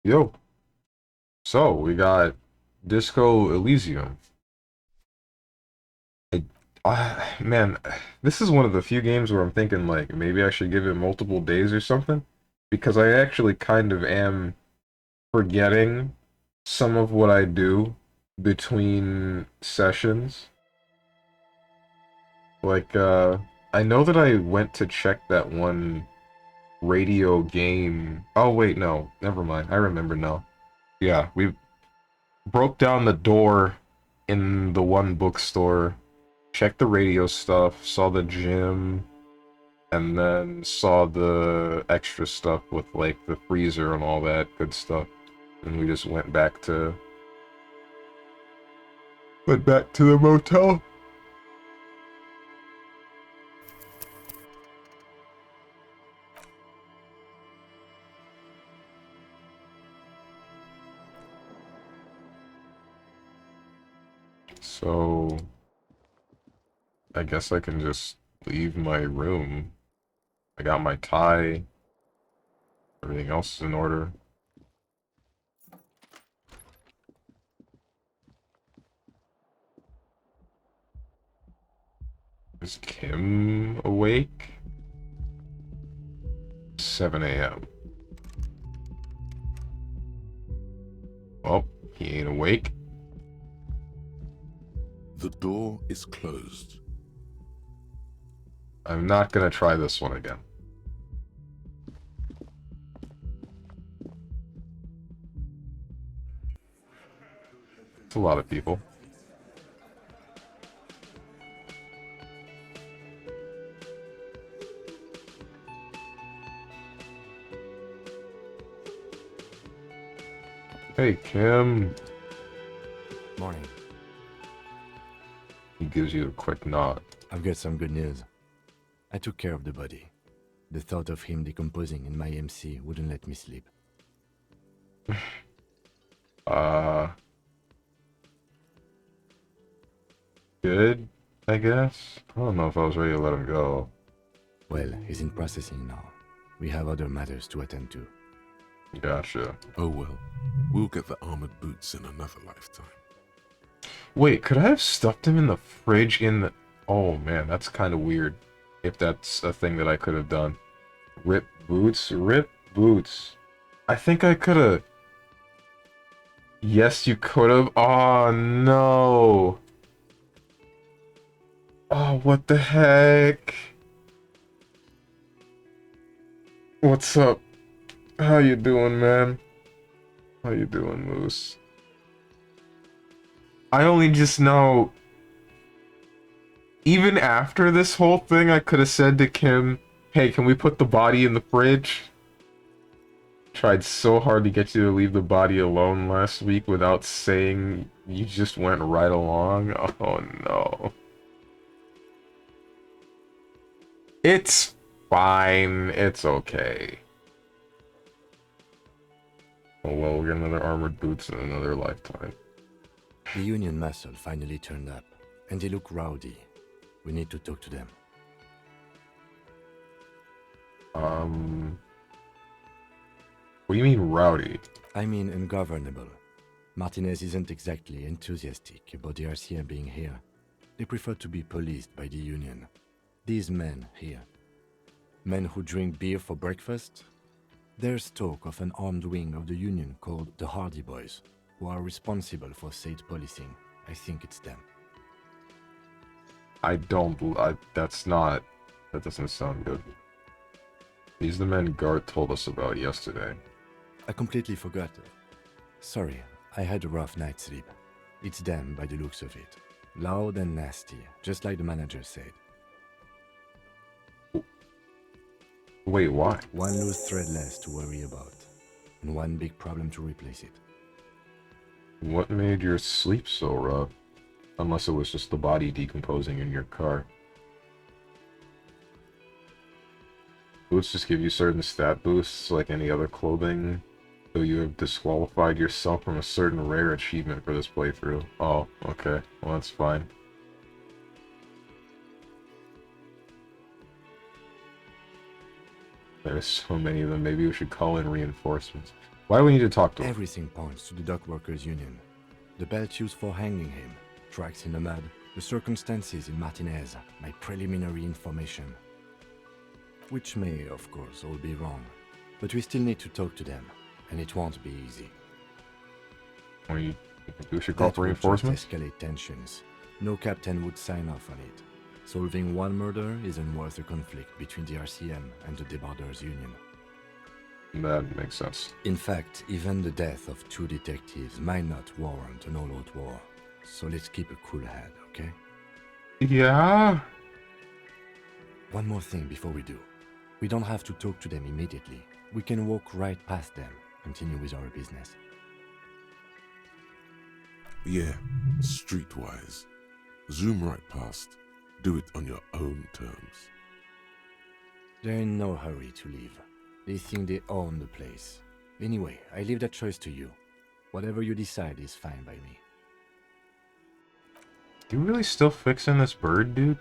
Yo, so we got Disco Elysium. I, man, this is one of the few games where I'm thinking like maybe I should give it multiple days or something because I actually kind of am forgetting some of what I do between sessions. Like, I know that I went to check that one radio game. Oh wait, no, never mind. I remember now. Yeah, we broke down the door in the one bookstore, checked the radio stuff, saw the gym, and then saw the extra stuff with like the freezer and all that good stuff. And we just went back to the motel. So I guess I can just leave my room. I got my tie. Everything else is in order. Is Kim awake? 7 a.m. Oh, he ain't awake. The door is closed. I'm not gonna try this one again. It's a lot of people. Hey, Kim. Morning. He gives you a quick nod. I've got some good news. I took care of the body. The thought of him decomposing in my MC wouldn't let me sleep. Uh, good, I guess. I don't know if I was ready to let him go. Well, he's in processing now. We have other matters to attend to. Gotcha. Oh well, we'll get the armored boots in another lifetime. Wait, could I have stuffed him in the fridge in the... Oh, man, that's kind of weird. If that's a thing that I could have done. Rip boots? Rip boots. I think I could have... Yes, you could have. Oh, no. Oh, what the heck? What's up? How you doing, man? How you doing, Moose? I only just know... Even after this whole thing, I could have said to Kim, hey, can we put the body in the fridge? Tried so hard to get you to leave the body alone last week without saying you just went right along. Oh no. It's fine. It's okay. Oh well, we'll get another armored boots in another lifetime. The Union muscle finally turned up, and they look rowdy. We need to talk to them. What do you mean rowdy? I mean ungovernable. Martinez isn't exactly enthusiastic about the RCM being here. They prefer to be policed by the Union. These men here. Men who drink beer for breakfast? There's talk of an armed wing of the Union called the Hardy Boys, who are responsible for state policing. I think it's them. That doesn't sound good. These are the men Gart told us about yesterday. I completely forgot. Sorry, I had a rough night's sleep. It's them by the looks of it. Loud and nasty, just like the manager said. Wait, why? One loose thread less to worry about, and one big problem to replace it. What made your sleep so rough? Unless it was just the body decomposing in your car. Boots just give you certain stat boosts like any other clothing, so you have disqualified yourself from a certain rare achievement for this playthrough. Oh, okay. Well, that's fine. There's so many of them, maybe we should call in reinforcements. Why do we need to talk to him? Everything points to the dock workers' union. The belt used for hanging him, tracks in the mud, the circumstances in Martinez, my preliminary information. Which may, of course, all be wrong. But we still need to talk to them, and it won't be easy. We should call That for would just reinforcements? escalate tensions. No captain would sign off on it. Solving one murder isn't worth a conflict between the RCM and the Debarders' Union. That makes sense. In fact, even the death of 2 detectives might not warrant an all-out war. So let's keep a cool head, okay? Yeah? One more thing before we do. We don't have to talk to them immediately. We can walk right past them, continue with our business. Yeah, streetwise. Zoom right past. Do it on your own terms. They're in no hurry to leave. They think they own the place. Anyway, I leave that choice to you. Whatever you decide is fine by me. You really still fixing this bird, dude?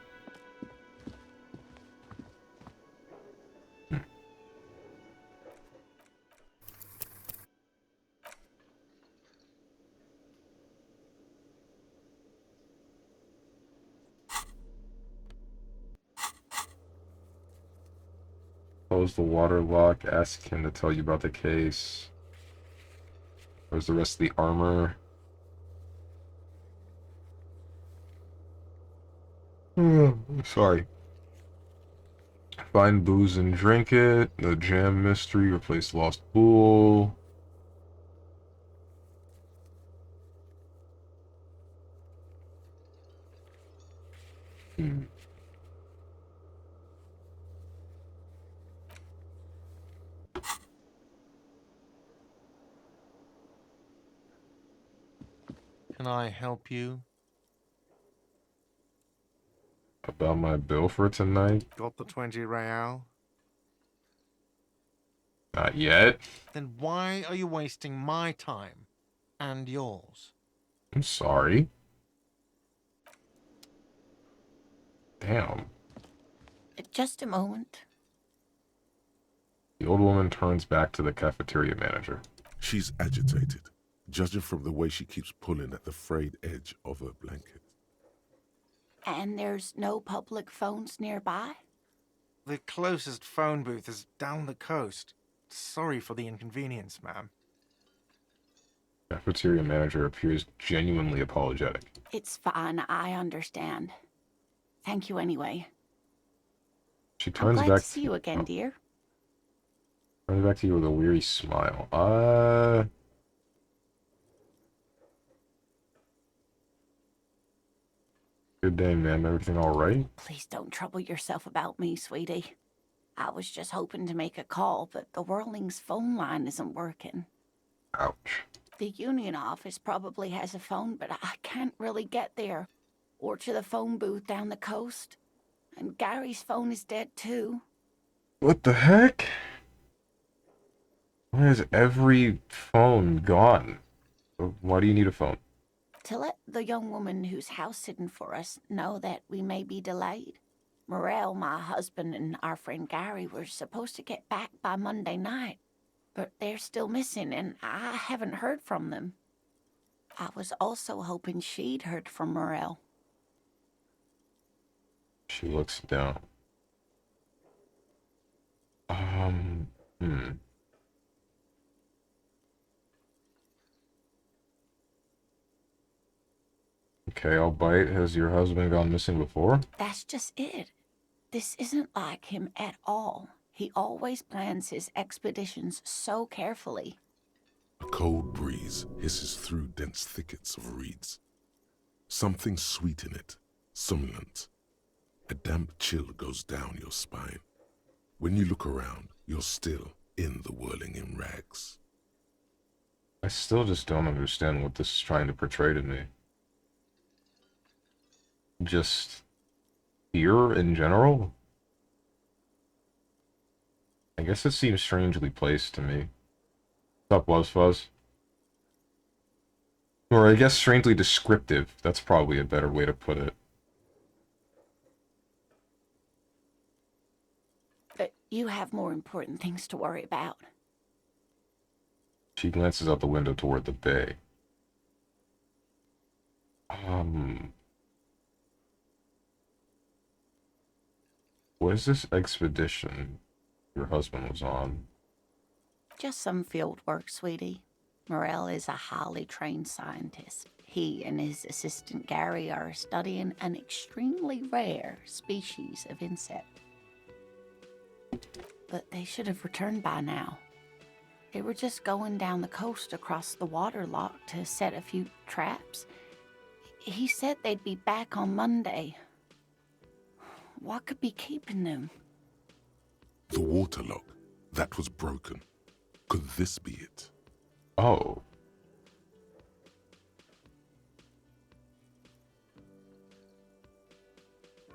Close the water lock, ask him to tell you about the case. Where's the rest of the armor? Sorry. Find booze and drink it. The jam mystery, replace lost bull. Hmm. Can I help you? About my bill for tonight? Got the 20 real? Not yet. Then why are you wasting my time and yours? I'm sorry. Damn. Just a moment. The old woman turns back to the cafeteria manager. She's agitated, judging from the way she keeps pulling at the frayed edge of her blanket. And there's no public phones nearby? The closest phone booth is down the coast. Sorry for the inconvenience, ma'am. Cafeteria manager appears genuinely apologetic. It's fine, I understand. Thank you anyway. She I'm turns glad back to see you again, dear. Turns back to you with a weary smile. Good day, ma'am. Everything all right? Please don't trouble yourself about me, sweetie. I was just hoping to make a call, but the Whirling's phone line isn't working. Ouch. The union office probably has a phone, but I can't really get there. Or to the phone booth down the coast. And Gary's phone is dead too. What the heck? Why is every phone gone? Why do you need a phone? To let the young woman who's house-sitting for us know that we may be delayed. Morel, my husband, and our friend Gary were supposed to get back by Monday night, but they're still missing, and I haven't heard from them. I was also hoping she'd heard from Morel. She looks down. Hmm. Okay, I'll bite. Has your husband gone missing before? That's just it. This isn't like him at all. He always plans his expeditions so carefully. A cold breeze hisses through dense thickets of reeds. Something sweet in it, somnolent. A damp chill goes down your spine. When you look around, you're still in the whirling in rags. I still just don't understand what this is trying to portray to me. Just fear in general? I guess it seems strangely placed to me. What's up, Wuzzfuzz? Or I guess strangely descriptive. That's probably a better way to put it. But you have more important things to worry about. She glances out the window toward the bay. What is this expedition your husband was on? Just some field work, sweetie. Morel is a highly trained scientist. He and his assistant Gary are studying an extremely rare species of insect. But they should have returned by now. They were just going down the coast across the waterlock to set a few traps. He said they'd be back on Monday. What could be keeping them? The waterlock. That was broken. Could this be it? Oh.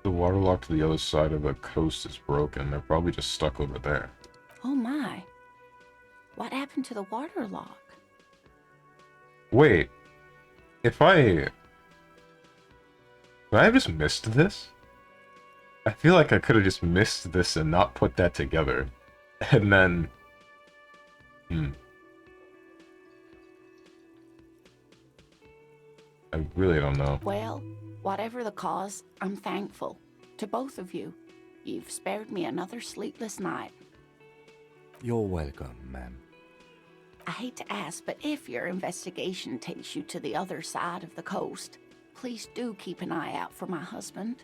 The waterlock to the other side of the coast is broken. They're probably just stuck over there. Oh my. What happened to the waterlock? Wait. If I have just missed this? I feel like I could have just missed this and not put that together. And then... I really don't know. Well, whatever the cause, I'm thankful. To both of you. You've spared me another sleepless night. You're welcome, ma'am. I hate to ask, but if your investigation takes you to the other side of the coast, please do keep an eye out for my husband.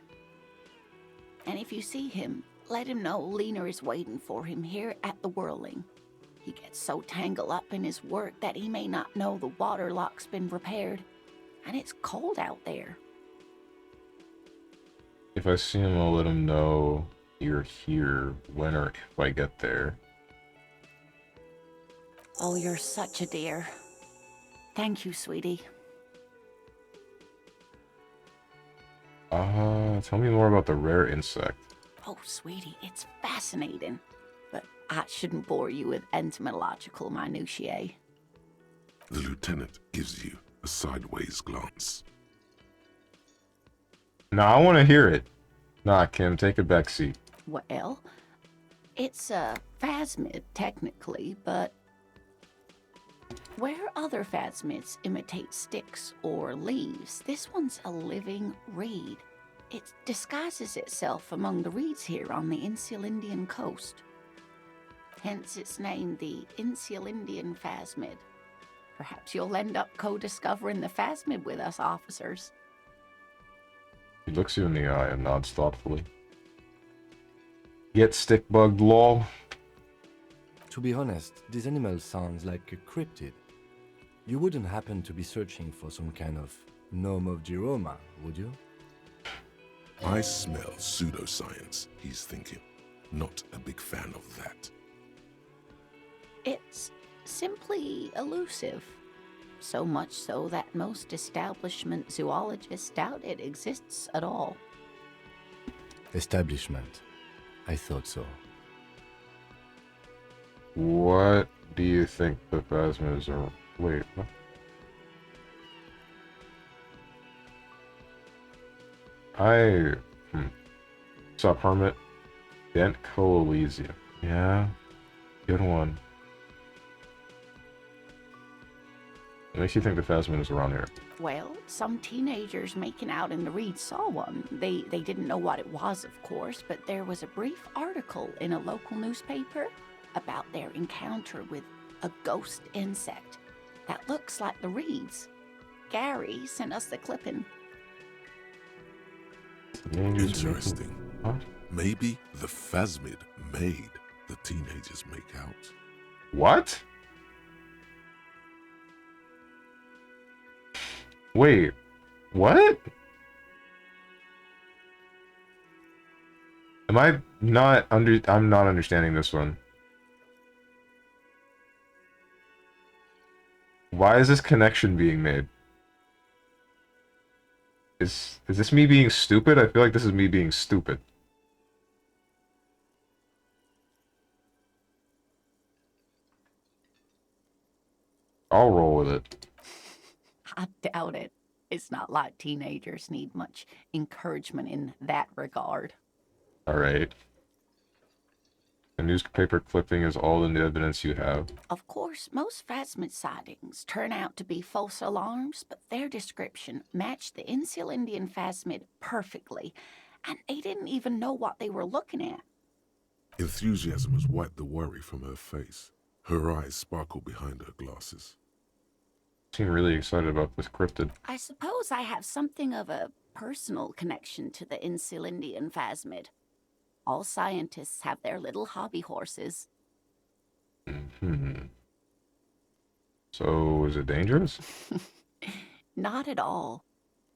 And if you see him, let him know Lena is waiting for him here at the Whirling. He gets so tangled up in his work that he may not know the waterlock's been repaired. And it's cold out there. If I see him, I'll let him know you're here when or if I get there. Oh, you're such a dear. Thank you, sweetie. Tell me more about the rare insect. Oh, sweetie, it's fascinating. But I shouldn't bore you with entomological minutiae. The lieutenant gives you a sideways glance. Nah, I want to hear it. Nah, Kim, take a back seat. Well, it's a phasmid, technically, but where other phasmids imitate sticks or leaves, this one's a living reed. It disguises itself among the reeds here on the Insulindian coast. Hence its name, the Insulindian phasmid. Perhaps you'll end up co-discovering the phasmid with us officers. He looks you in the eye and nods thoughtfully. Get stick-bugged, lol. To be honest, this animal sounds like a cryptid. You wouldn't happen to be searching for some kind of gnome of Jeroma, would you? I smell pseudoscience, he's thinking. Not a big fan of that. It's simply elusive. So much so that most establishment zoologists doubt it exists at all. Establishment. I thought so. What do you think the phasmids are? Wait, what? What's up, Hermit? Dent Elysium. Yeah, good one. What makes you think the phasmid is around here? Well, some teenagers making out in the reeds saw one. They didn't know what it was, of course, but there was a brief article in a local newspaper about their encounter with a ghost insect that looks like the reeds. Gary sent us the clipping. Interesting. What? Maybe the phasmid made the teenagers make out. What? Wait, what? I'm not understanding this one. Why is this connection being made? Is this me being stupid? I feel like this is me being stupid. I'll roll with it. I doubt it. It's not like teenagers need much encouragement in that regard. All right. A newspaper clipping is all the evidence you have. Of course, most phasmid sightings turn out to be false alarms, but their description matched the Insul Indian phasmid perfectly, and they didn't even know what they were looking at. Enthusiasm has wiped the worry from her face. Her eyes sparkle behind her glasses. Seem really excited about this cryptid. I suppose I have something of a personal connection to the Insul Indian phasmid. All scientists have their little hobby horses. So, is it dangerous? Not at all.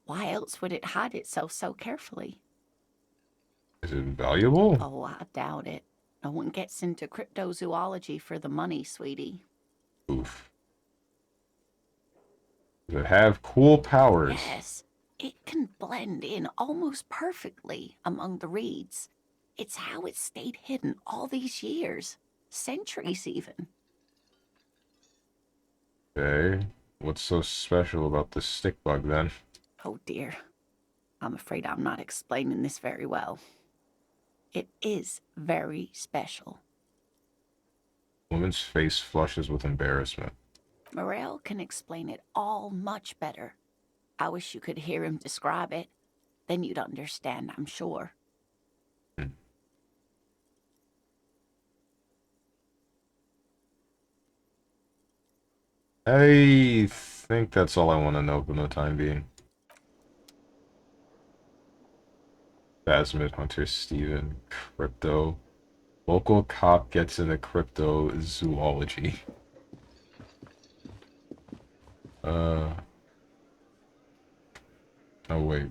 Why else would it hide itself so carefully? Is it valuable? Oh, I doubt it. No one gets into cryptozoology for the money, sweetie. Oof. Does it have cool powers? Yes, it can blend in almost perfectly among the reeds. It's how it stayed hidden all these years. Centuries, even. Okay. What's so special about this stick bug, then? Oh, dear. I'm afraid I'm not explaining this very well. It is very special. Woman's face flushes with embarrassment. Morel can explain it all much better. I wish you could hear him describe it. Then you'd understand, I'm sure. I think that's all I want to know for the time being. Phasmid Hunter Steven, crypto. Local cop gets into cryptozoology. Oh wait.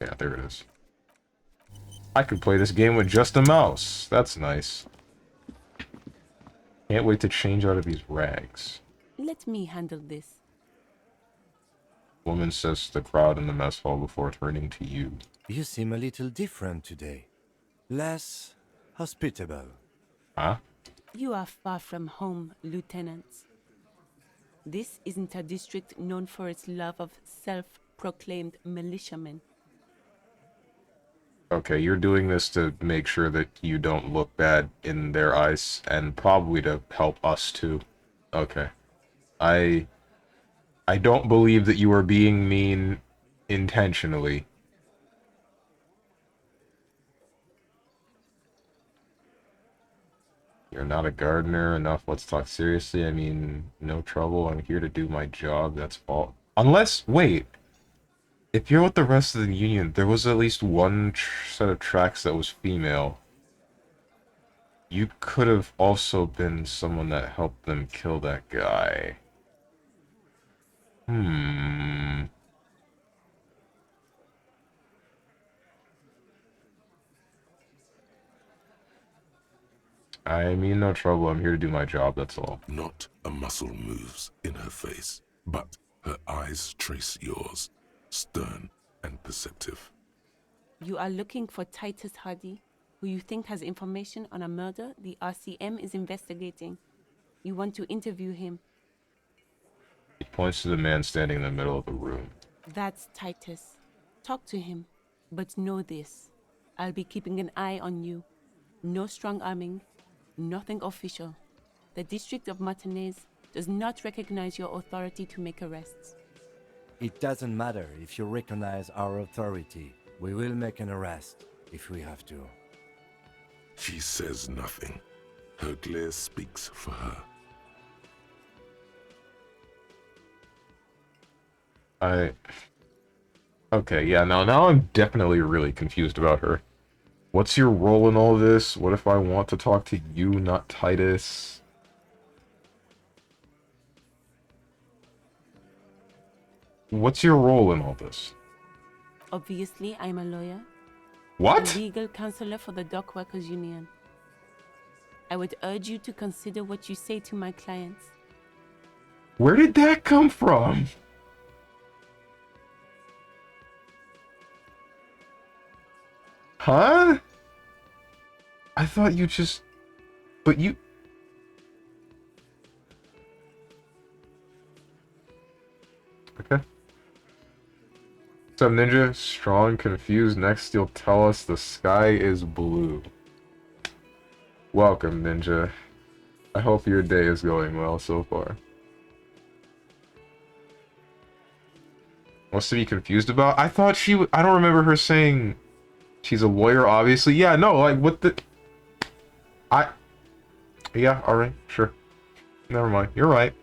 Yeah, there it is. I could play this game with just a mouse. That's nice. Can't wait to change out of these rags. Let me handle this. Woman says to the crowd in the mess hall before turning to you. You seem a little different today. Less hospitable. Huh? You are far from home, lieutenants. This isn't a district known for its love of self-proclaimed militiamen. Okay, you're doing this to make sure that you don't look bad in their eyes, and probably to help us too. Okay. I don't believe that you are being mean intentionally. You're not a gardener enough. Let's talk seriously. I mean, no trouble. I'm here to do my job. That's all. Unless, wait. If you're with the rest of the Union, there was at least one set of tracks that was female. You could have also been someone that helped them kill that guy. I mean, no trouble. I'm here to do my job, that's all. Not a muscle moves in her face, but her eyes trace yours, stern and perceptive. You are looking for Titus Hardy, who you think has information on a murder the RCM is investigating. You want to interview him. He points to the man standing in the middle of the room. That's Titus. Talk to him. But know this. I'll be keeping an eye on you. No strong arming. Nothing official. The District of Martinez does not recognize your authority to make arrests. It doesn't matter if you recognize our authority. We will make an arrest if we have to. She says nothing. Her glare speaks for her. Okay, yeah, now I'm definitely really confused about her. What's your role in all this? What if I want to talk to you, not Titus? What's your role in all this? Obviously, I'm a lawyer. What? A legal counselor for the Dock Workers Union. I would urge you to consider what you say to my clients. Where did that come from? Huh? I thought you just... But you... Okay. What's up, Ninja? Strong, confused. Next, you'll tell us the sky is blue. Welcome, Ninja. I hope your day is going well so far. What's to be confused about? I thought I don't remember her saying she's a lawyer, obviously. Yeah, no, like, what the... Yeah, alright, sure. Never mind. You're right.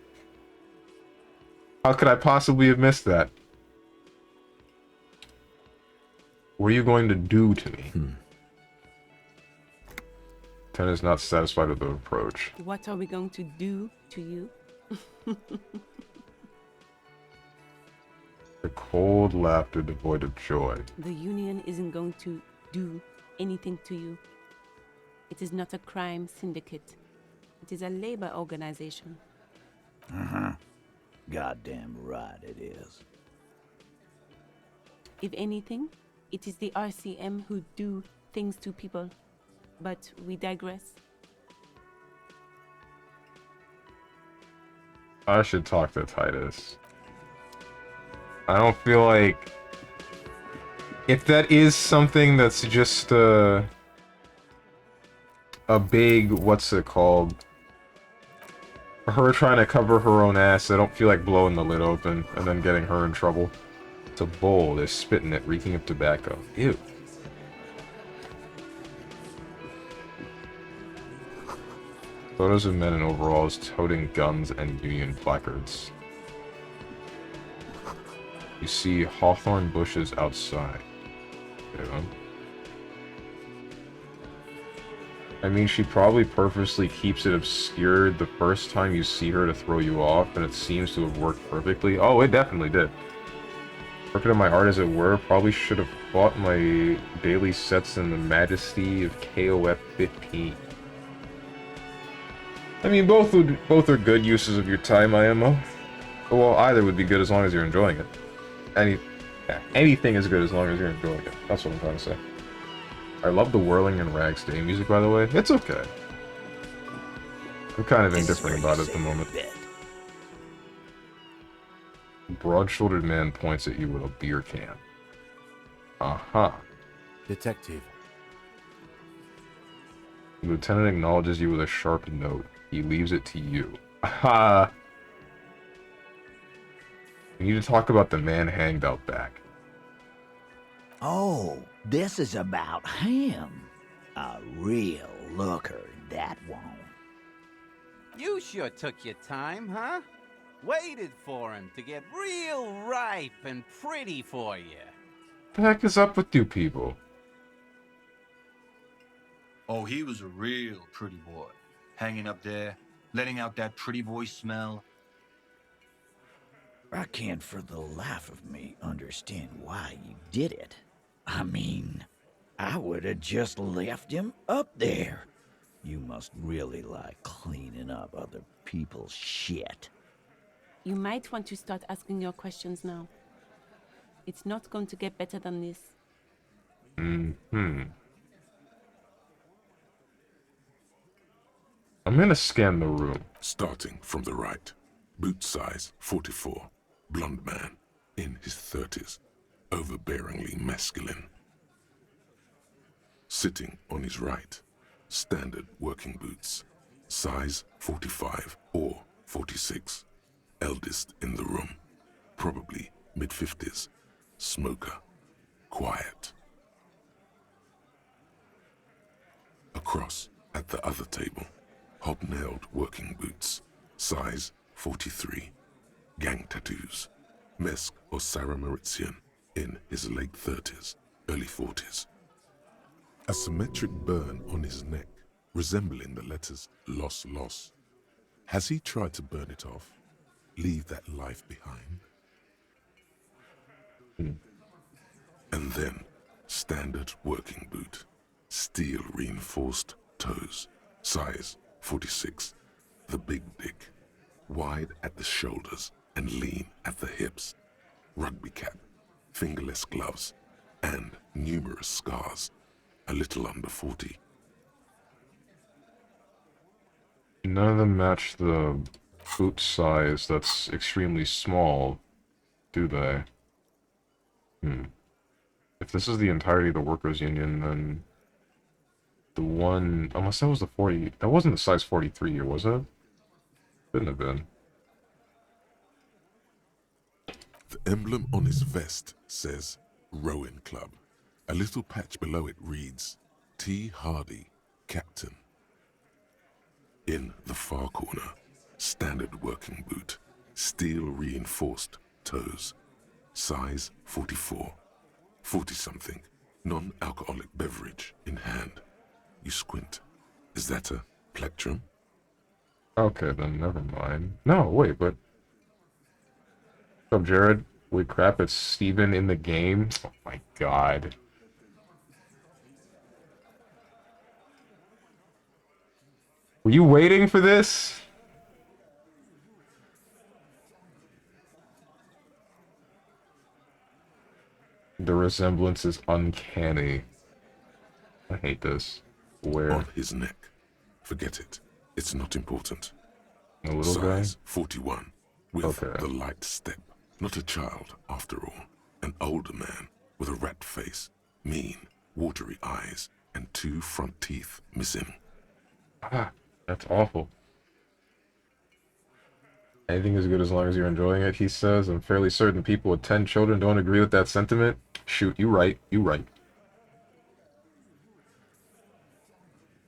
How could I possibly have missed that? What are you going to do to me? Ten is not satisfied with the approach. What are we going to do to you? The cold laughter devoid of joy. The Union isn't going to do anything to you. It is not a crime syndicate. It is a labor organization. Goddamn right it is. If anything, it is the RCM who do things to people. But we digress. I should talk to Titus. I don't feel like... If that is something that's just a big... What's it called? Her trying to cover her own ass, I don't feel like blowing the lid open and then getting her in trouble. It's a bowl, they're spitting it, reeking of tobacco. Ew. Photos of men in overalls toting guns and Union placards. You see hawthorn bushes outside. Okay, then. I mean, she probably purposely keeps it obscured the first time you see her to throw you off, and it seems to have worked perfectly. Oh, it definitely did. Working on my art as it were, probably should have bought my daily sets in the majesty of KOF 15. I mean, both are good uses of your time, IMO. Well, either would be good as long as you're enjoying it. Anything is good as long as you're enjoying it. That's what I'm trying to say. I love the whirling and rags day music, by the way. It's okay. I'm kind of indifferent about it at the moment. Broad-shouldered man points at you with a beer can. Uh-huh. Detective. The lieutenant acknowledges you with a sharp note. He leaves it to you. Aha! We need to talk about the man hanged out back. Oh, this is about him. A real looker, that one. You sure took your time, huh? Waited for him to get real ripe and pretty for you. What the heck is up with you people? Oh, he was a real pretty boy. Hanging up there, letting out that pretty boy smell. I can't for the life of me understand why you did it. I mean, I would have just left him up there. You must really like cleaning up other people's shit. You might want to start asking your questions now. It's not going to get better than this. Mm-hmm. I'm gonna scan the room. Starting from the right. Boot size 44. Blonde man. In his 30s. Overbearingly masculine. Sitting on his right. Standard working boots. Size 45 or 46. Eldest in the room. Probably mid-50s. Smoker. Quiet. Across at the other table. Hobnailed working boots. Size 43. Gang tattoos. Mesk or Sarah Mauritian. In his late 30s, early 40s. A symmetric burn on his neck, resembling the letters loss, loss. Has he tried to burn it off? Leave that life behind? And then, standard working boot. Steel reinforced toes. Size 46. The big dick. Wide at the shoulders and lean at the hips. Rugby cap. Fingerless gloves. And numerous scars. A little under 40. None of them match the boot size that's extremely small, do they? If this is the entirety of the workers' union, then The one, unless that was the 40, that wasn't the size 43 year, was it? Couldn't have been. The emblem on his vest says Rowing Club. A little patch below it reads T. Hardy, Captain. In the far corner, standard working boot, steel reinforced toes, size 44, 40-something, non-alcoholic beverage in hand. You squint. Is that a plectrum? Okay, then never mind. No, wait, but... What's up, Jared? We crap at Steven in the game? Oh my god. Were you waiting for this? The resemblance is uncanny. I hate this. Where? On his neck. Forget it. It's not important. A little guy? Size 41, with Okay. the light step. Not a child, after all. An older man with a rat face, mean, watery eyes, and 2 front teeth missing. Ah, that's awful. Anything is good as long as you're enjoying it, he says. I'm fairly certain people with 10 children don't agree with that sentiment. Shoot, you right. You right.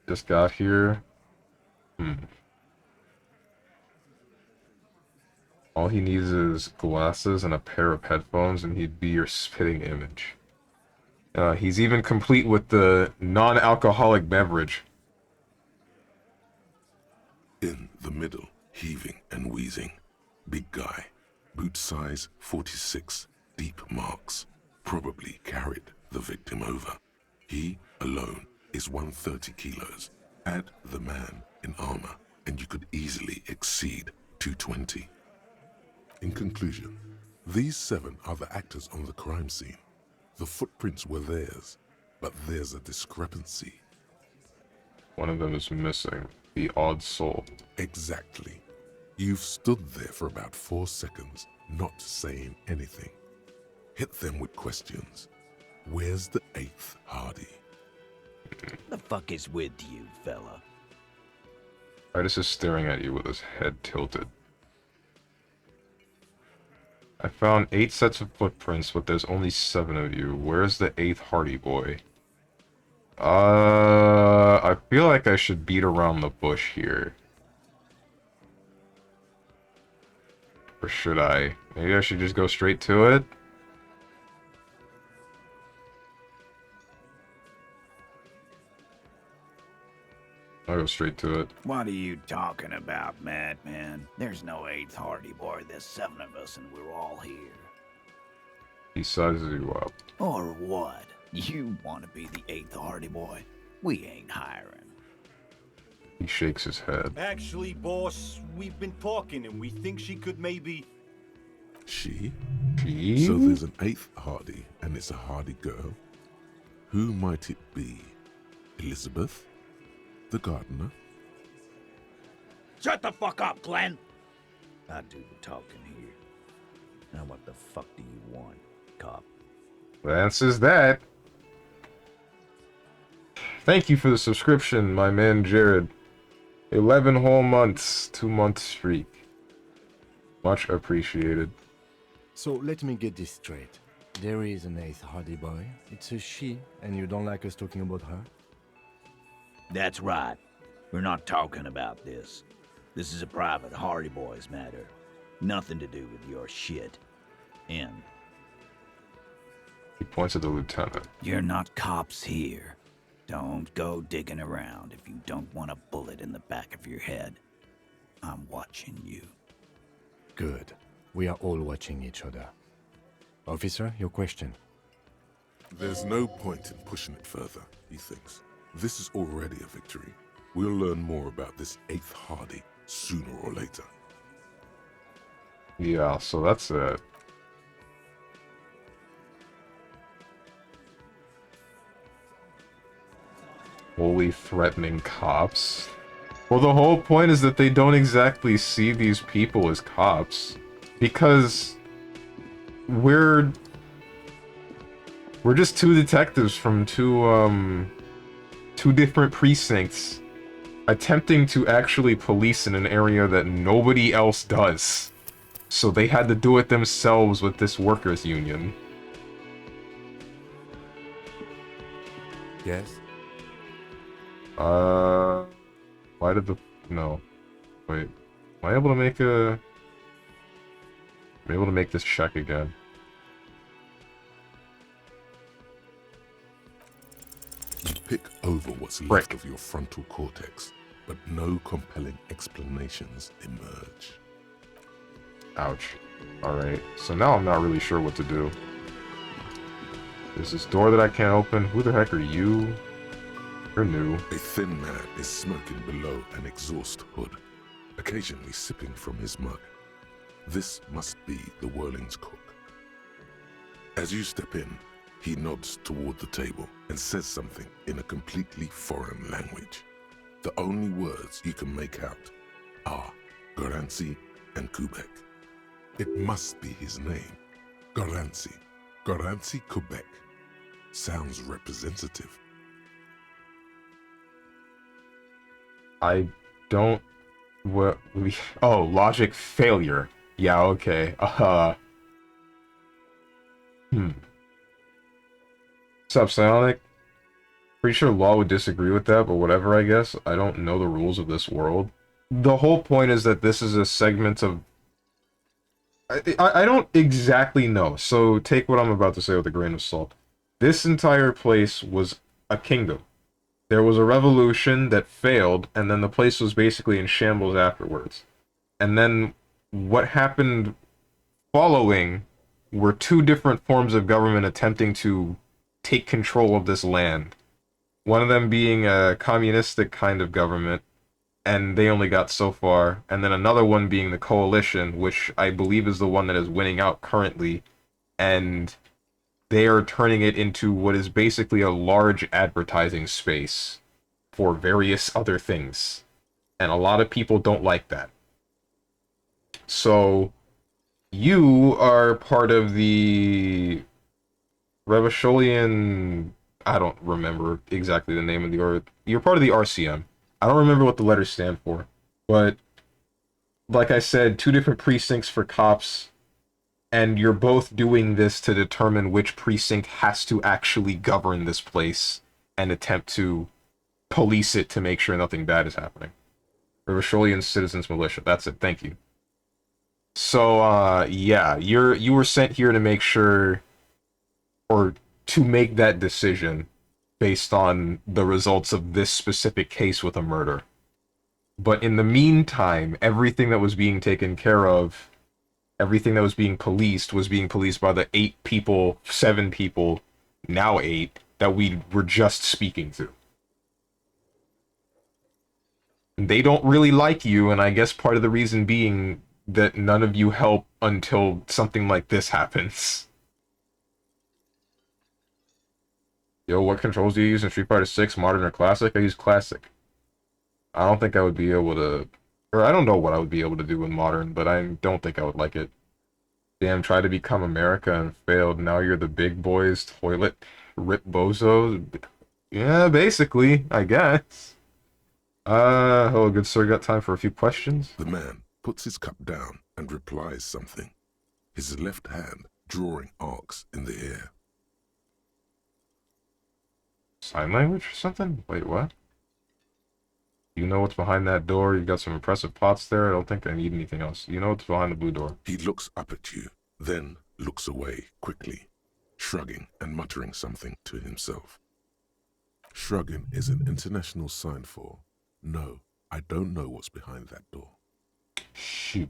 Just got here. All he needs is glasses and a pair of headphones, and he'd be your spitting image. He's even complete with the non-alcoholic beverage. In the middle, heaving and wheezing. Big guy. Boot size 46. Deep marks. Probably carried the victim over. He, alone, is 130 kilos. Add the man in armor, and you could easily exceed 220. In conclusion, these 7 are the actors on the crime scene. The footprints were theirs, but there's a discrepancy. One of them is missing. The odd soul. Exactly. You've stood there for about 4 seconds, not saying anything. Hit them with questions. Where's the 8th Hardy? The fuck is with you, fella? Titus is staring at you with his head tilted. I found 8 sets of footprints, but there's only 7 of you. Where's the 8th Hardy boy? I feel like I should beat around the bush here. Or should I? Maybe I should just go straight to it? I'll go straight to it. What are you talking about, madman? There's no 8th Hardy boy. There's 7 of us and we're all here. He sizes you up. Or what? You want to be the 8th Hardy boy? We ain't hiring. He shakes his head. Actually, boss, we've been talking and we think she could maybe... She? She? So there's an 8th Hardy, and it's a Hardy girl. Who might it be? Elizabeth? The gardener? Shut the fuck up, Glenn! I do the talking here. Now what the fuck do you want, cop? The answer's that. Thank you for the subscription, my man Jared. 11 whole months, 2-month streak. Much appreciated. So let me get this straight. There is an 8th Hardy boy. It's a she, and you don't like us talking about her? That's right. We're not talking about this. This is a private Hardy Boys matter. Nothing to do with your shit. In. He points at the lieutenant. You're not cops here. Don't go digging around if you don't want a bullet in the back of your head. I'm watching you. Good. We are all watching each other. Officer, your question. There's no point in pushing it further, he thinks. This is already a victory. We'll learn more about this 8th Hardy sooner or later. Yeah, so that's it. Wholly threatening cops. Well, the whole point is that they don't exactly see these people as cops. Because we're just 2 detectives from two 2 different precincts attempting to actually police in an area that nobody else does. So they had to do it themselves with this workers' union. Yes? Why did the... No. Wait. Am I able to make a... I'm able to make this check again. You pick over what's left of your frontal cortex, but no compelling explanations emerge. Ouch. Alright, so now I'm not really sure what to do. There's this door that I can't open. Who the heck are you? You're new. A thin man is smoking below an exhaust hood, occasionally sipping from his mug. This must be the Whirling's cook. As you step in, he nods toward the table and says something in a completely foreign language. The only words you can make out are Garancy and Quebec. It must be his name. Garancy. Garancy Quebec. Sounds representative. I don't... What... Oh, logic failure. Yeah, okay. What's up, Psionic? Pretty sure Law would disagree with that, but whatever, I guess. I don't know the rules of this world. The whole point is that this is a segment of... I don't exactly know, so take what I'm about to say with a grain of salt. This entire place was a kingdom. There was a revolution that failed, and then the place was basically in shambles afterwards. And then what happened following were 2 different forms of government attempting to take control of this land. One of them being a communistic kind of government, and they only got so far. And then another one being the coalition, which I believe is the one that is winning out currently. And they are turning it into what is basically a large advertising space for various other things. And a lot of people don't like that. So, you are part of the Revacholian... I don't remember exactly the name of the... You're part of the RCM. I don't remember what the letters stand for. But, like I said, 2 different precincts for cops... And you're both doing this to determine which precinct has to actually govern this place and attempt to police it to make sure nothing bad is happening. Revacholian Citizens Militia. That's it. Thank you. So, yeah, you were sent here to make sure, or to make that decision based on the results of this specific case with a murder. But in the meantime, everything that was being taken care of, everything that was being policed by the 8 people, 7 people, now 8, that we were just speaking to. They don't really like you, and I guess part of the reason being that none of you help until something like this happens. Yo, what controls do you use in Street Fighter 6, Modern or Classic? I use Classic. I don't think I would be able to... Or I don't know what I would be able to do in Modern, but I don't think I would like it. Damn, tried to become America and failed. Now you're the big boys toilet. Rip bozos. Yeah, basically, I guess. Hello, good sir. Got time for a few questions? The man puts his cup down and replies something, his left hand drawing arcs in the air. Sign language or something? Wait, what? You know what's behind that door? You got some impressive pots there. I don't think I need anything else. You know what's behind the blue door. He looks up at you, then looks away quickly, shrugging and muttering something to himself. Shrugging is an international sign for, no, I don't know what's behind that door. Shoot.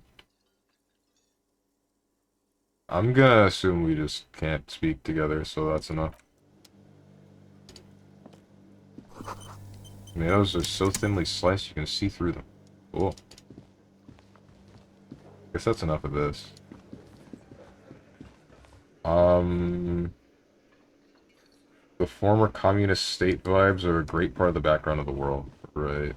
I'm gonna assume we just can't speak together, so that's enough. Tomatoes are so thinly sliced you can see through them. Cool. Guess that's enough of this. The former communist state vibes are a great part of the background of the world. Right.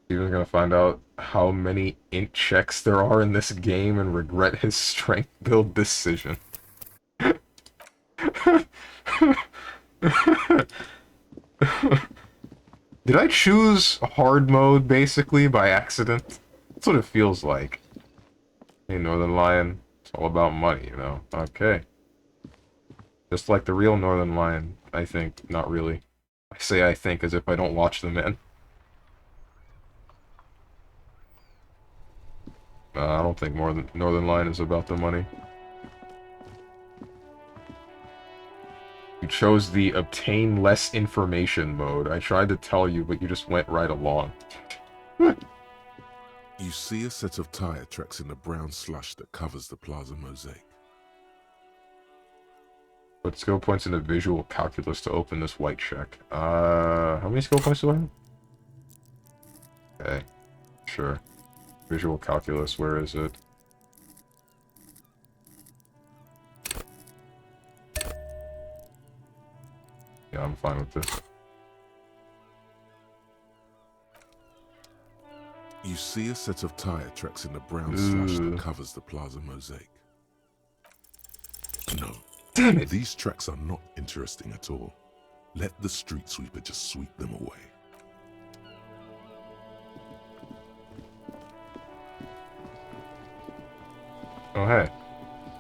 Steven's gonna find out how many int checks there are in this game and regret his strength build decision. Did I choose hard mode, basically, by accident? That's what it feels like. Hey, Northern Lion, it's all about money, you know? Okay. Just like the real Northern Lion, I think. Not really. I say I think as if I don't watch the man. I don't think more than Northern Lion is about the money. You chose the obtain less information mode. I tried to tell you, but you just went right along. You see a set of tire tracks in the brown slush that covers the plaza mosaic. Put skill points into visual calculus to open this white check. How many skill points do I have? Okay, sure. Visual calculus, where is it? Yeah, I'm fine with this. You see a set of tire tracks in the brown slush that covers the plaza mosaic. No. Damn it! These tracks are not interesting at all. Let the street sweeper just sweep them away. Oh, hey.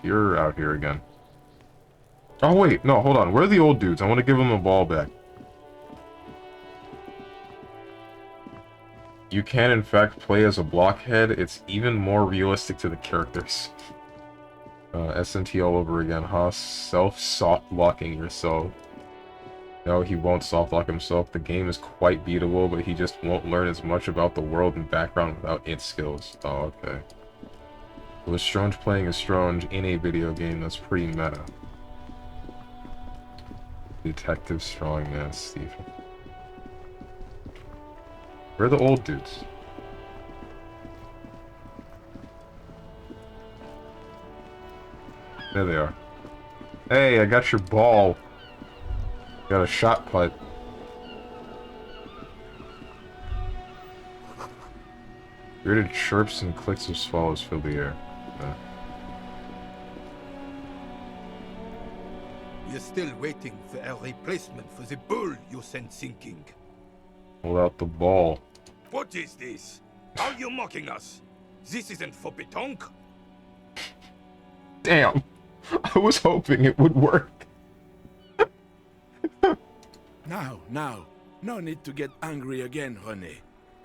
You're out here again. Oh, wait. No, hold on. Where are the old dudes? I want to give them the ball back. You can, in fact, play as a blockhead. It's even more realistic to the characters. SNT all over again, huh? Self-soft-locking yourself. No, he won't soft-lock himself. The game is quite beatable, but he just won't learn as much about the world and background without int skills. Oh, okay. It was Strange playing as Strange in a video game. That's pretty meta. Detective StrongmanSteven. Where are the old dudes? There they are. Hey, I got your ball. Got a shot put. Bearded chirps and clicks of swallows fill the air. We're still waiting for a replacement for the bull you sent sinking. Hold out the ball. What is this? Are you mocking us? This isn't for pétanque. Damn. I was hoping it would work. Now. No need to get angry again, René.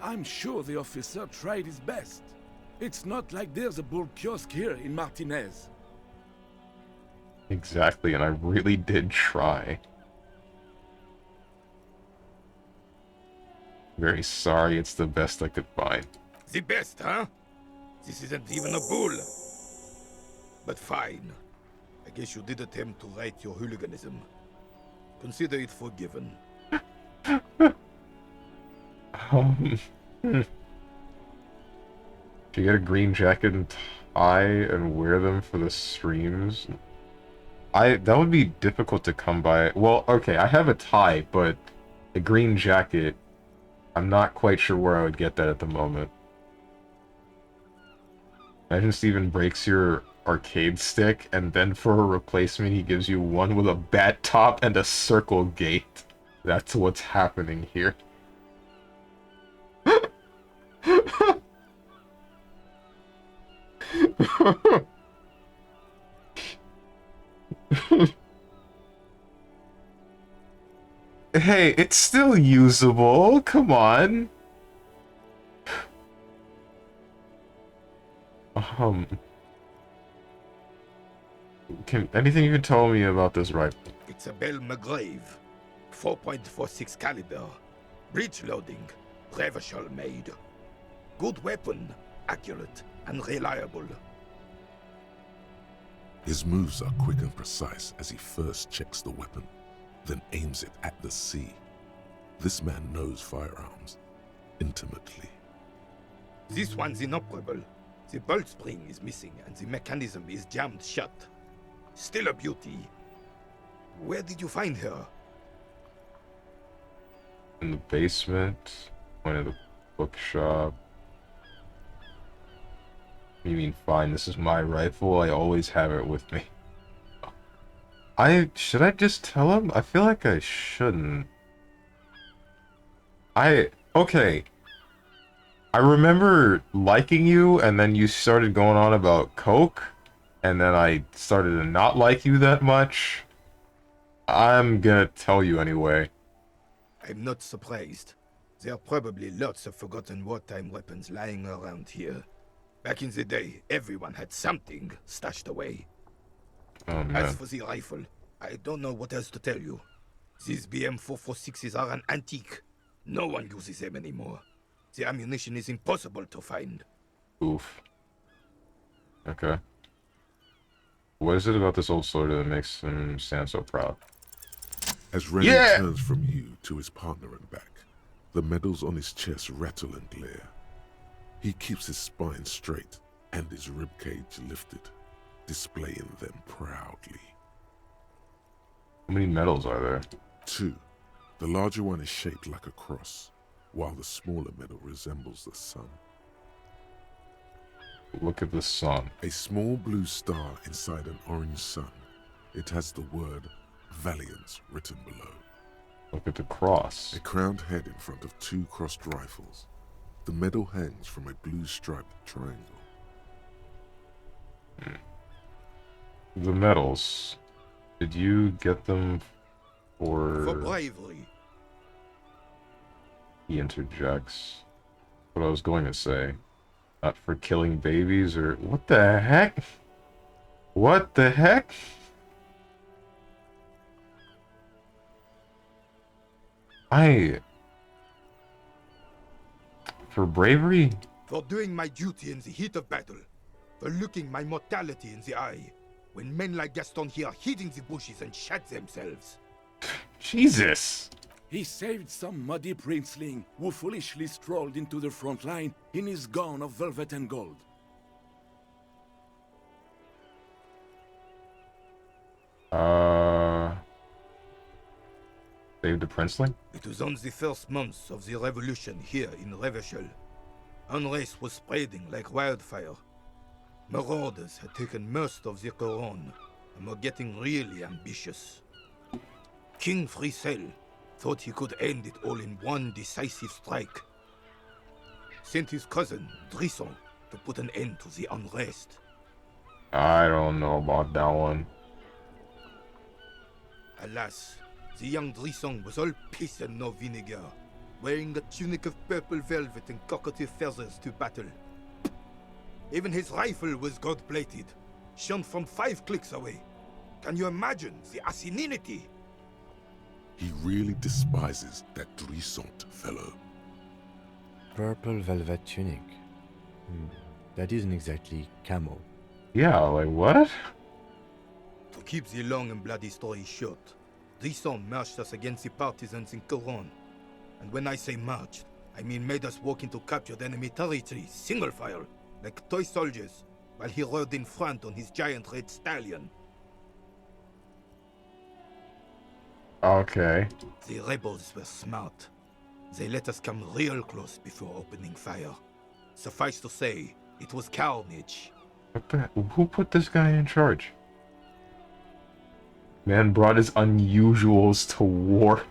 I'm sure the officer tried his best. It's not like there's a bull kiosk here in Martinez. Exactly, and I really did try. Very sorry, it's the best I could find. The best, huh? This isn't even a bull. But fine. I guess you did attempt to right your hooliganism. Consider it forgiven. Should you get a green jacket and tie and wear them for the streams? That would be difficult to come by. Well, okay, I have a tie, but a green jacket, I'm not quite sure where I would get that at the moment. Imagine Steven breaks your arcade stick, and then for a replacement he gives you one with a bat top and a circle gate. That's what's happening here. Hey, it's still usable. Come on. Anything you can tell me about this rifle? It's a Bell McGrave. 4.46 caliber. Breech loading. Revachol made. Good weapon. Accurate and reliable. His moves are quick and precise as he first checks the weapon, then aims it at the sea. This man knows firearms intimately. This one's inoperable. The bolt spring is missing and the mechanism is jammed shut. Still a beauty. Where did you find her? In the basement. Went to the bookshop. You mean fine, this is my rifle, I always have it with me. Should I just tell him? I feel like I shouldn't. Okay. I remember liking you, and then you started going on about Coke, and then I started to not like you that much. I'm gonna tell you anyway. I'm not surprised. There are probably lots of forgotten wartime weapons lying around here. Back in the day, everyone had something stashed away. Oh, man. As for the rifle, I don't know what else to tell you. These BM-446s are an antique. No one uses them anymore. The ammunition is impossible to find. Oof. Okay. What is it about this old soldier that makes him stand so proud? As Rennie turns from you to his partner and back, the medals on his chest rattle and glare. He keeps his spine straight and his ribcage lifted, displaying them proudly. How many medals are there? 2. The larger one is shaped like a cross, while the smaller medal resembles the sun. Look at the sun. A small blue star inside an orange sun. It has the word Valiance written below. Look at the cross. A crowned head in front of 2 crossed rifles. The medal hangs from a blue striped triangle. The medals. Did you get them for... For bravery. He interjects. What I was going to say. Not for killing babies or... What the heck? What the heck? For bravery? For doing my duty in the heat of battle. For looking my mortality in the eye. When men like Gaston here hid in the bushes and shot themselves. Jesus! He saved some muddy princeling who foolishly strolled into the front line in his gown of velvet and gold. Saved a princeling? It was on the first months of the revolution here in Revachol. Unrest was spreading like wildfire. Marauders had taken most of the Couronne and were getting really ambitious. King Frisel thought he could end it all in one decisive strike. Sent his cousin, Drisson, to put an end to the unrest. I don't know about that one. Alas, the young Drisson was all piss and no vinegar, wearing a tunic of purple velvet and cockatiel feathers to battle. Even his rifle was gold-plated, shone from 5 clicks away. Can you imagine the asininity? He really despises that Drissant fellow. Purple velvet tunic. That isn't exactly camo. Yeah, like what? To keep the long and bloody story short, Drisson marched us against the partisans in Couronne. And when I say marched, I mean made us walk into captured enemy territory, single file, like toy soldiers, while he rode in front on his giant red stallion. Okay. The rebels were smart. They let us come real close before opening fire. Suffice to say, it was carnage. Who put this guy in charge? Man brought his unusuals to war.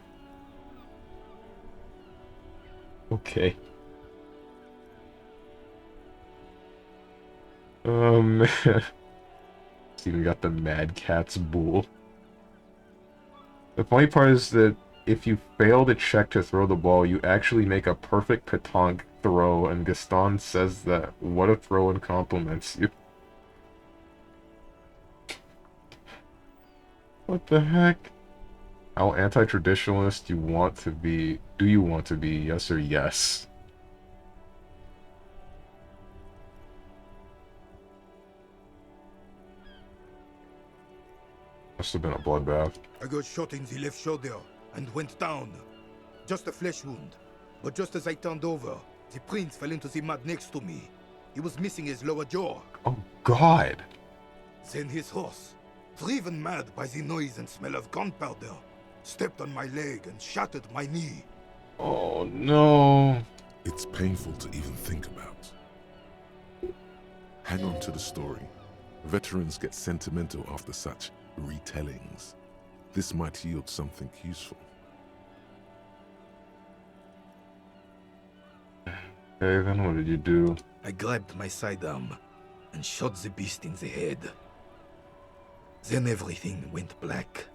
Okay. Oh man. It's even got the Mad Cat's bull. The funny part is that if you fail to check to throw the ball, you actually make a perfect pétanque throw, and Gaston says that what a throw and compliments you. What the heck? How anti-traditionalist you want to be? Do you want to be? Yes or yes? Must have been a bloodbath. I got shot in the left shoulder and went down. Just a flesh wound. But just as I turned over, the prince fell into the mud next to me. He was missing his lower jaw. Oh God! Then his horse, driven mad by the noise and smell of gunpowder, stepped on my leg and shattered my knee. Oh no! It's painful to even think about. Hang on to the story. Veterans get sentimental after such retellings. This might yield something useful. Okay, then what did you do? I grabbed my sidearm and shot the beast in the head. Then everything went black.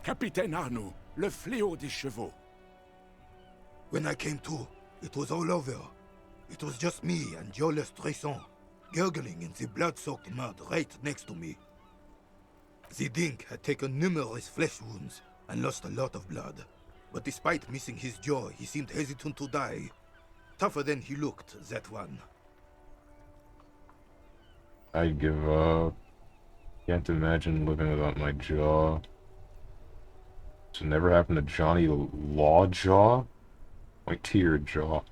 Capitaine Arnoux, le fléau des chevaux. When I came to, it was all over. It was just me and Jolas Tresson, gurgling in the blood-soaked mud right next to me. The Dink had taken numerous flesh wounds and lost a lot of blood. But despite missing his jaw, he seemed hesitant to die. Tougher than he looked, that one. I give up. Can't imagine living without my jaw. This never happened to Johnny Lawjaw? Point to your jaw.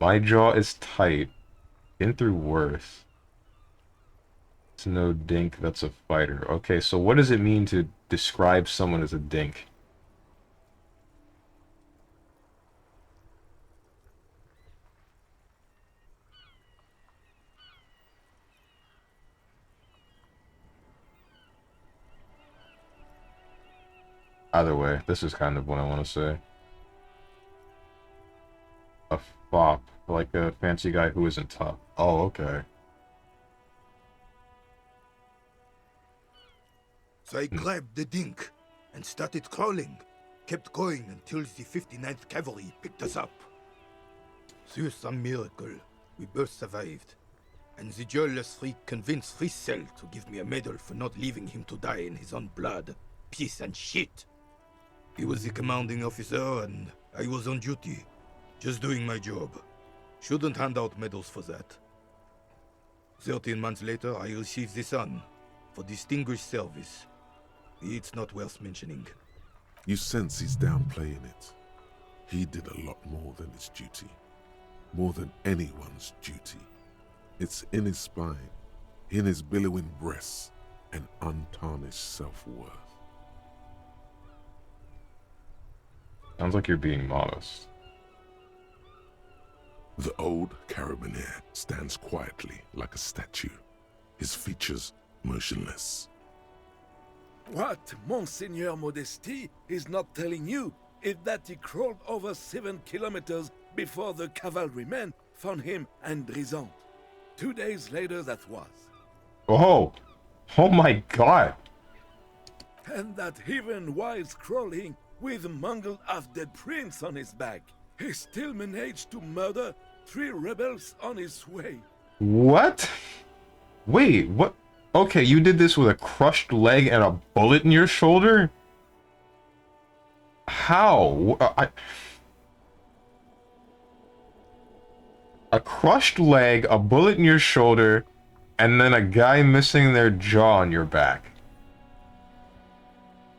My jaw is tight. Been through worse. It's no dink that's a fighter. Okay, so what does it mean to describe someone as a dink? Either way, this is kind of what I want to say. A fop. Like a fancy guy who isn't tough. Oh, okay. So I grabbed the Dink and started crawling. Kept going until the 59th Cavalry picked us up. Through some miracle, we both survived. And the jealous freak convinced Frissel to give me a medal for not leaving him to die in his own blood. Piece and shit. He was the commanding officer and I was on duty. Just doing my job. Shouldn't hand out medals for that. 13 months later, I received the Sun for distinguished service. It's not worth mentioning. You sense he's downplaying it. He did a lot more than his duty. More than anyone's duty. It's in his spine, in his billowing breasts, and untarnished self-worth. Sounds like you're being modest. The old carabinier stands quietly like a statue, his features motionless. What Monseigneur Modesty is not telling you is that he crawled over 7 kilometers before the cavalrymen found him and Drizant. 2 days later that was. Oh! Oh my god! And that even while crawling with a mangled half-dead prince on his back, he still managed to murder 3 rebels on his way. What? Wait, what? Okay, you did this with a crushed leg and a bullet in your shoulder? How? A crushed leg, a bullet in your shoulder, and then a guy missing their jaw on your back.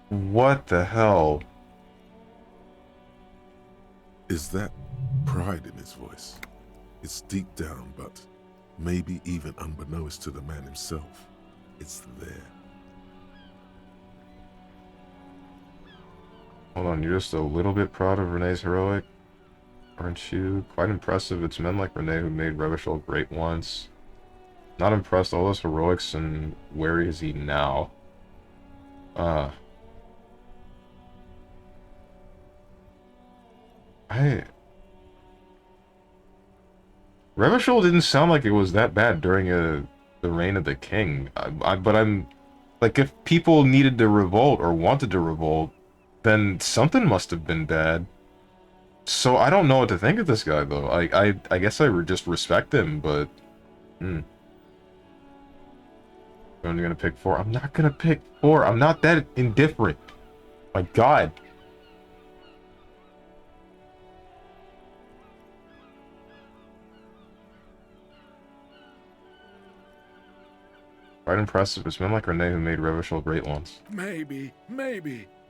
What the hell? Is that pride in his voice? It's deep down, but maybe even unbeknownst to the man himself, it's there. Hold on, you're just a little bit proud of Renee's heroic, aren't you? Quite impressive. It's men like Renee who made Revachol great once. Not impressed, all those heroics, and where is he now? Revachol didn't sound like it was that bad during the reign of the king. But I'm... Like, if people needed to revolt or wanted to revolt, then something must have been bad. So I don't know what to think of this guy, though. I guess I just respect him, but... I'm gonna pick 4. I'm not gonna pick 4. I'm not that indifferent. My god. Quite impressive. It's men like Renee who made Revachol great once. Maybe,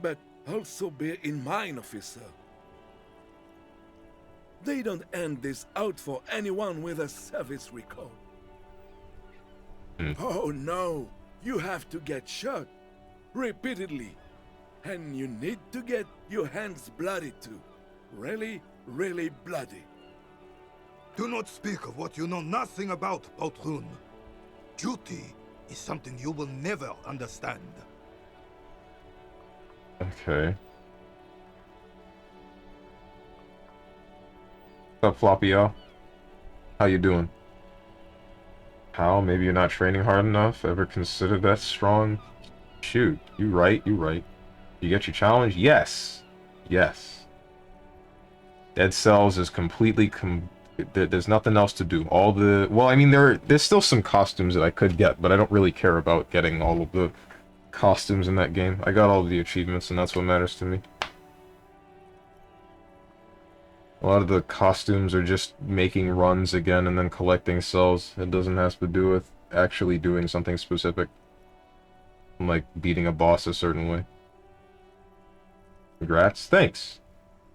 but also bear in mind, officer. They don't end this out for anyone with a service record. Oh no, you have to get shot repeatedly, and you need to get your hands bloody too. Really, really bloody. Do not speak of what you know nothing about, Poltroon. Duty is something you will never understand. Okay. What's up, Floppy Yo? How you doing? How? Maybe you're not training hard enough? Ever considered that strong? Shoot, you right, you right. You get your challenge? Yes. Yes. Dead Cells is completely there's nothing else to do. All the... Well, I mean, there's still some costumes that I could get, but I don't really care about getting all of the costumes in that game. I got all of the achievements, and that's what matters to me. A lot of the costumes are just making runs again and then collecting cells. It doesn't have to do with actually doing something specific. Like beating a boss a certain way. Congrats. Thanks.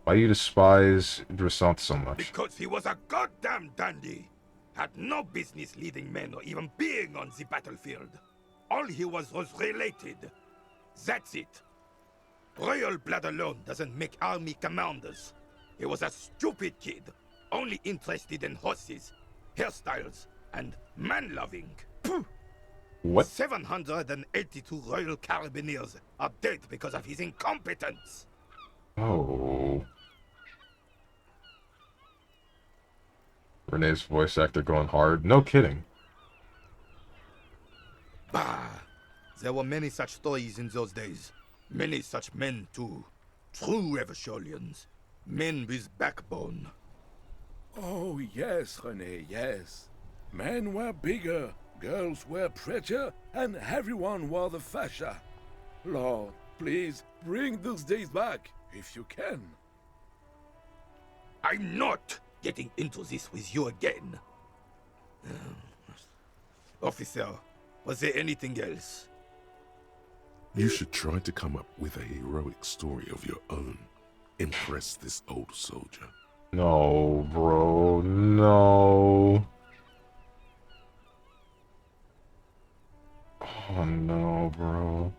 Why do you despise Drisant so much? Because he was a goddamn dandy. Had no business leading men or even being on the battlefield. All he was related. That's it. Royal blood alone doesn't make army commanders. He was a stupid kid, only interested in horses, hairstyles, and man-loving. What? 782 Royal Carabineers are dead because of his incompetence. Oh. Renee's voice actor going hard. No kidding. Bah! There were many such stories in those days. Many such men, too. True Revacholians. Men with backbone. Oh, yes, René, yes. Men were bigger, girls were prettier, and everyone wore the fascia. Lord, please, bring those days back, if you can. I'm not getting into this with you again. Officer, was there anything else? You should try to come up with a heroic story of your own. Impress this old soldier. No, bro. No. Oh, no, bro.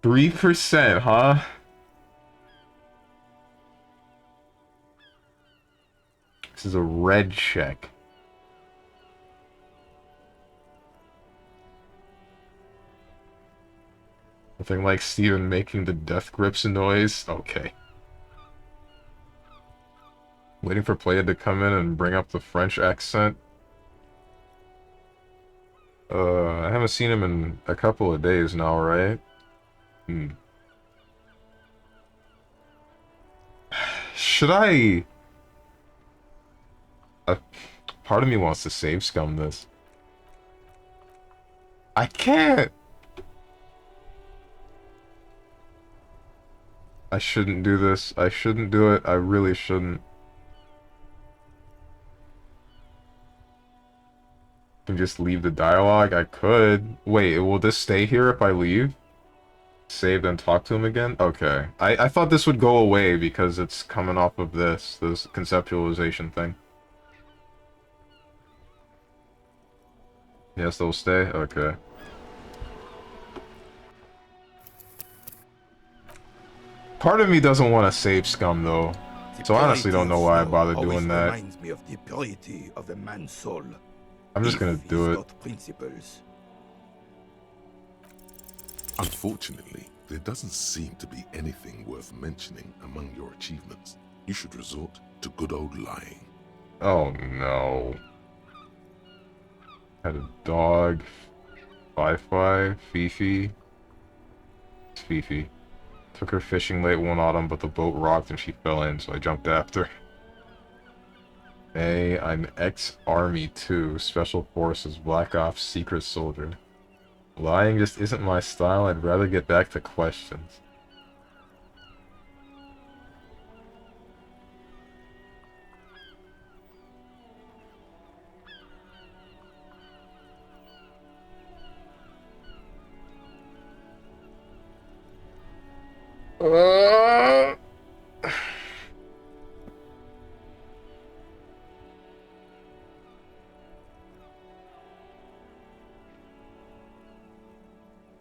3%, huh? This is a red check. Nothing like Steven making the death grips noise. Okay. Waiting for Playa to come in and bring up the French accent. I haven't seen him in a couple of days now, right? Should I... part of me wants to save scum this. I can't! I shouldn't do this. I shouldn't do it. I really shouldn't. And just leave the dialogue? I could. Wait, will this stay here if I leave? Save and talk to him again? Okay. I thought this would go away because it's coming off of this conceptualization thing. Yes, they'll stay? Okay. Part of me doesn't want to save scum though. So I honestly don't know why I bothered doing that. Reminds me of the purity of a man's soul. I'm just gonna do it. Principles. Unfortunately, there doesn't seem to be anything worth mentioning among your achievements. You should resort to good old lying. Oh no. Had a dog. Fi-Fi. Fifi. It's Fifi. Took her fishing late one autumn, but the boat rocked and she fell in, so I jumped after. Hey, I'm ex-Army too. Special Forces, Black Ops, Secret Soldier. Lying just isn't my style. I'd rather get back to questions.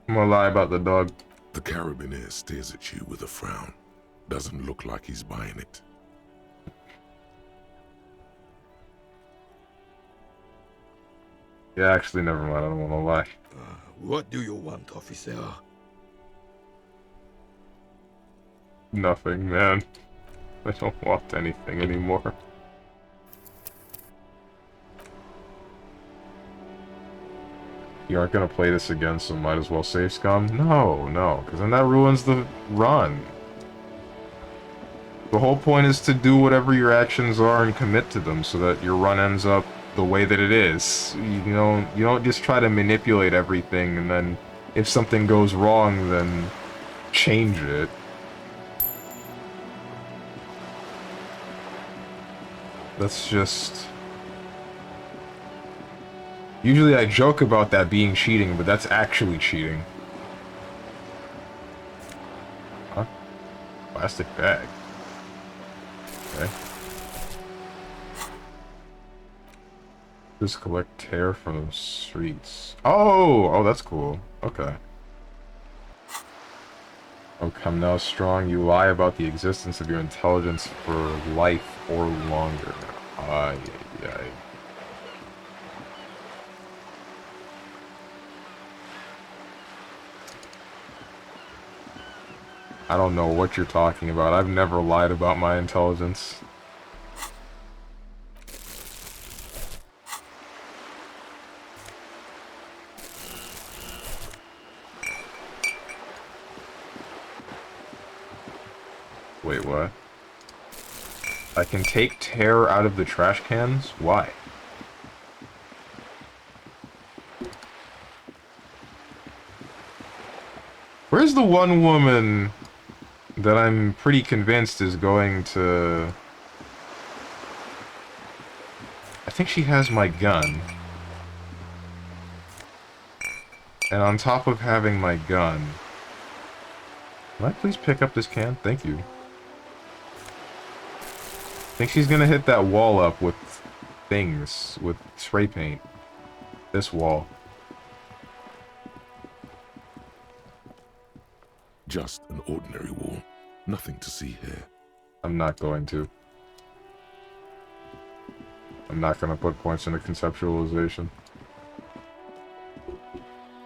I'm gonna lie about the dog. The carabiner stares at you with a frown. Doesn't look like he's buying it. Yeah, actually, never mind. I don't want to lie. What do you want, officer? Nothing, man. I don't want anything anymore. You aren't gonna play this again, so might as well save scum? No, no, because then that ruins the run. The whole point is to do whatever your actions are and commit to them so that your run ends up the way that it is. You don't just try to manipulate everything and then if something goes wrong, then change it. That's just... Usually I joke about that being cheating, but that's actually cheating. Huh? Plastic bag. Okay. Just collect tear from the streets. Oh! Oh, that's cool. Okay. Oh, come now, Strong. You lie about the existence of your intelligence for life or longer. Ay, ay, ay. I don't know what you're talking about. I've never lied about my intelligence. Wait, what? I can take tear out of the trash cans? Why? Where's the one woman that I'm pretty convinced is going to... I think she has my gun. And on top of having my gun... Can I please pick up this can? Thank you. I think she's gonna hit that wall up with things, with spray paint. This wall. Just an ordinary wall. Nothing to see here. I'm not going to. I'm not gonna put points into conceptualization.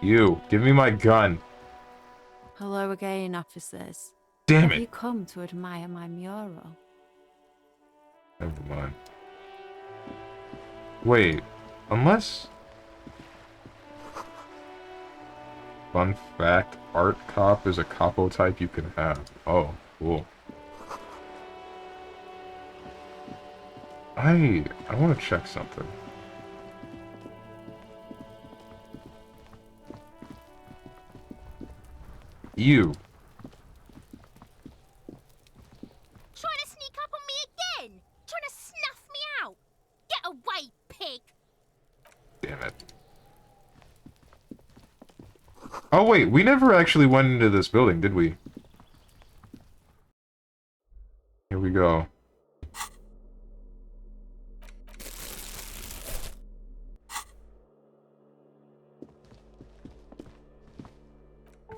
You, give me my gun. Hello again, officers. Damn Have it. you come to admire my mural? Never mind. Wait, unless... Fun fact, Art Cop is a capo type you can have. Oh, cool. I want to check something. You. Trying to sneak up on me again? Trying to snuff me out? Get away, pig! Damn it. Oh wait, we never actually went into this building, did we? Here we go.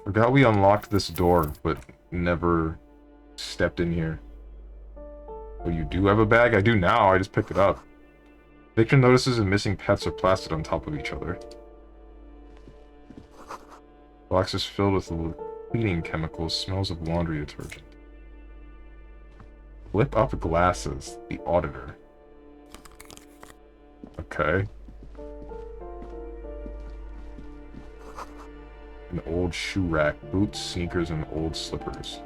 Forgot we unlocked this door, but never stepped in here. Oh, you do have a bag? I do now, I just picked it up. Victor notices and missing pets are plastered on top of each other. Box is filled with cleaning chemicals, smells of laundry detergent. Flip up glasses, the auditor. Okay. An old shoe rack, boots, sneakers, and old slippers.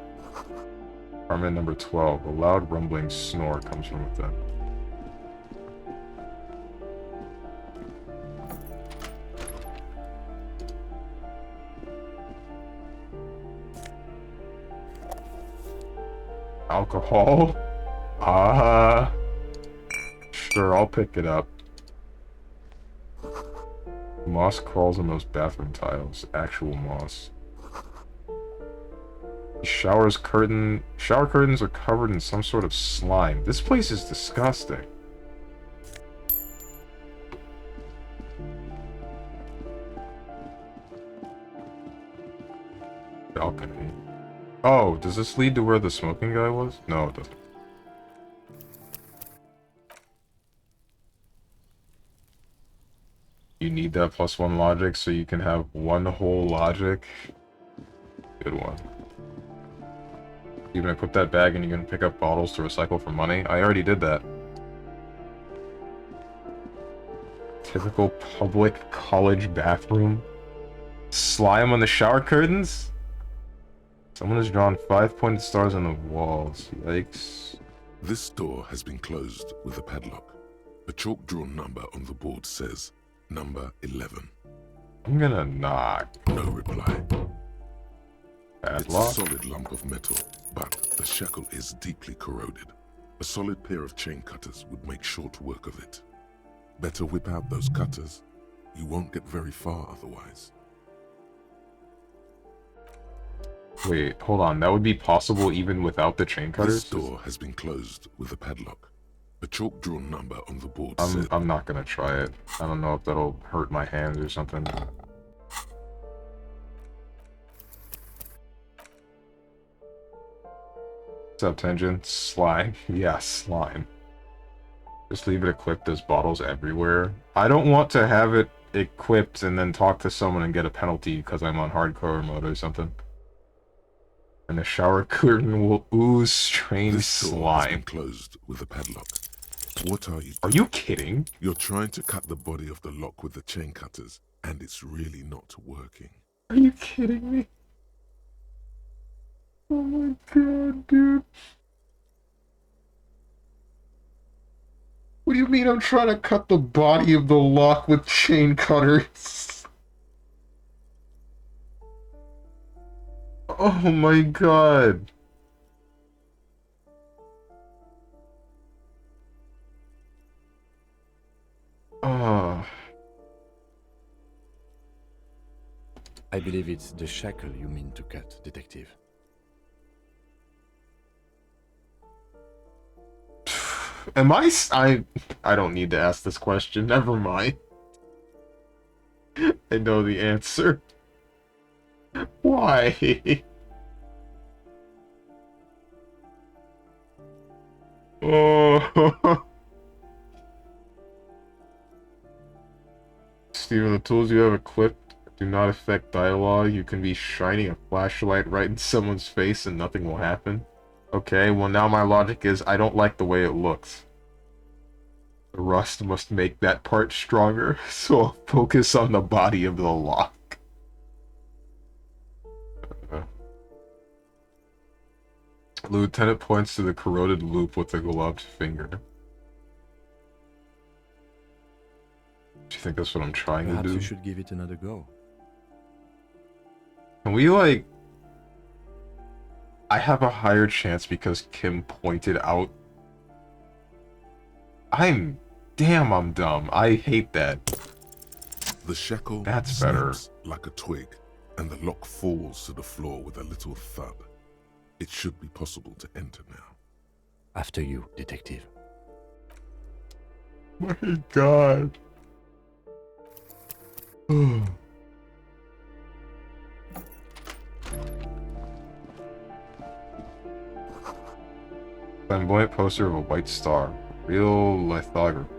Apartment number 12. A loud rumbling snore comes from within. Alcohol? Sure, I'll pick it up. Moss crawls on those bathroom tiles. Actual moss. Shower curtains are covered in some sort of slime. This place is disgusting. Balcony. Oh, does this lead to where the smoking guy was? No, it doesn't. You need that +1 logic so you can have one whole logic. Good one. You gonna equip that bag and you can pick up bottles to recycle for money? I already did that. Typical public college bathroom. Slime on the shower curtains? Someone has drawn 5-pointed stars on the walls. Yikes. This door has been closed with a padlock. A chalk-drawn number on the board says, number 11. I'm gonna knock. No reply. Padlock? It's a solid lump of metal, but the shackle is deeply corroded. A solid pair of chain cutters would make short work of it. Better whip out those cutters. You won't get very far otherwise. Wait, hold on. That would be possible even without the chain cutters? This door has been closed with a padlock. A chalk-drawn number on the board I'm not gonna try it. I don't know if that'll hurt my hands or something. What's up, Tenjin? Slime. Yeah, slime. Just leave it equipped. There's bottles everywhere. I don't want to have it equipped and then talk to someone and get a penalty because I'm on hardcore mode or something. And the shower curtain will ooze strange slime. Closed with a padlock. What are you? Are you kidding? You're trying to cut the body of the lock with the chain cutters, and it's really not working. Are you kidding me? Oh my god, dude. What do you mean I'm trying to cut the body of the lock with chain cutters? Oh my god. I believe it's the shackle you mean to cut, Detective. Am I don't need to ask this question. Never mind. I know the answer. Why? Oh. Steven, the tools you have equipped do not affect dialogue. You can be shining a flashlight right in someone's face and nothing will happen. Okay, well now my logic is I don't like the way it looks. The rust must make that part stronger, so I'll focus on the body of the lock. Lieutenant points to the corroded loop with a gloved finger. Do you think that's what I'm trying Perhaps to do? You should give it another go. Can we, like... I have a higher chance because Kim pointed out... Damn, I'm dumb. I hate that. The shackle That's better. snaps like a twig, and the lock falls to the floor with a little thud. It should be possible to enter now. After you, Detective. My god. Flamboyant poster of a white star. Real lithography.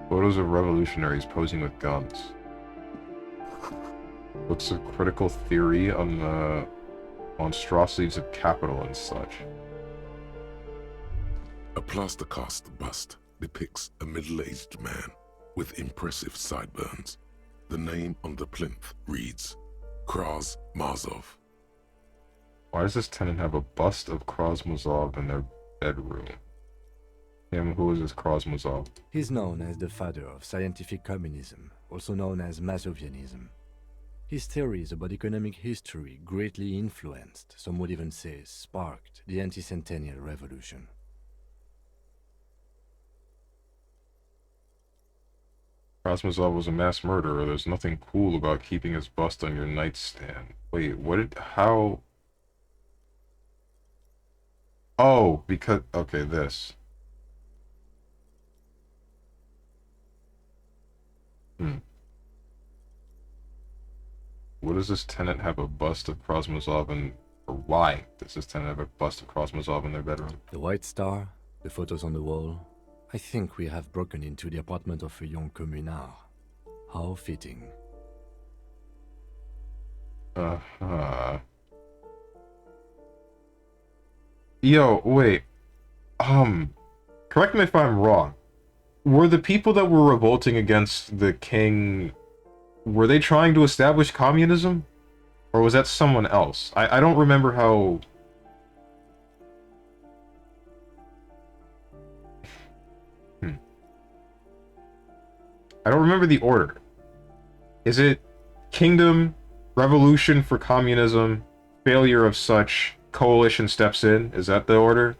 Photos of revolutionaries posing with guns. Books of critical theory on the monstrosities of capital and such. A plaster cast bust depicts a middle-aged man with impressive sideburns. The name on the plinth reads, Kraz Marzov. Why does this tenant have a bust of Krasmazov in their bedroom? Him, who is this Krasmazov? He's known as the father of scientific communism, also known as Masovianism. His theories about economic history greatly influenced, some would even say sparked, the anti-centennial revolution. Krasmazov was a mass murderer. There's nothing cool about keeping his bust on your nightstand. Wait, how... Oh, because... Okay, this. What does this tenant have a bust of Krasmazov in... Or why does this tenant have a bust of Krasmazov in their bedroom? The white star, the photos on the wall. I think we have broken into the apartment of a young communard. How fitting. Uh-huh. Yo, wait. Correct me if I'm wrong. Were the people that were revolting against the king, were they trying to establish communism? Or was that someone else? I don't remember how... I don't remember the order. Is it kingdom, revolution for communism, failure of such, coalition steps in? Is that the order?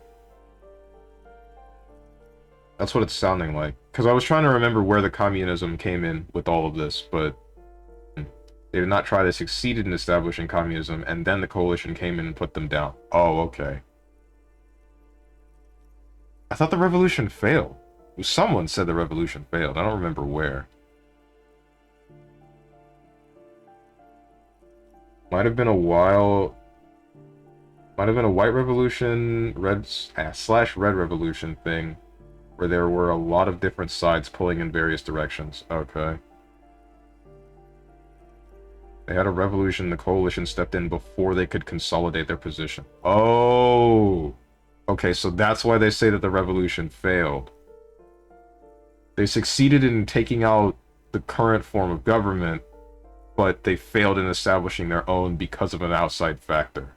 That's what it's sounding like. Because I was trying to remember where the communism came in with all of this, but they did not try to succeed in establishing communism, and then the coalition came in and put them down. Oh, okay. I thought the revolution failed. Someone said the revolution failed. I don't remember where. Might have been a while... Might have been a white revolution, slash red revolution thing, where there were a lot of different sides pulling in various directions. Okay. They had a revolution, the coalition stepped in before they could consolidate their position. Oh! Okay, so that's why they say that the revolution failed. They succeeded in taking out the current form of government, but they failed in establishing their own because of an outside factor.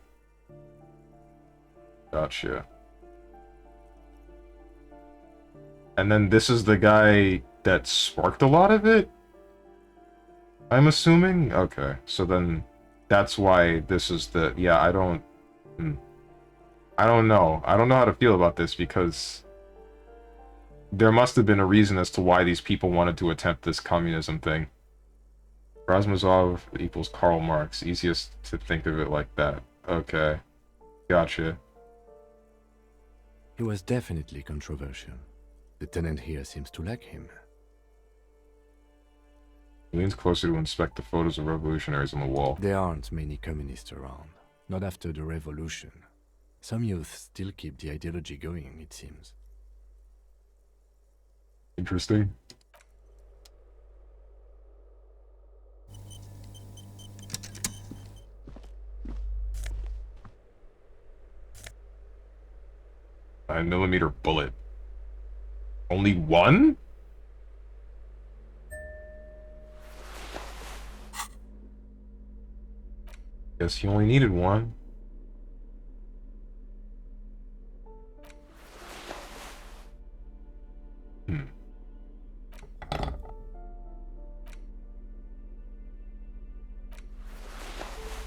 Gotcha. And then this is the guy that sparked a lot of it? I'm assuming? Okay, so then that's why this is the... Yeah, I don't know. I don't know how to feel about this, because there must have been a reason as to why these people wanted to attempt this communism thing. Razmazov equals Karl Marx. Easiest to think of it like that. Okay. Gotcha. He was definitely controversial. The tenant here seems to like him. He leans closer to inspect the photos of revolutionaries on the wall. There aren't many communists around. Not after the revolution. Some youth still keep the ideology going, it seems. Interesting. A 9mm bullet. Only one? Guess he only needed one.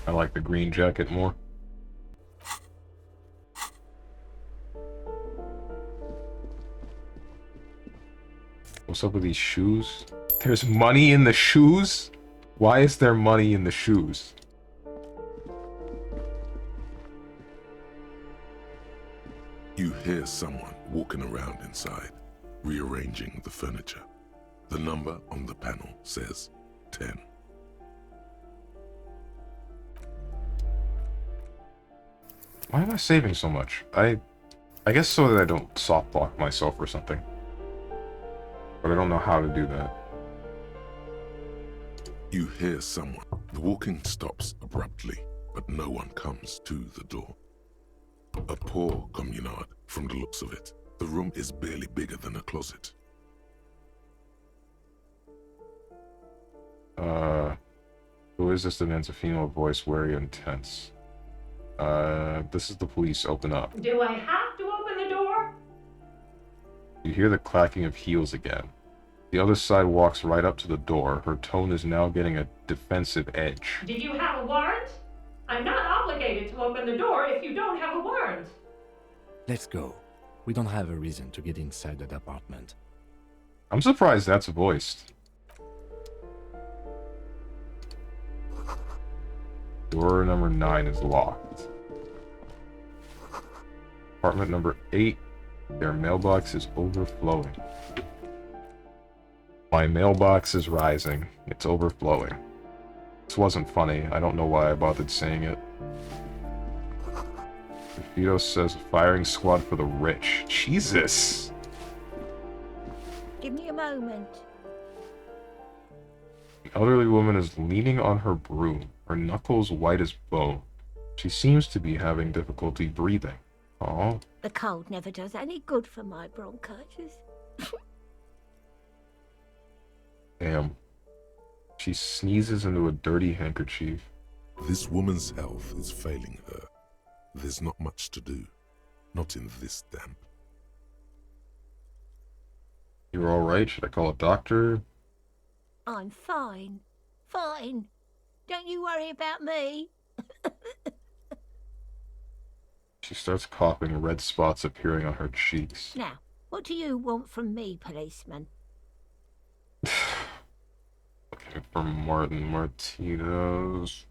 I like the green jacket more. What's up with these shoes? There's money in the shoes? Why is there money in the shoes? You hear someone walking around inside, rearranging the furniture. The number on the panel says 10. Why am I saving so much? I guess so that I don't softlock myself or something. But I don't know how to do that. You hear someone. The walking stops abruptly, but no one comes to the door. A poor communard, from the looks of it. The room is barely bigger than a closet. Who is this? Demands a female voice, wary and tense. This is the police. Open up. Do I have to open the door? You hear the clacking of heels again. The other side walks right up to the door. Her tone is now getting a defensive edge. Do you have a warrant? I'm not obligated to open the door if you don't have a warrant. Let's go. We don't have a reason to get inside that apartment. I'm surprised that's voiced. Door number 9 is locked. Apartment number 8, their mailbox is overflowing. My mailbox is rising. It's overflowing. This wasn't funny. I don't know why I bothered saying it. Vito says firing squad for the rich. Jesus! Give me a moment. The elderly woman is leaning on her broom, her knuckles white as bone. She seems to be having difficulty breathing. Oh. The cold never does any good for my bronchitis. Damn. She sneezes into a dirty handkerchief. This woman's health is failing her. There's not much to do. Not in this damp. You're alright? Should I call a doctor? I'm fine. Fine. Don't you worry about me. She starts coughing, red spots appearing on her cheeks. Now, what do you want from me, policeman? Looking for Martin Martinez.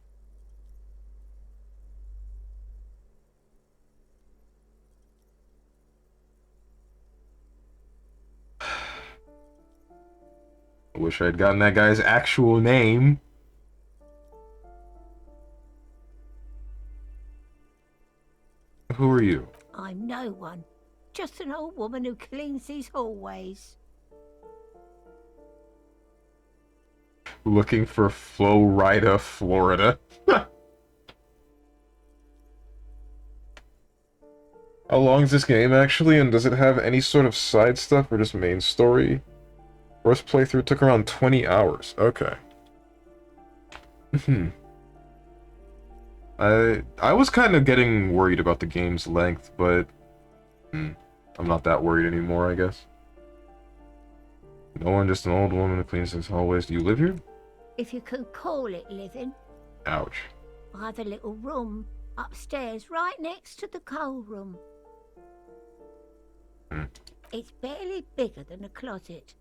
I wish I had gotten that guy's actual name. Who are you? I'm no one. Just an old woman who cleans these hallways. Looking for Flo Rida, Florida. How long is this game actually, and does it have any sort of side stuff or just main story? First playthrough took around 20 hours. Okay. I was kind of getting worried about the game's length, but I'm not that worried anymore, I guess. No one, just an old woman who cleans these hallways. Do you live here? If you can call it living. Ouch. I have a little room upstairs right next to the coal room. It's barely bigger than a closet.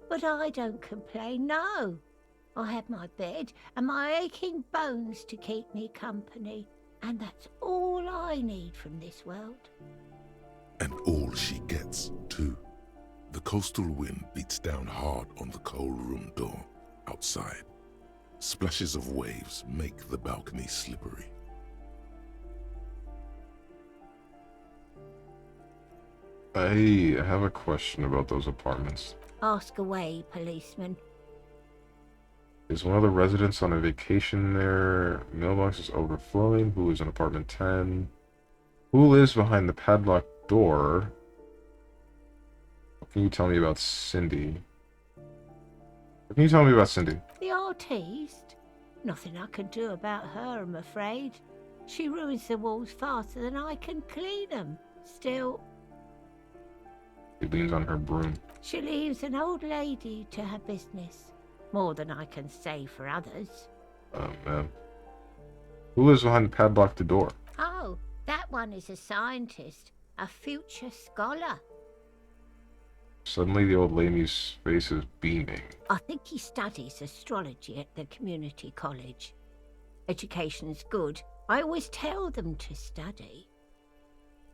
But I don't complain, no. I have my bed and my aching bones to keep me company. And that's all I need from this world. And all she gets, too. The coastal wind beats down hard on the coal room door outside. Splashes of waves make the balcony slippery. I have a question about those apartments. Ask away, policeman. Is one of the residents on a vacation there? Mailbox is overflowing. Who lives in apartment 10? Who lives behind the padlocked door? What can you tell me about Cindy? What can you tell me about Cindy? The artiste? Nothing I can do about her, I'm afraid. She ruins the walls faster than I can clean them. Still... She leans on her broom. She leaves an old lady to her business. More than I can say for others. Oh, man. Who lives behind the padlocked door? Oh, that one is a scientist. A future scholar. Suddenly the old lady's face is beaming. I think he studies astrology at the community college. Education's good. I always tell them to study.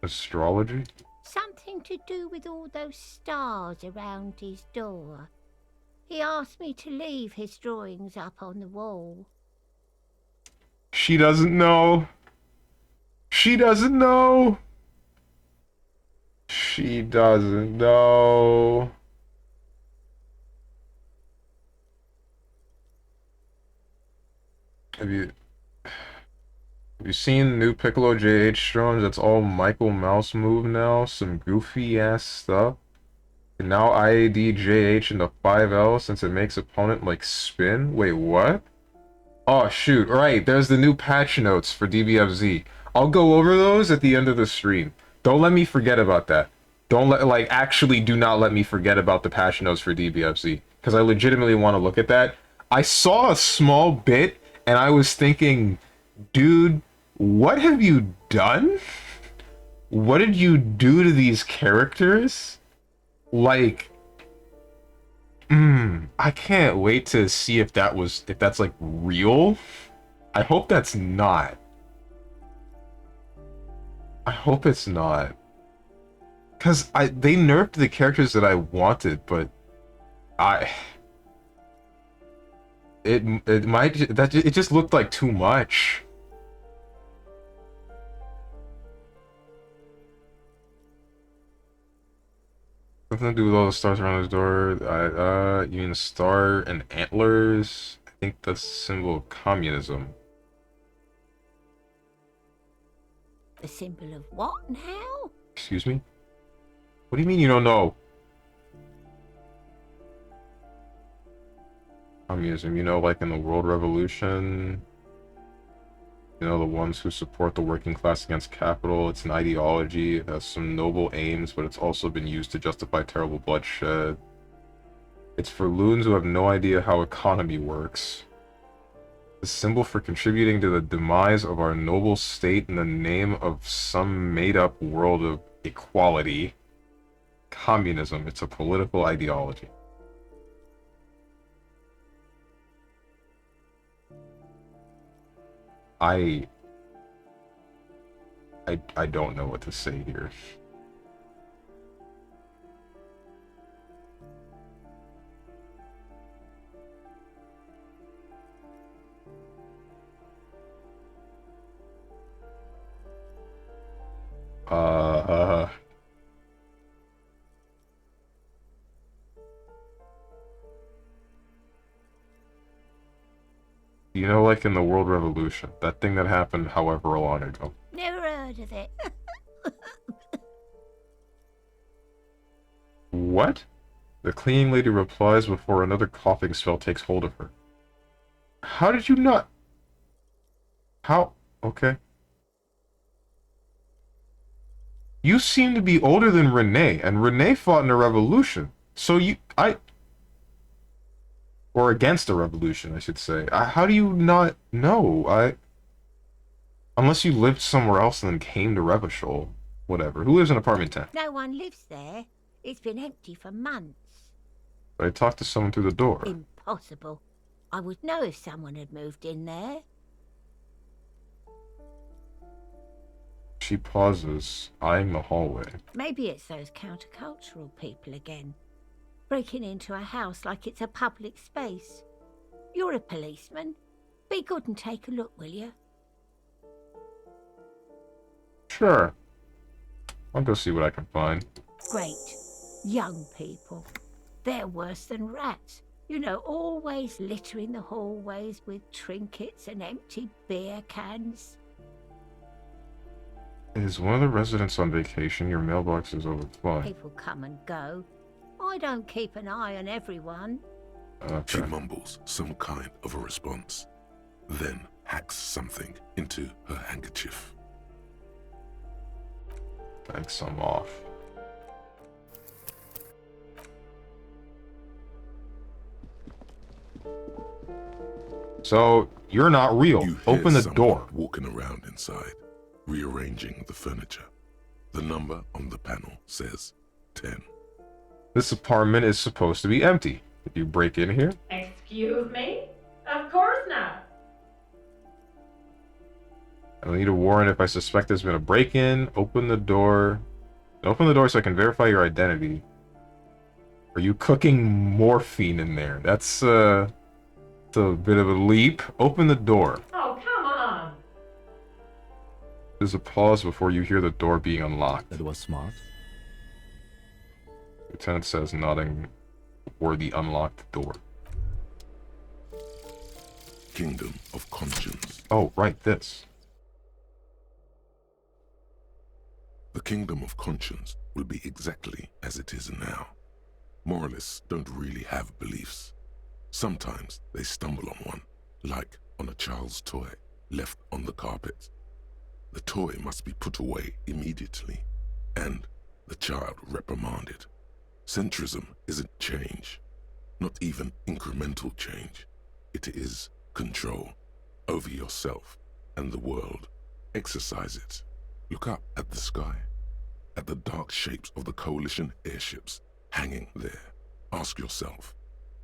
Astrology? Something to do with all those stars around his door. He asked me to leave his drawings up on the wall. She doesn't know. She doesn't know. She doesn't know. Have you seen the new Piccolo JH drones? That's all Michael Mouse move now. Some goofy ass stuff. And now IAD JH into 5L since it makes opponent like spin. Wait, what? Oh shoot, right, there's the new patch notes for DBFZ. I'll go over those at the end of the stream. Don't let me forget about that. Don't let, like, actually do not let me forget about the patch notes for DBFZ. Because I legitimately want to look at that. I saw a small bit, and I was thinking, dude, what have you done? What did you do to these characters? Like, I can't wait to see if that's like real. I hope that's not. I hope it's not. Cause they nerfed the characters that I wanted, but it just looked like too much. Nothing to do with all the stars around his door. You mean the star and antlers? I think that's a symbol of communism. The symbol of what now? Excuse me? What do you mean you don't know? Communism, you know, like in the World Revolution, you know, the ones who support the working class against capital. It's an ideology, it has some noble aims, but it's also been used to justify terrible bloodshed. It's for loons who have no idea how economy works. The symbol for contributing to the demise of our noble state in the name of some made-up world of equality. Communism, it's a political ideology. I don't know what to say here. You know, like in the World Revolution, that thing that happened however long ago. Never heard of it. What? The cleaning lady replies before another coughing spell takes hold of her. How did you not... How? Okay. You seem to be older than Renee, and Renee fought in a revolution. So or against a revolution, I should say. How do you not know? Unless you lived somewhere else and then came to Revachol. Whatever. Who lives in apartment 10? No one lives there. It's been empty for months. I talked to someone through the door. Impossible. I would know if someone had moved in there. She pauses, eyeing the hallway. Maybe it's those countercultural people again. Breaking into a house like it's a public space. You're a policeman. Be good and take a look, will you? Sure. I'll go see what I can find. Great. Young people. They're worse than rats. You know, always littering the hallways with trinkets and empty beer cans. Is one of the residents on vacation? Your mailbox is overflowing. People come and go. I don't keep an eye on everyone. She mumbles some kind of a response, then hacks something into her handkerchief. Take some off. So, you're not real. Open the door. Walking around inside, rearranging the furniture. The number on the panel says 10. This apartment is supposed to be empty. Did you break in here? Excuse me? Of course not. I need a warrant if I suspect there's been a break-in. Open the door. Open the door so I can verify your identity. Are you cooking morphine in there? That's a bit of a leap. Open the door. Oh, come on. There's a pause before you hear the door being unlocked. That was smart. Lieutenant says, nodding toward the unlocked door. Kingdom of Conscience. Oh, right, this. The Kingdom of Conscience will be exactly as it is now. Moralists don't really have beliefs. Sometimes they stumble on one, like on a child's toy left on the carpet. The toy must be put away immediately, and the child reprimanded. Centrism isn't change, not even incremental change. It is control over yourself and the world. Exercise it. Look up at the sky, at the dark shapes of the coalition airships hanging there. Ask yourself,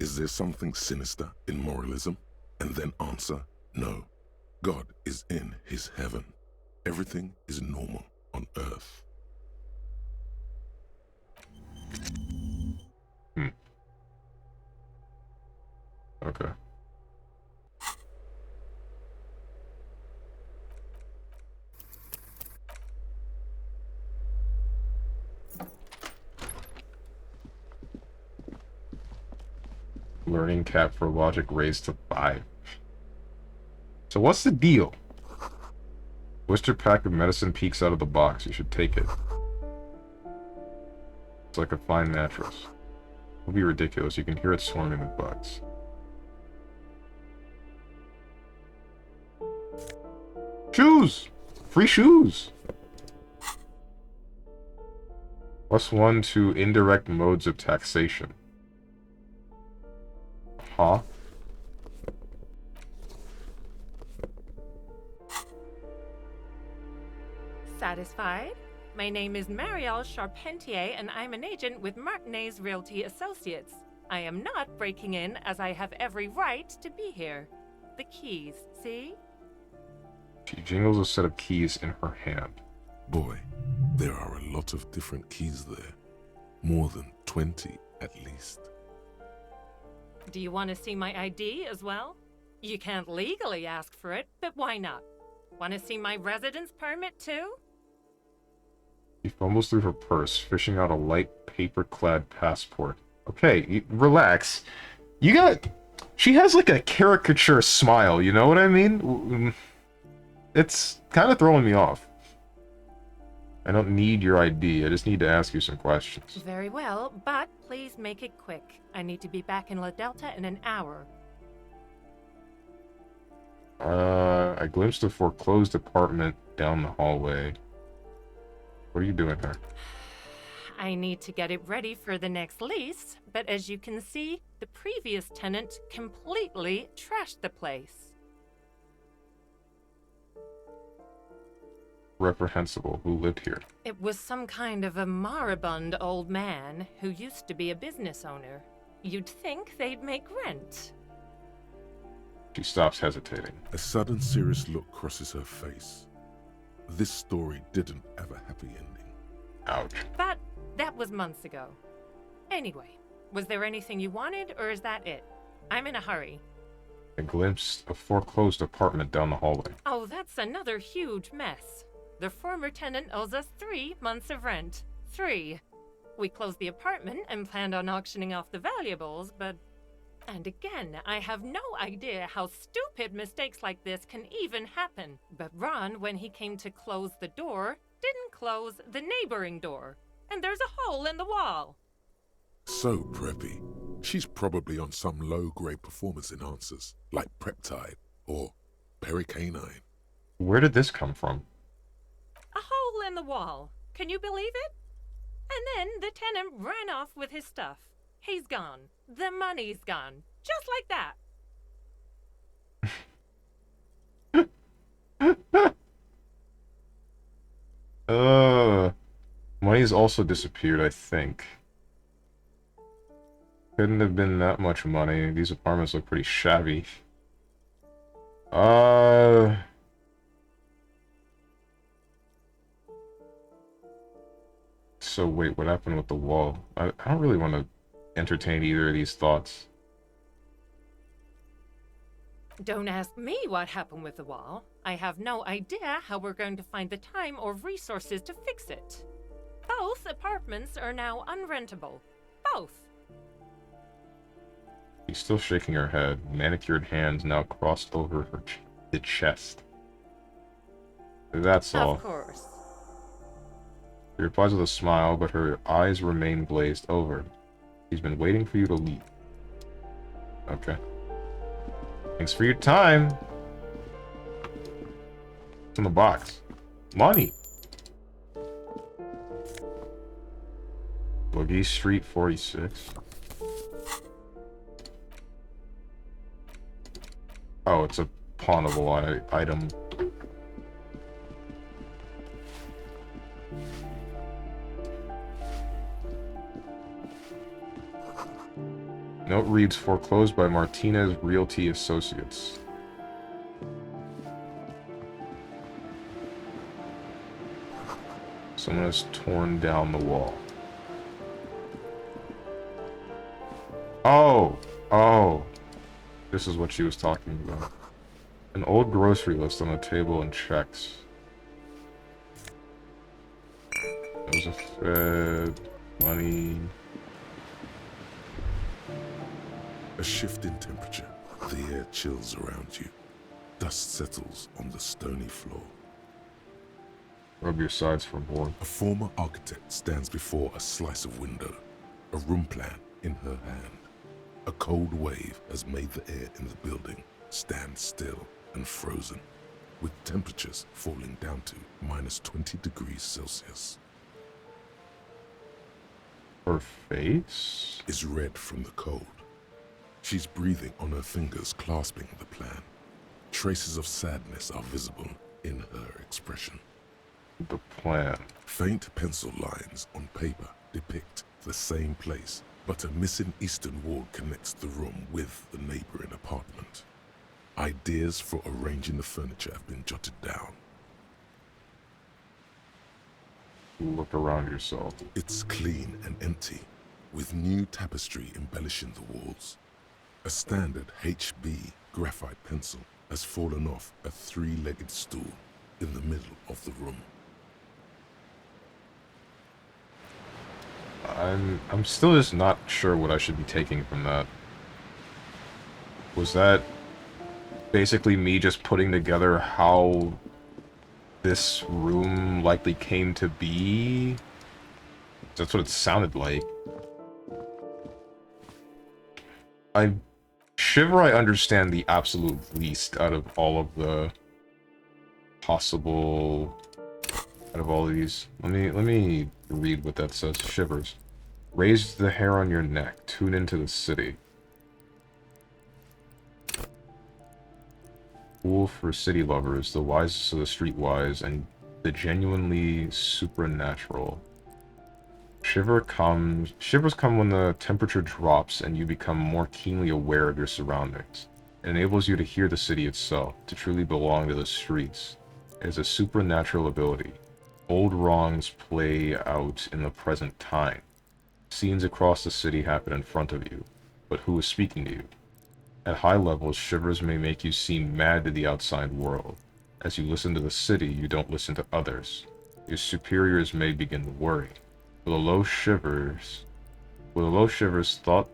is there something sinister in moralism? And then answer, no. God is in his heaven. Everything is normal on earth. Okay. Learning cap for logic raised to 5. So what's the deal? Blister pack of medicine peeks out of the box. You should take it. It's like a fine mattress. It'll be ridiculous. You can hear it swarming with bugs. Shoes! Free shoes! +1 to indirect modes of taxation. Huh? Satisfied? My name is Marielle Charpentier, and I'm an agent with Martinez Realty Associates. I am not breaking in, as I have every right to be here. The keys, see? She jingles a set of keys in her hand. Boy, there are a lot of different keys there. More than 20, at least. Do you want to see my ID as well? You can't legally ask for it, but why not? Want to see my residence permit too? She fumbles through her purse, fishing out a light paper-clad passport. Okay, relax. You got... She has like a caricature smile, you know what I mean? It's kind of throwing me off. I don't need your ID, I just need to ask you some questions. Very well, but please make it quick. I need to be back in La Delta in an hour. I glimpsed a foreclosed apartment down the hallway. What are you doing here? I need to get it ready for the next lease, but as you can see, the previous tenant completely trashed the place. Reprehensible. Who lived here? It was some kind of a moribund old man who used to be a business owner. You'd think they'd make rent. She stops hesitating. A sudden serious look crosses her face. This story didn't have a happy ending. Ouch. But that was months ago. Anyway, was there anything you wanted, or is that it? I'm in a hurry. I glimpsed a foreclosed apartment down the hallway. Oh, that's another huge mess. The former tenant owes us 3 months of rent. 3. We closed the apartment and planned on auctioning off the valuables, but... And again, I have no idea how stupid mistakes like this can even happen. But Ron, when he came to close the door, didn't close the neighboring door. And there's a hole in the wall. So preppy. She's probably on some low-grade performance enhancers, like Preptide or Pericanine. Where did this come from? A hole in the wall. Can you believe it? And then the tenant ran off with his stuff. He's gone. The money's gone. Just like that. Money's also disappeared, I think. Couldn't have been that much money. These apartments look pretty shabby. So wait, what happened with the wall? I don't really want to entertain either of these thoughts. Don't ask me what happened with the wall. I have no idea how we're going to find the time or resources to fix it. Both apartments are now unrentable. Both. She's still shaking her head, manicured hands now crossed over the chest. That's all. Of course. She replies with a smile, but her eyes remain glazed over. She's been waiting for you to leave. Okay. Thanks for your time. What's in the box? Money. Boogie Street 46. Oh, it's a pawnable item. Note reads, foreclosed by Martinez Realty Associates. Someone has torn down the wall. Oh! This is what she was talking about. An old grocery list on the table and checks. Those are fed, money... A A shift in temperature. The air chills around you. Dust settles on the stony floor. Rub your sides for more. A former architect stands before a slice of window, a room plan in her hand. A cold wave has made the air in the building stand still and frozen, with temperatures falling down to -20 degrees Celsius. Her face is red from the cold. She's breathing on her fingers, clasping the plan. Traces of sadness are visible in her expression. The plan. Faint pencil lines on paper depict the same place, but a missing eastern wall connects the room with the neighboring apartment. Ideas for arranging the furniture have been jotted down. Look around yourself. It's clean and empty, with new tapestry embellishing the walls. A standard HB graphite pencil has fallen off a three-legged stool in the middle of the room. I'm still just not sure what I should be taking from that. Was that basically me just putting together how this room likely came to be? That's what it sounded like. Shiver, I understand the absolute least out of all of the possible... Out of all of these. Let me read what that says. Shivers. Raise the hair on your neck. Tune into the city. Cool for city lovers, the wisest of the streetwise, and the genuinely supernatural. Shivers come when the temperature drops and you become more keenly aware of your surroundings. It enables you to hear the city itself, to truly belong to the streets. It is a supernatural ability. Old wrongs play out in the present time. Scenes across the city happen in front of you, but who is speaking to you? At high levels, shivers may make you seem mad to the outside world. As you listen to the city, you don't listen to others. Your superiors may begin to worry. With a low shivers thought,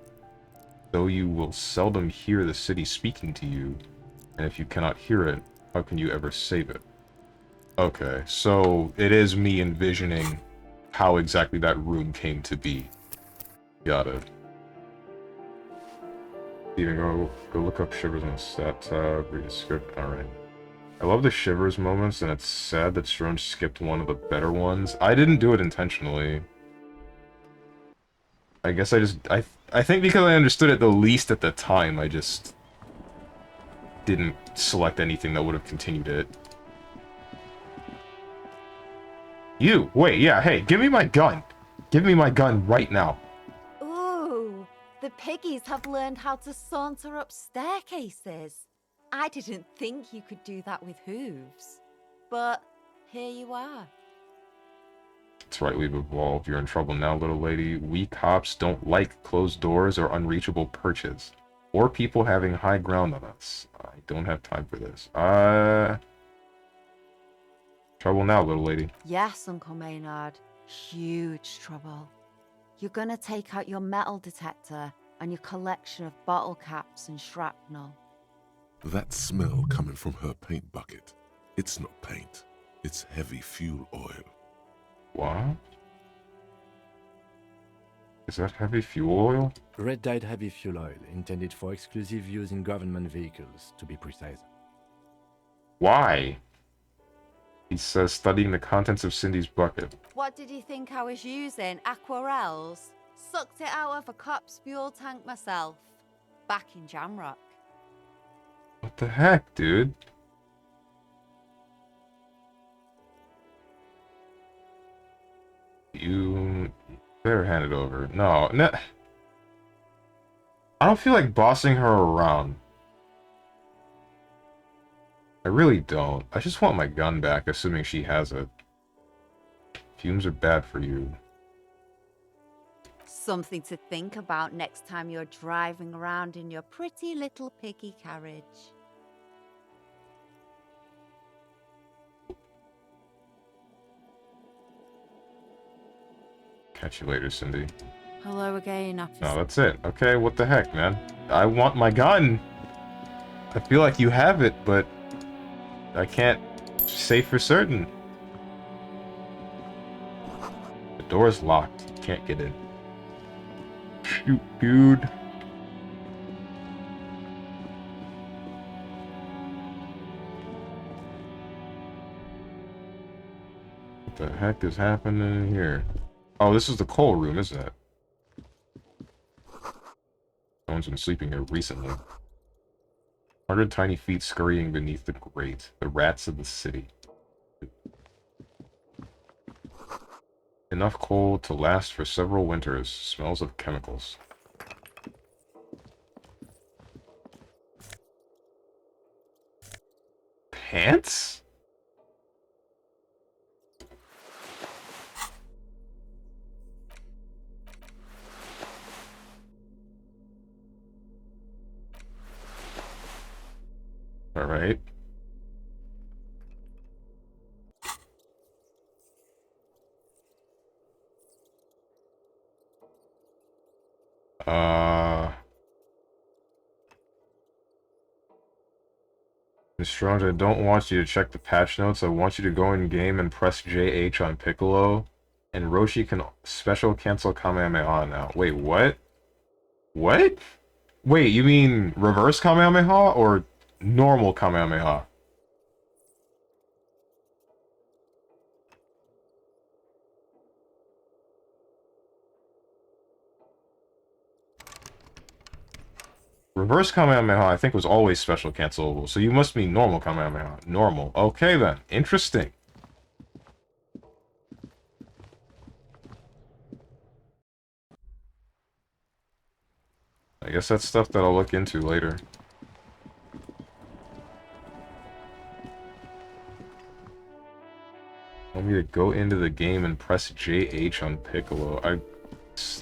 though you will seldom hear the city speaking to you, and if you cannot hear it, how can you ever save it? Okay, so it is me envisioning how exactly that room came to be. Got it. Steven, go look up Shivers on the stat tab, read the script. Alright. I love the Shivers moments, and it's sad that Strone skipped one of the better ones. I didn't do it intentionally. I guess I think because I understood it the least at the time, I just didn't select anything that would have continued it. You! Wait, yeah, hey, give me my gun! Give me my gun right now. Ooh, the piggies have learned how to saunter up staircases. I didn't think you could do that with hooves. But here you are. That's right, we've evolved. You're in trouble now, little lady. We cops don't like closed doors or unreachable perches. Or people having high ground on us. I don't have time for this. Trouble now, little lady. Yes, Uncle Maynard. Huge trouble. You're gonna take out your metal detector and your collection of bottle caps and shrapnel. That smell coming from her paint bucket. It's not paint. It's heavy fuel oil. What? Is that heavy fuel oil? Red-dyed heavy fuel oil, intended for exclusive use in government vehicles, to be precise. Why? He says, studying the contents of Cindy's bucket. What did you think I was using? Aquarels? Sucked it out of a cop's fuel tank myself. Back in Jamrock. What the heck, dude? You better hand it over. No. I don't feel like bossing her around. I really don't. I just want my gun back, assuming she has it. Fumes are bad for you. Something to think about next time you're driving around in your pretty little piggy carriage. Catch you later, Cindy. Hello again, officer. No, that's it. Okay, what the heck, man? I want my gun! I feel like you have it, but I can't say for certain. The door's locked. You can't get in. Shoot, dude. What the heck is happening here? Oh, this is the coal room, isn't it? Someone's been sleeping here recently. 100 tiny feet scurrying beneath the grate. The rats of the city. Enough coal to last for several winters. Smells of chemicals. Pants? Alright. Ms. Strong, I don't want you to check the patch notes. I want you to go in game and press JH on Piccolo. And Roshi can special cancel Kamehameha now. Wait, what? What? Wait, you mean reverse Kamehameha or normal Kamehameha? Reverse Kamehameha, I think, was always special cancelable, so you must mean normal Kamehameha. Normal. Okay, then. Interesting. I guess that's stuff that I'll look into later. Want me to go into the game and press JH on Piccolo?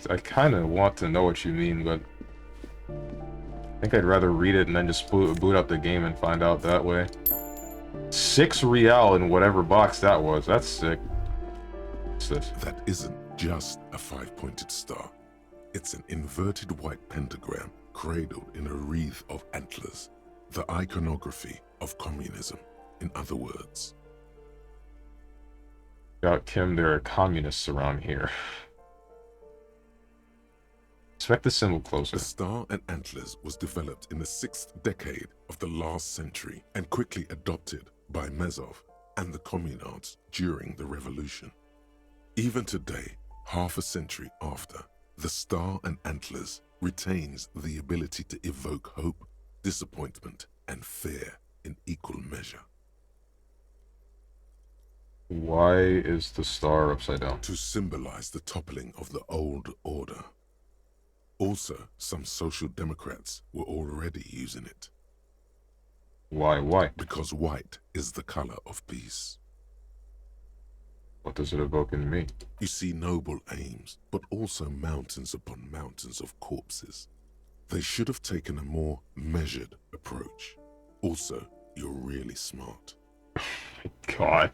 I kind of want to know what you mean, but I think I'd rather read it and then just boot up the game and find out that way. 6 real in whatever box that was. That's sick. What's this? That isn't just a 5-pointed star. It's an inverted white pentagram cradled in a wreath of antlers. The iconography of communism, in other words. Got Kim, there are communists around here. Inspect the symbol closer. The star and antlers was developed in the 6th decade of the last century and quickly adopted by Mezov and the communards during the revolution. Even today, half a century after, the star and antlers retains the ability to evoke hope, disappointment, and fear in equal measure. Why is the star upside down? To symbolize the toppling of the old order. Also, some social democrats were already using it. Why white? Because white is the color of peace. What does it evoke in me? You see noble aims, but also mountains upon mountains of corpses. They should have taken a more measured approach. Also, you're really smart. God.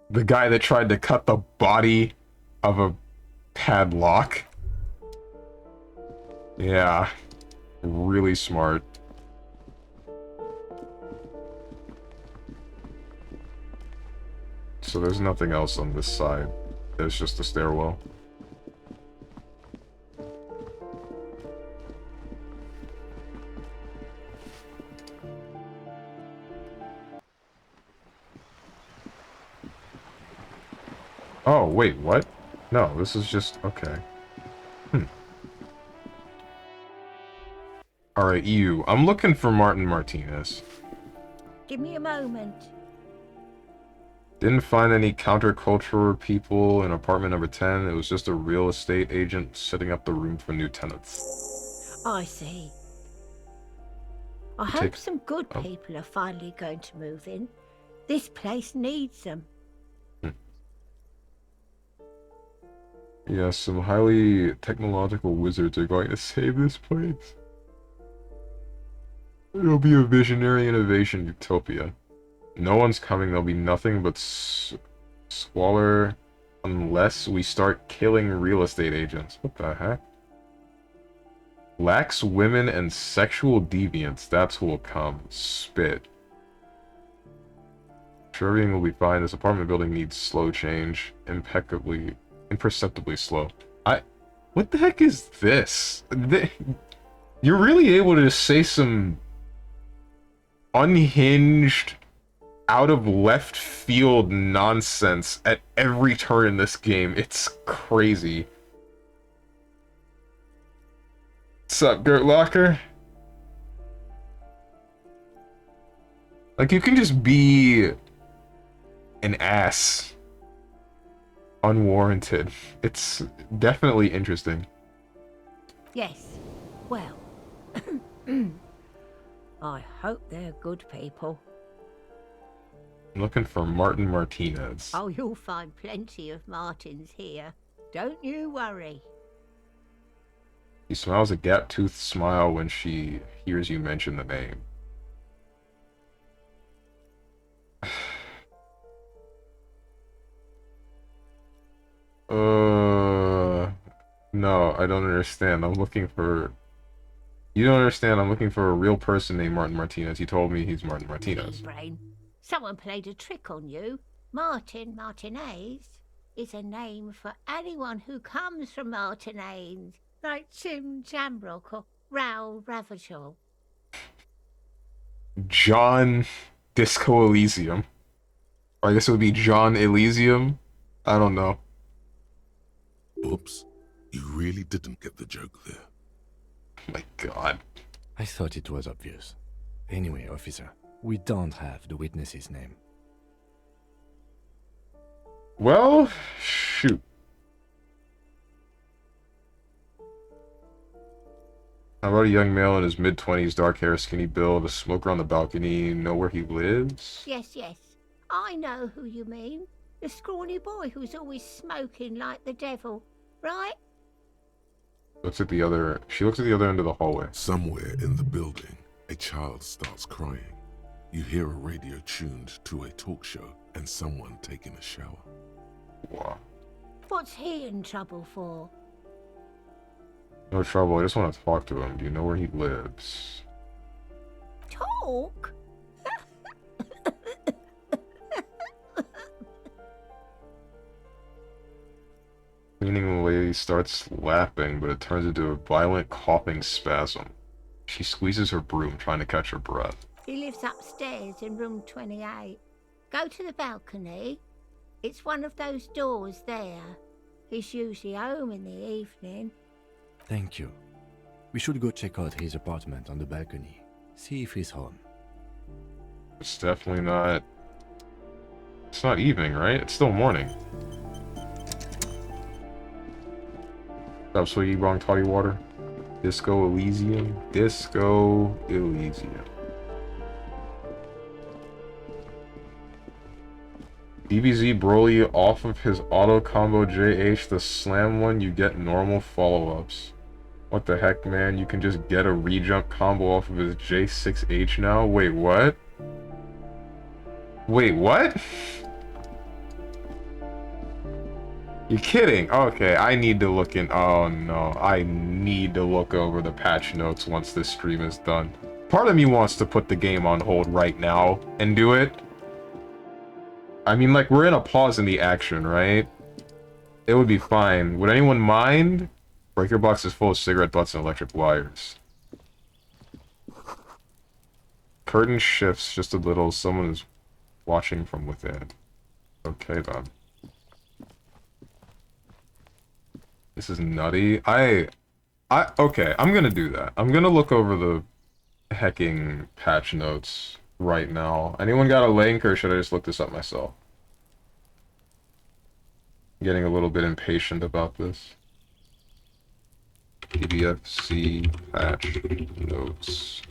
The guy that tried to cut the body of a padlock. Yeah. Really smart. So there's nothing else on this side. There's just a stairwell. Oh, wait, what? No, this is just... okay. Alright, you. I'm looking for Martin Martinez. Give me a moment. Didn't find any countercultural people in apartment number 10. It was just a real estate agent setting up the room for new tenants. I see. I hope some good people are finally going to move in. This place needs them. Yeah, some highly technological wizards are going to save this place. It'll be a visionary innovation utopia. No one's coming, there'll be nothing but squalor unless we start killing real estate agents. What the heck? Lacks women and sexual deviance. That's who will come. Spit. Sure, everything will be fine. This apartment building needs slow change. Imperceptibly slow. What the heck is this? You're really able to say some unhinged, out of left field nonsense at every turn in this game. It's crazy. What's up, Gert Locker? Like, you can just be an ass. Unwarranted. It's definitely interesting. Yes. Well, I hope they're good people. I'm looking for Martin Martinez. Oh, you'll find plenty of Martins here. Don't you worry. She smiles a gap-toothed smile when she hears you mention the name. No, I don't understand. I'm looking for... You don't understand. I'm looking for a real person named Martin Martinez. He told me he's Martin Martinez. Brain. Someone played a trick on you. Martin Martinez is a name for anyone who comes from Martinez, like Jim Jambrock or Raoul Ravachol. John Disco Elysium. Or I guess it would be John Elysium? I don't know. Oops. You really didn't get the joke there. My god. I thought it was obvious. Anyway, officer, we don't have the witness's name. Well, shoot. How about a young male in his mid-20s, dark hair, skinny build, a smoker on the balcony, know where he lives? Yes, yes. I know who you mean. The scrawny boy who's always smoking like the devil, right? She looks at the other end of the hallway. Somewhere in the building, a child starts crying. You hear a radio tuned to a talk show and someone taking a shower. Wow. What's he in trouble for? No trouble, I just want to talk to him. Do you know where he lives? Talk? Cleaning lady starts laughing, but it turns into a violent coughing spasm. She squeezes her broom, trying to catch her breath. He lives upstairs in room 28. Go to the balcony. It's one of those doors there. He's usually home in the evening. Thank you. We should go check out his apartment on the balcony. See if he's home. It's definitely not... It's not evening, right? It's still morning. Stop, sweetie, wrong toddy water. Disco Elysium. Disco Elysium. DBZ Broly off of his auto combo JH, the slam one, you get normal follow-ups. What the heck, man? You can just get a rejump combo off of his J6H now? Wait, what? Wait, what? You're kidding. Okay, I need to look in. Oh no, I need to look over the patch notes once this stream is done. Part of me wants to put the game on hold right now and do it. I mean, like, we're in a pause in the action, right? It would be fine. Would anyone mind? Breaker box is full of cigarette butts and electric wires. Curtain shifts just a little. Someone is watching from within. Okay, then. This is nutty. Okay, I'm gonna do that. I'm gonna look over the hecking patch notes right now. Anyone got a link, or should I just look this up myself? I'm getting a little bit impatient about this. PBFC patch notes.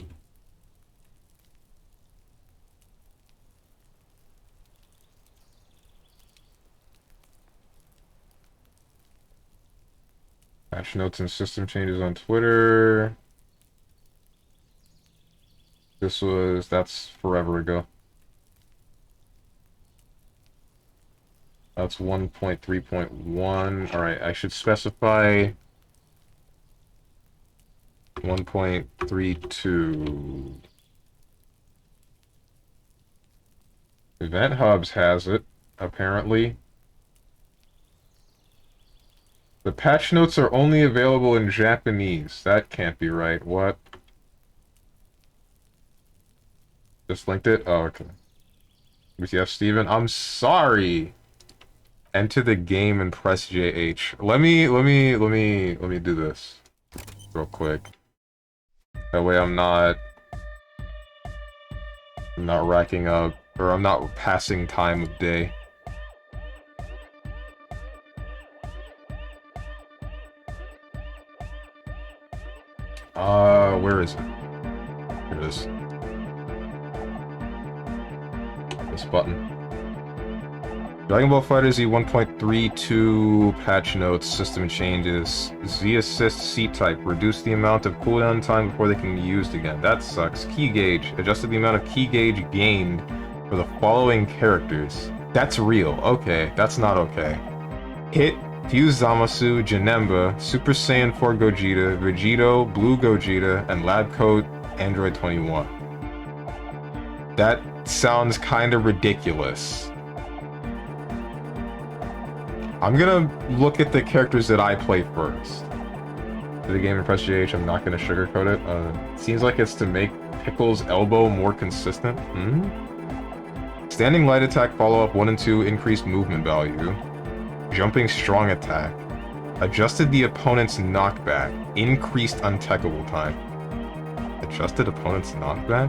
Patch notes and system changes on Twitter. That's forever ago. That's 1.3.1. Alright, I should specify 1.32. Event Hubs has it, apparently. The patch notes are only available in Japanese. That can't be right. What? Just linked it? Oh, okay. WTF, Steven? I'm sorry! Enter the game and press JH. Let me do this real quick. That way I'm not racking up, or I'm not passing time of day. Where is it? Here it is. This button. Dragon Ball FighterZ 1.32 patch notes, system changes. Z-Assist C-Type, reduce the amount of cooldown time before they can be used again. That sucks. Key gauge, adjusted the amount of key gauge gained for the following characters. That's real. Okay, that's not okay. Hit, Fuse Zamasu, Janemba, Super Saiyan 4 Gogeta, Vegito, Blue Gogeta, and Lab Coat Android 21. That sounds kinda ridiculous. I'm gonna look at the characters that I play first. To the game and press JH, I'm not gonna sugarcoat it. Seems like it's to make Pickle's elbow more consistent. Standing light attack follow-up 1 and 2 increased movement value. Jumping strong attack. Adjusted the opponent's knockback. Increased untechable time. Adjusted opponent's knockback?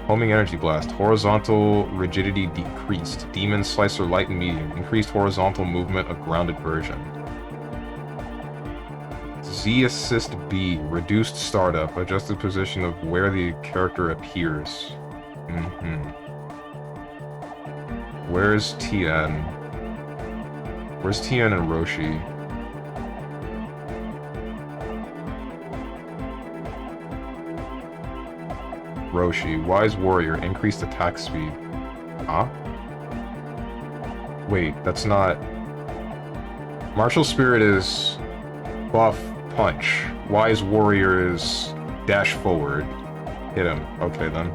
Homing Energy Blast. Horizontal rigidity decreased. Demon Slicer light and medium. Increased horizontal movement, a grounded version. Z-Assist B. Reduced startup. Adjusted position of where the character appears. Where's Tien? Where's Tien and Roshi? Roshi, Wise Warrior, increased attack speed. Huh? Wait, that's not... Martial Spirit is buff punch. Wise Warrior is dash forward. Hit him. Okay then.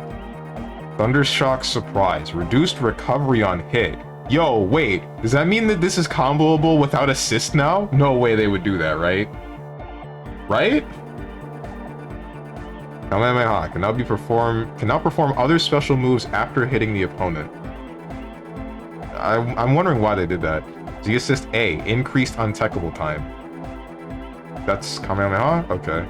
Thundershock Surprise, reduced recovery on hit. Yo, wait, does that mean that this is comboable without assist now? No way they would do that, right? Right? Kamehameha can now perform other special moves after hitting the opponent. I'm wondering why they did that. Z-Assist A, increased untechable time. That's Kamehameha? Okay.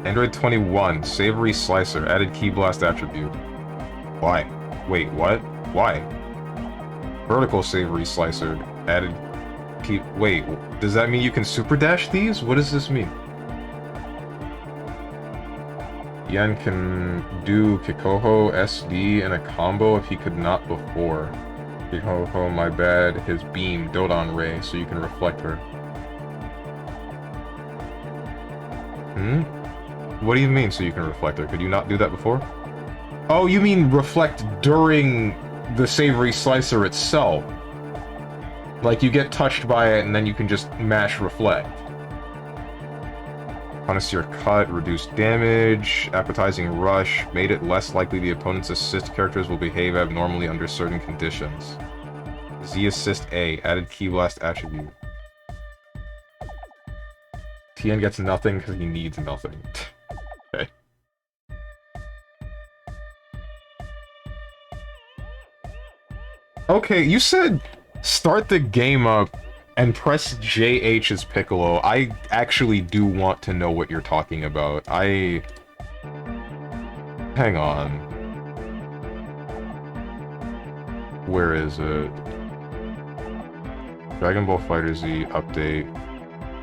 Android 21, Savory Slicer, added Key Blast attribute. Why? Wait, what? Why? Vertical Savory Slicer, added Key... Wait, does that mean you can super dash these? What does this mean? Yen can do Kikoho SD in a combo if he could not before. Kikoho, my bad, his beam, Dodon Ray, so you can reflect her. What do you mean, so you can reflect her? Could you not do that before? Oh, you mean reflect during the Savory Slicer itself. Like, you get touched by it, and then you can just mash reflect. Connoisseur Cut, reduced damage. Appetizing Rush, made it less likely the opponent's assist characters will behave abnormally under certain conditions. Z-Assist A, added Key Blast attribute. Tien gets nothing because he needs nothing. Okay. Okay, you said start the game up and press JH as Piccolo. I actually do want to know what you're talking about. Hang on. Where is it? Dragon Ball FighterZ update.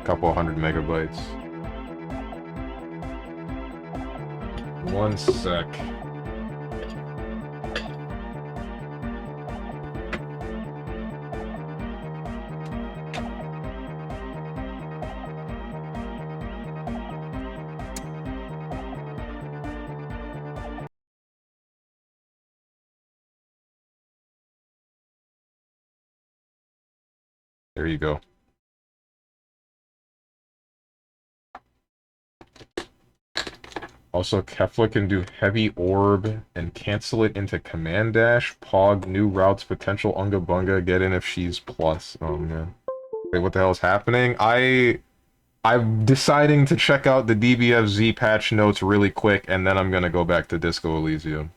Couple 100 megabytes. 1 sec. There you go. Also, Kefla can do Heavy Orb and cancel it into Command Dash, Pog, New Routes, Potential Unga Bunga, get in if she's plus. Oh, man. Wait, what the hell is happening? I'm deciding to check out the DBFZ patch notes really quick, and then I'm gonna go back to Disco Elysium.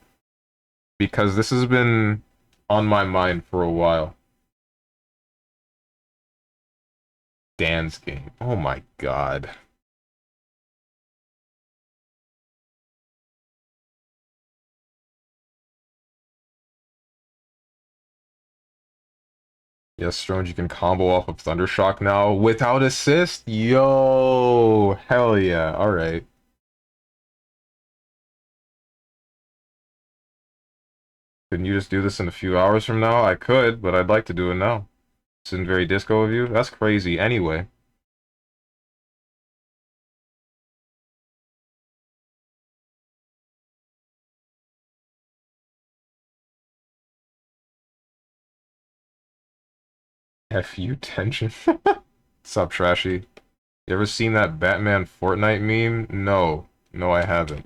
Because this has been on my mind for a while. Dan's game. Oh my god. Yes, Strange, you can combo off of Thundershock now without assist? Yo! Hell yeah, alright. Couldn't you just do this in a few hours from now? I could, but I'd like to do it now. This isn't very disco of you? That's crazy. Anyway. FU tension. What's up, Trashy? You ever seen that Batman Fortnite meme? No. No, I haven't.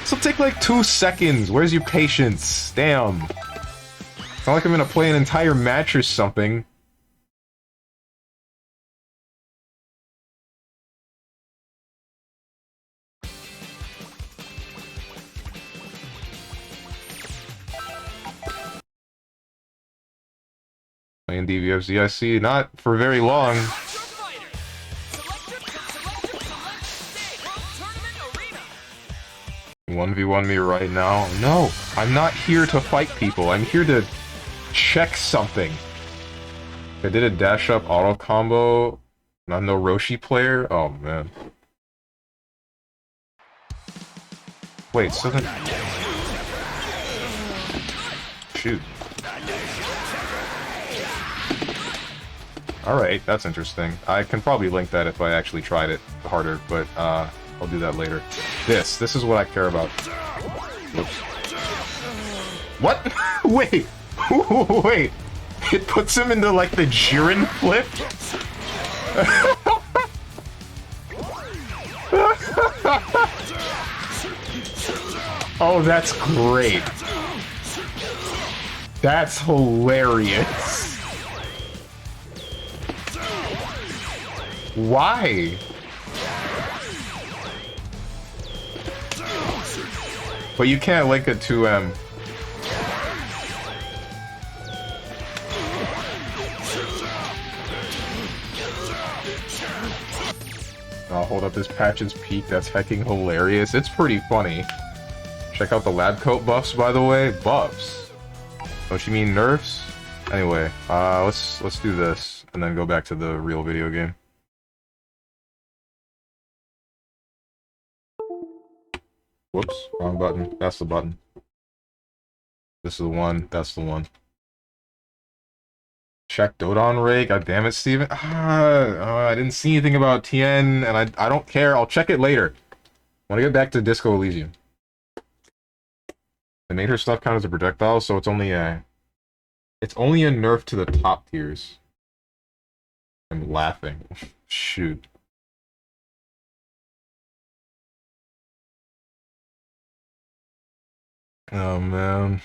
This'll take like 2 seconds. Where's your patience? Damn. It's not like I'm gonna play an entire match or something. Playing DBFZ, I see. Not for very long. 1v1 me right now? No, I'm not here to fight people. I'm here to check something. I did a dash up auto combo. Not no Roshi player? Oh man. Wait, so then... Shoot. Alright, that's interesting. I can probably link that if I actually tried it harder, but I'll do that later. This is what I care about. Whoops. What? Wait! Wait! It puts him into, like, the Jiren flip? Oh, that's great. That's hilarious. Why? But you can't link it to Oh, hold up, this patch's peak. That's hecking hilarious. It's pretty funny. Check out the lab coat buffs, by the way. Buffs? Don't you mean nerfs? Anyway, let's do this, and then go back to the real video game. Whoops, wrong button. That's the button. This is the one. That's the one. Check Dodon Ray. God damn it, Steven. I didn't see anything about Tien, and I don't care. I'll check it later. I want to get back to Disco Elysium. They made her stuff count as a projectile, so it's only a nerf to the top tiers. I'm laughing. Shoot. Oh man.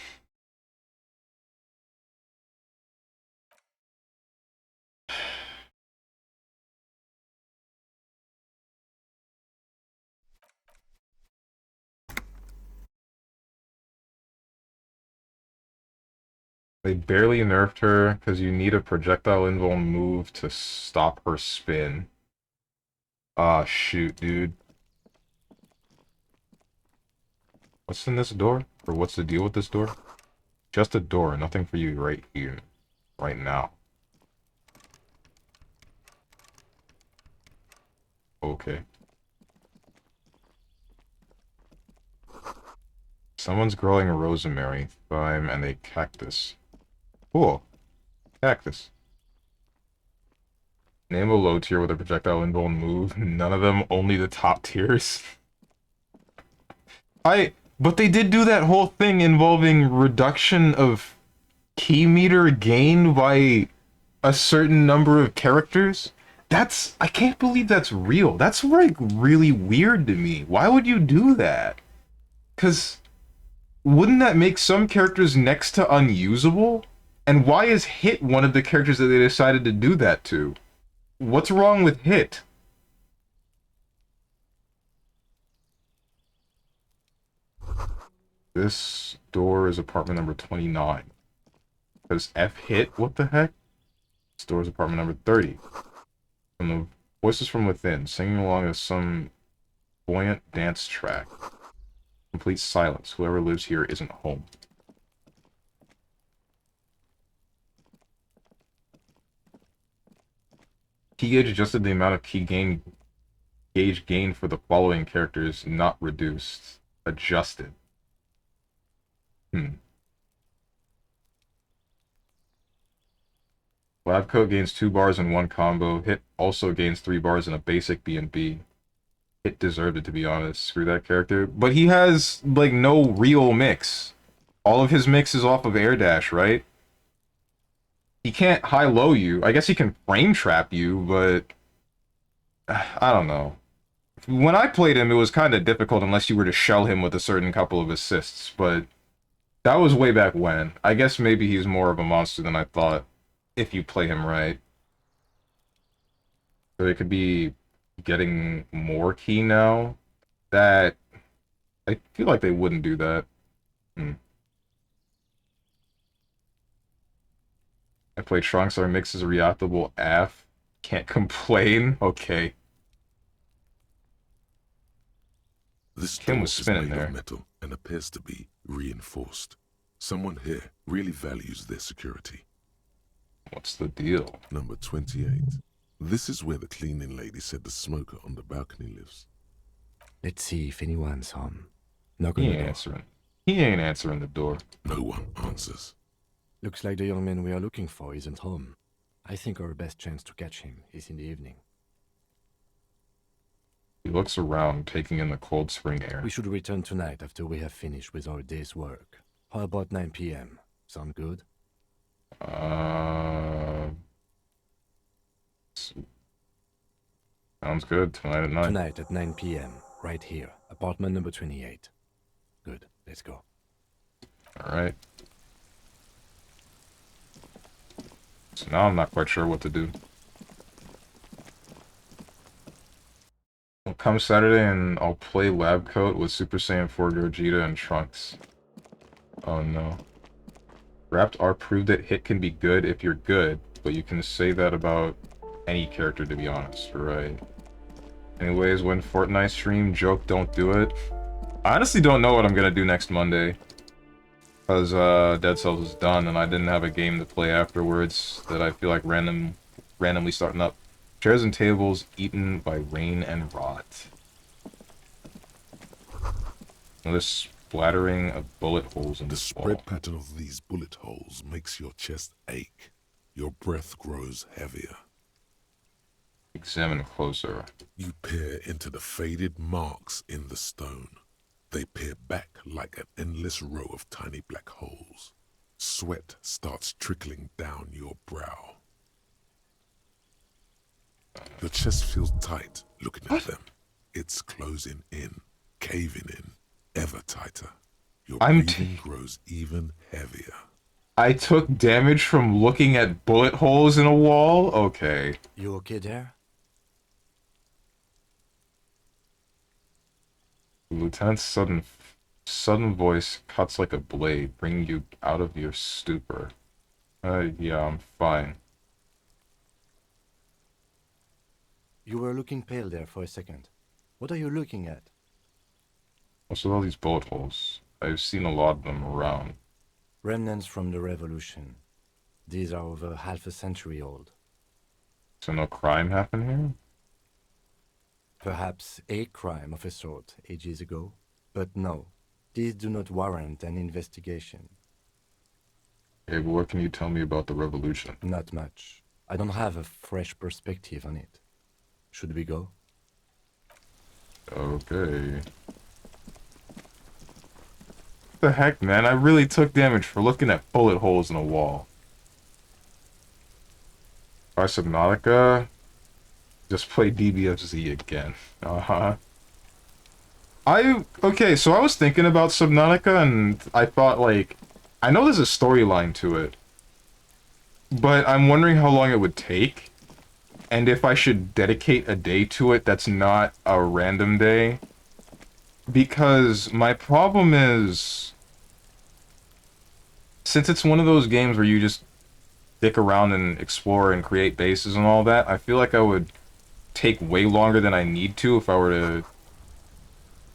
They barely nerfed her because you need a projectile invul move to stop her spin. Ah, shoot, dude. What's in this door? Or what's the deal with this door? Just a door, nothing for you right here. Right now. Okay. Someone's growing a rosemary, thyme, and a cactus. Cool. Cactus. Name a low tier with a projectile invul move. None of them, only the top tiers. But they did do that whole thing involving reduction of key meter gained by a certain number of characters? I can't believe that's real. That's like really weird to me. Why would you do that? Because wouldn't that make some characters next to unusable? And why is Hit one of the characters that they decided to do that to? What's wrong with Hit? This door is apartment number 29. Because F Hit? What the heck? This door is apartment number 30. From the voices from within, singing along with some buoyant dance track. Complete silence. Whoever lives here isn't home. Key gauge adjusted the amount of gauge gain for the following characters, not reduced. Adjusted. Lab coat gains 2 bars in one combo. Hit also gains 3 bars in a basic B&B. Hit deserved it, to be honest. Screw that character. But he has, like, no real mix. All of his mix is off of air dash, right? He can't high-low you. I guess he can frame trap you, but I don't know. When I played him, it was kind of difficult unless you were to shell him with a certain couple of assists, but that was way back when. I guess maybe he's more of a monster than I thought, if you play him right. So it could be getting more key now. That I feel like they wouldn't do that. I played Strong Star Mix's reactable AF. Can't complain. Okay. This Kim door was is spinning made there. of metal and appears to be reinforced. Someone here really values their security. What's the deal? Number 28. This is where the cleaning lady said the smoker on the balcony lives. Let's see if anyone's home. Knock on He the ain't door. answering. He ain't answering the door. No one answers. Looks like the young man we are looking for isn't home. I think our best chance to catch him is in the evening. He looks around, taking in the cold spring air. We should return tonight after we have finished with our day's work. How about 9 p.m.? Sound good? Sounds good. Tonight at 9. Tonight at 9 p.m. Right here. Apartment number 28. Good. Let's go. Alright. So now I'm not quite sure what to do. Well, come Saturday and I'll play Lab Coat with Super Saiyan 4 Gogeta and Trunks. Oh no. Wrapped R proved that Hit can be good if you're good, but you can say that about any character, to be honest, right? Anyways, when Fortnite stream, joke don't do it. I honestly don't know what I'm gonna do next Monday. Because Dead Cells is done and I didn't have a game to play afterwards that I feel like randomly starting up. Chairs and tables eaten by rain and rot. Another splattering of bullet holes in The the spread wall. pattern of these bullet holes makes your chest ache. Your breath grows heavier. Examine closer. You peer into the faded marks in the stone. They peer back like an endless row of tiny black holes. Sweat starts trickling down your brow. Your chest feels tight looking at them. It's closing in, caving in, ever tighter. Your breathing grows even heavier. I took damage from looking at bullet holes in a wall? Okay. You okay there? Lieutenant's sudden voice cuts like a blade, bringing you out of your stupor. Yeah, I'm fine. You were looking pale there for a second. What are you looking at? What's with all these bullet holes? I've seen a lot of them around. Remnants from the revolution. These are over half a century old. So no crime happened here? Perhaps a crime of a sort ages ago, but no, these do not warrant an investigation. Okay, but what can you tell me about the revolution? Not much. I don't have a fresh perspective on it. Should we go? Okay. What the heck, man? I really took damage for looking at bullet holes in a wall. Try Subnautica. Just play DBFZ again. Uh-huh. Okay, so I was thinking about Subnautica, and I thought, like, I know there's a storyline to it, but I'm wondering how long it would take, and if I should dedicate a day to it that's not a random day. Because my problem is, since it's one of those games where you just dick around and explore and create bases and all that, I feel like I would take way longer than I need to if I were to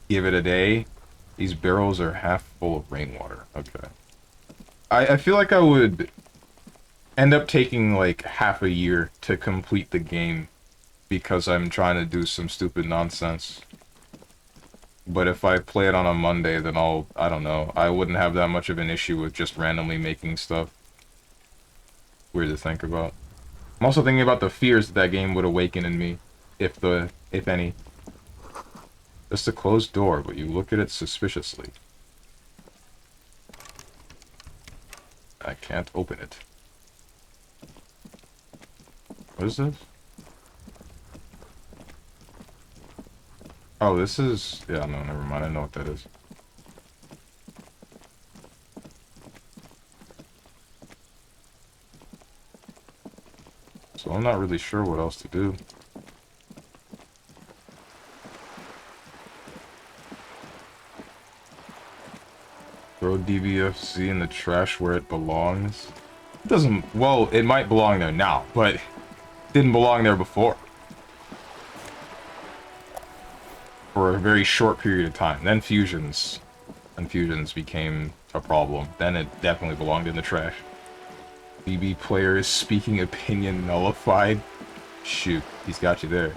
give it a day. These barrels are half full of rainwater. Okay. I feel like I would end up taking like half a year to complete the game because I'm trying to do some stupid nonsense. But if I play it on a Monday, then I don't know, I wouldn't have that much of an issue with just randomly making stuff. Weird to think about. I'm also thinking about the fears that game would awaken in me, if any. Just a closed door, but you look at it suspiciously. I can't open it. What is this? Oh, this is... Yeah, no, never mind. I know what that is. So I'm not really sure what else to do. Throw DBFZ in the trash where it belongs. It doesn't... Well, it might belong there now, but it didn't belong there before. For a very short period of time. Then fusions. And fusions became a problem. Then it definitely belonged in the trash. BB player is speaking opinion nullified. Shoot, he's got you there.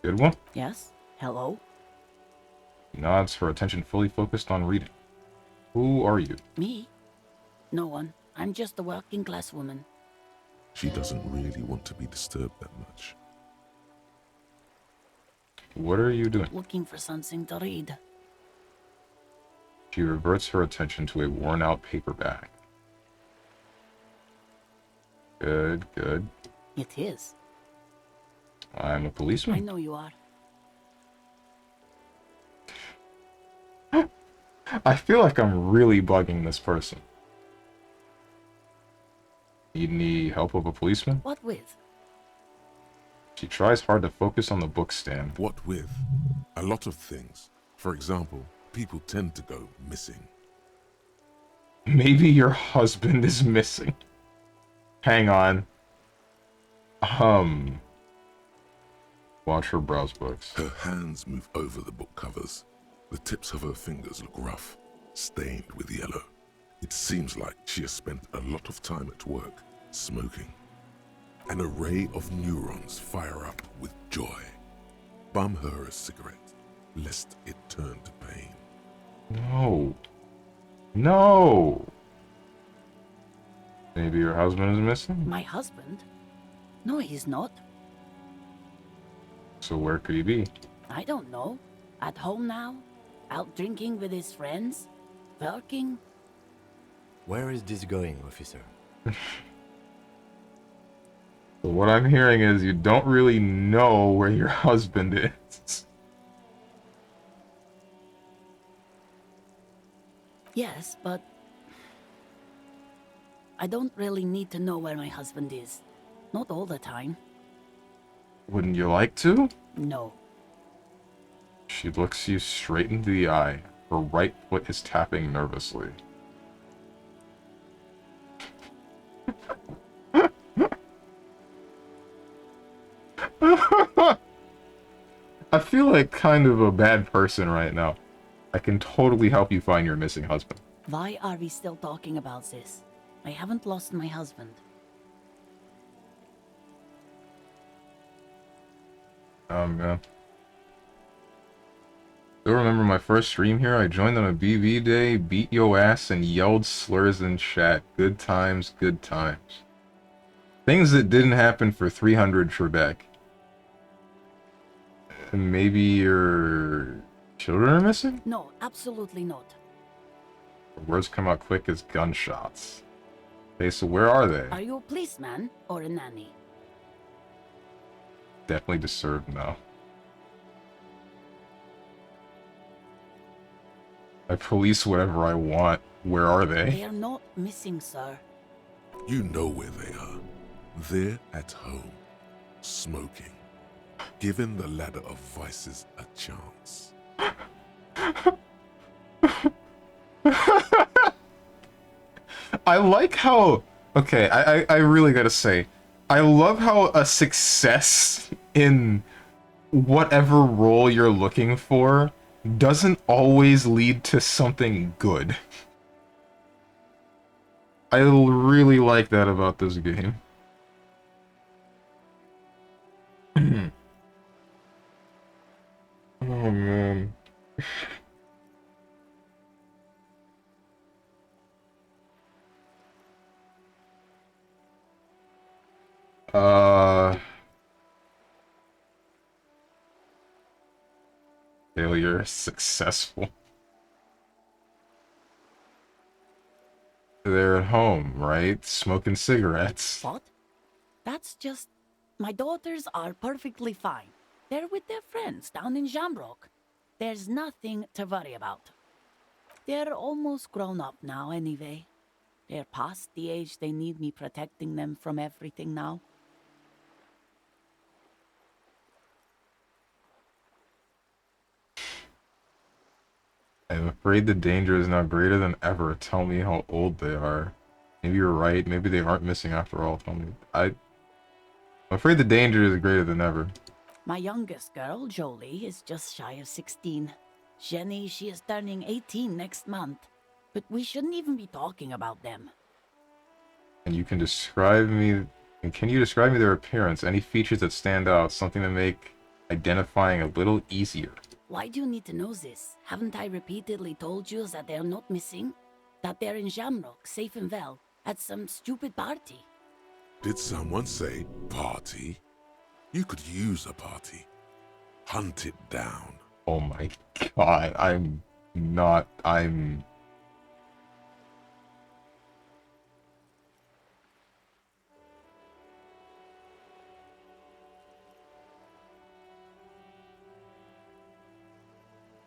Good one? Yes? Hello? He nods, her attention fully focused on reading. Who are you? Me? No one. I'm just a working class woman. She doesn't really want to be disturbed that much. What are you doing? Looking for something to read. She reverts her attention to a worn-out paperback. Good, good. It is. I'm a policeman. I know you are. I feel like I'm really bugging this person. Need any help of a policeman? What with? She tries hard to focus on the book stand. What with? A lot of things. For example, people tend to go missing. Maybe your husband is missing. Hang on. Watch her browse books. Her hands move over the book covers. The tips of her fingers look rough, stained with yellow. It seems like she has spent a lot of time at work, smoking. An array of neurons fire up with joy. Bum her a cigarette, lest it turn to pain. No. No. Maybe your husband is missing? My husband? No, he's not. So where could he be? I don't know. At home now? Out drinking with his friends? Working? Where is this going, officer? So what I'm hearing is you don't really know where your husband is. Yes, but I don't really need to know where my husband is. Not all the time. Wouldn't you like to? No. She looks you straight into the eye. Her right foot is tapping nervously. I feel like kind of a bad person right now. I can totally help you find your missing husband. Why are we still talking about this? I haven't lost my husband. Yeah. Still remember my first stream here? I joined on a BB day, beat yo ass, and yelled slurs in chat. Good times, good times. Things that didn't happen for 300 Trebek. And maybe your children are missing? No, absolutely not. Words come out quick as gunshots. Okay, so where are they? Are you a policeman or a nanny? Definitely deserved now. I police whatever I want. Where are They they? are not missing, sir. You know where they are. They're at home, smoking, giving the ladder of vices a chance. I like how... Okay, I really gotta say, I love how a success in whatever role you're looking for doesn't always lead to something good. I really like that about this game. Oh man. Failure, successful. They're at home, right? Smoking cigarettes. What? That's just... My daughters are perfectly fine. They're with their friends down in Shamrock. There's nothing to worry about. They're almost grown up now anyway. They're past the age they need me protecting them from everything now. I'm afraid the danger is now greater than ever. Tell me how old they are. Maybe you're right. Maybe they aren't missing after all. Tell me. I'm afraid the danger is greater than ever. My youngest girl, Jolie, is just shy of 16. Jenny, she is turning 18 next month. But we shouldn't even be talking about them. And you can describe me... And can you describe me their appearance? Any features that stand out? Something to make identifying a little easier. Why do you need to know this? Haven't I repeatedly told you that they're not missing? That they're in Shamrock, safe and well, at some stupid party? Did someone say party? You could use a party. Hunt it down. Oh my god, I'm...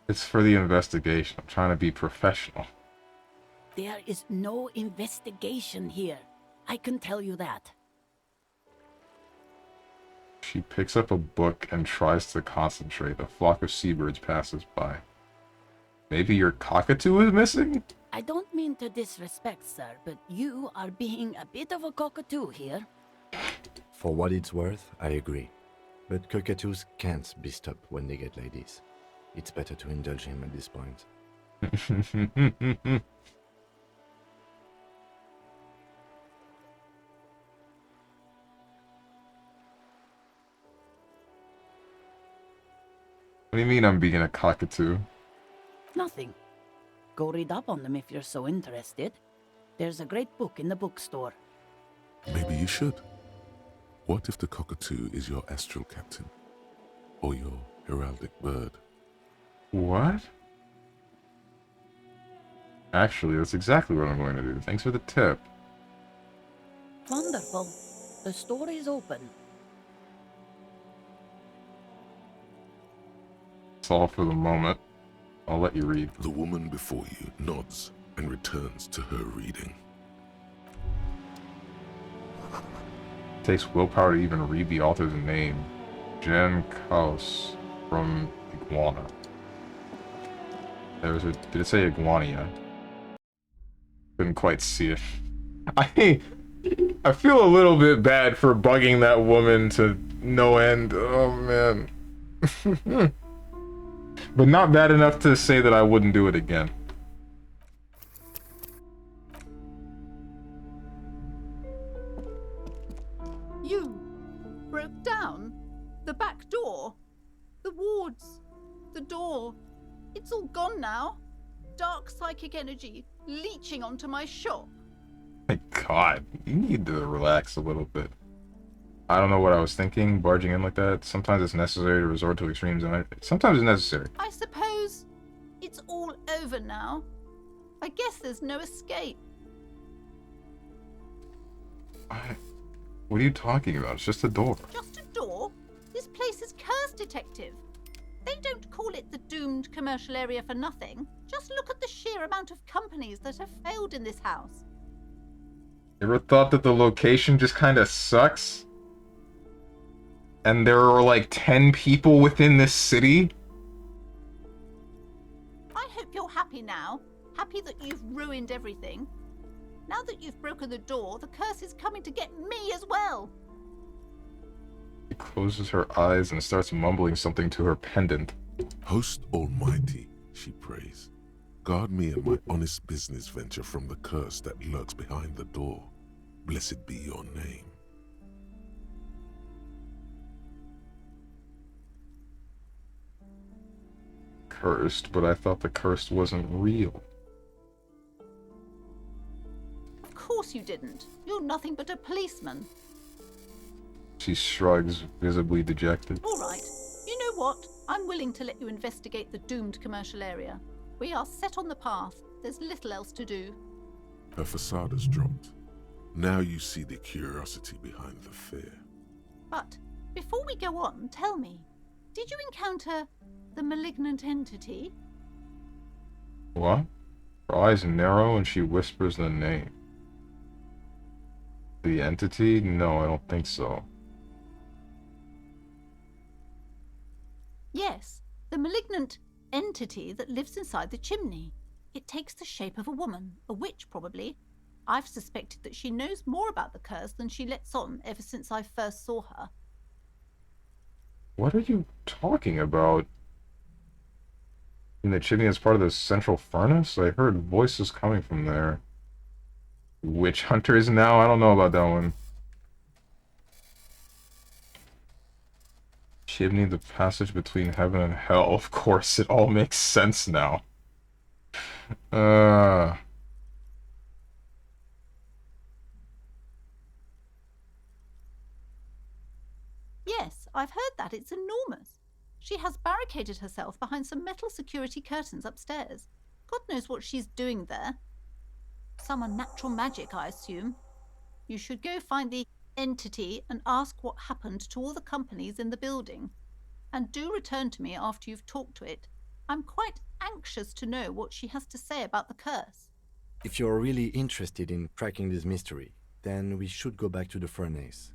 It's for the investigation. I'm trying to be professional. There is no investigation here. I can tell you that. She picks up a book and tries to concentrate. A flock of seabirds passes by. Maybe your cockatoo is missing? I don't mean to disrespect, sir, but you are being a bit of a cockatoo here. For what it's worth, I agree. But cockatoos can't be stopped when they get ladies. It's better to indulge him at this point. What do you mean I'm being a cockatoo? Nothing. Go read up on them if you're so interested. There's a great book in the bookstore. Maybe you should. What if the cockatoo is your astral captain? Or your heraldic bird? What? Actually, that's exactly what I'm going to do. Thanks for the tip. Wonderful. The store is open. That's all for the moment. I'll let you read. The woman before you nods and returns to her reading. Takes willpower to even read the author's name. Jen Kaus from Iguana. Did it say Iguania? Couldn't quite see it. I feel a little bit bad for bugging that woman to no end. Oh man. But not bad enough to say that I wouldn't do it again. You broke down the back door, the wards, the door. gone now. Dark psychic energy leeching onto my shop. My God, you need to relax a little bit. I don't know what I was thinking, barging in like that. Sometimes it's necessary to resort to extremes, and sometimes it's necessary. I suppose it's all over now. I guess there's no escape. What are you talking about? It's just a door. Just a door? This place is cursed, Detective. They don't call it the doomed commercial area for nothing. Just look at the sheer amount of companies that have failed in this house. Ever thought that the location just kind of sucks? And there are like 10 people within this city? I hope you're happy now. Happy that you've ruined everything. Now that you've broken the door, the curse is coming to get me as well. She closes her eyes and starts mumbling something to her pendant. Host Almighty, she prays, guard me and my honest business venture from the curse that lurks behind the door. Blessed be your name. Cursed, but I thought the curse wasn't real. Of course you didn't. You're nothing but a policeman. She shrugs, visibly dejected. All right. You know what? I'm willing to let you investigate the doomed commercial area. We are set on the path. There's little else to do. Her facade has dropped. Now you see the curiosity behind the fear. But before we go on, tell me, did you encounter the malignant entity? What? Her eyes narrow and she whispers the name. The entity? No, I don't think so. Yes, the malignant entity that lives inside the chimney. It takes the shape of a woman, a witch probably. I've suspected that she knows more about the curse than she lets on ever since I first saw her. What are you talking about? In the chimney as part of the central furnace? I heard voices coming from there. Witch hunters now? I don't know about that one. Chimney, the passage between heaven and hell. Of course, it all makes sense now. Yes, I've heard that. It's enormous. She has barricaded herself behind some metal security curtains upstairs. God knows what she's doing there. Some unnatural magic, I assume. You should go find the entity and ask what happened to all the companies in the building. And do return to me after you've talked to it. I'm quite anxious to know what she has to say about the curse. If you're really interested in cracking this mystery, then we should go back to the furnace.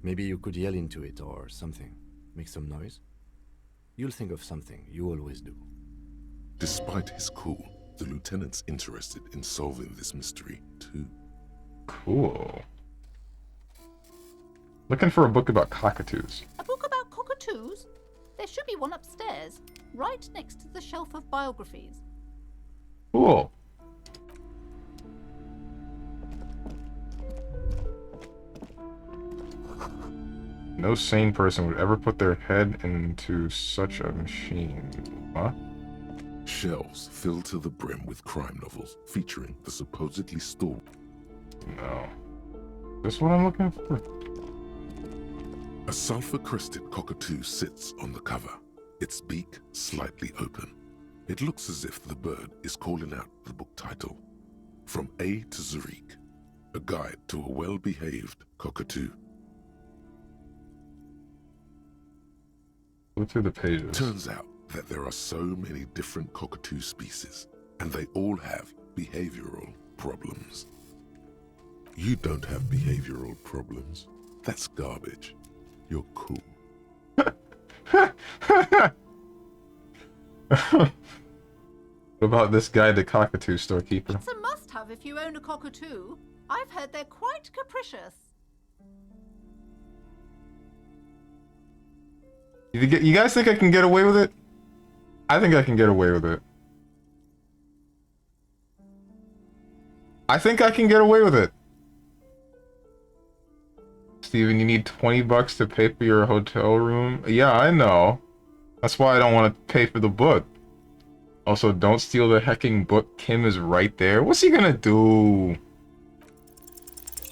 Maybe you could yell into it or something. Make some noise. You'll think of something, you always do. Despite his cool, the lieutenant's interested in solving this mystery too. Cool. Looking for a book about cockatoos. A book about cockatoos? There should be one upstairs, right next to the shelf of biographies. Cool. No sane person would ever put their head into such a machine. Huh? Shelves filled to the brim with crime novels featuring the supposedly stolen. No. This what I'm looking for? A sulfur-crested cockatoo sits on the cover, its beak slightly open. It looks as if the bird is calling out the book title, From A to Zurich, a guide to a well-behaved cockatoo. Go through the pages. Turns out that there are so many different cockatoo species, and they all have behavioral problems. You don't have behavioral problems. That's garbage. You're cool. What about this guy, the cockatoo storekeeper? It's a must-have if you own a cockatoo. I've heard they're quite capricious. You guys think I can get away with it? I think I can get away with it. I think I can get away with it. Steven, you need 20 bucks to pay for your hotel room? Yeah, I know. That's why I don't want to pay for the book. Also, don't steal the hecking book. Kim is right there. What's he gonna do?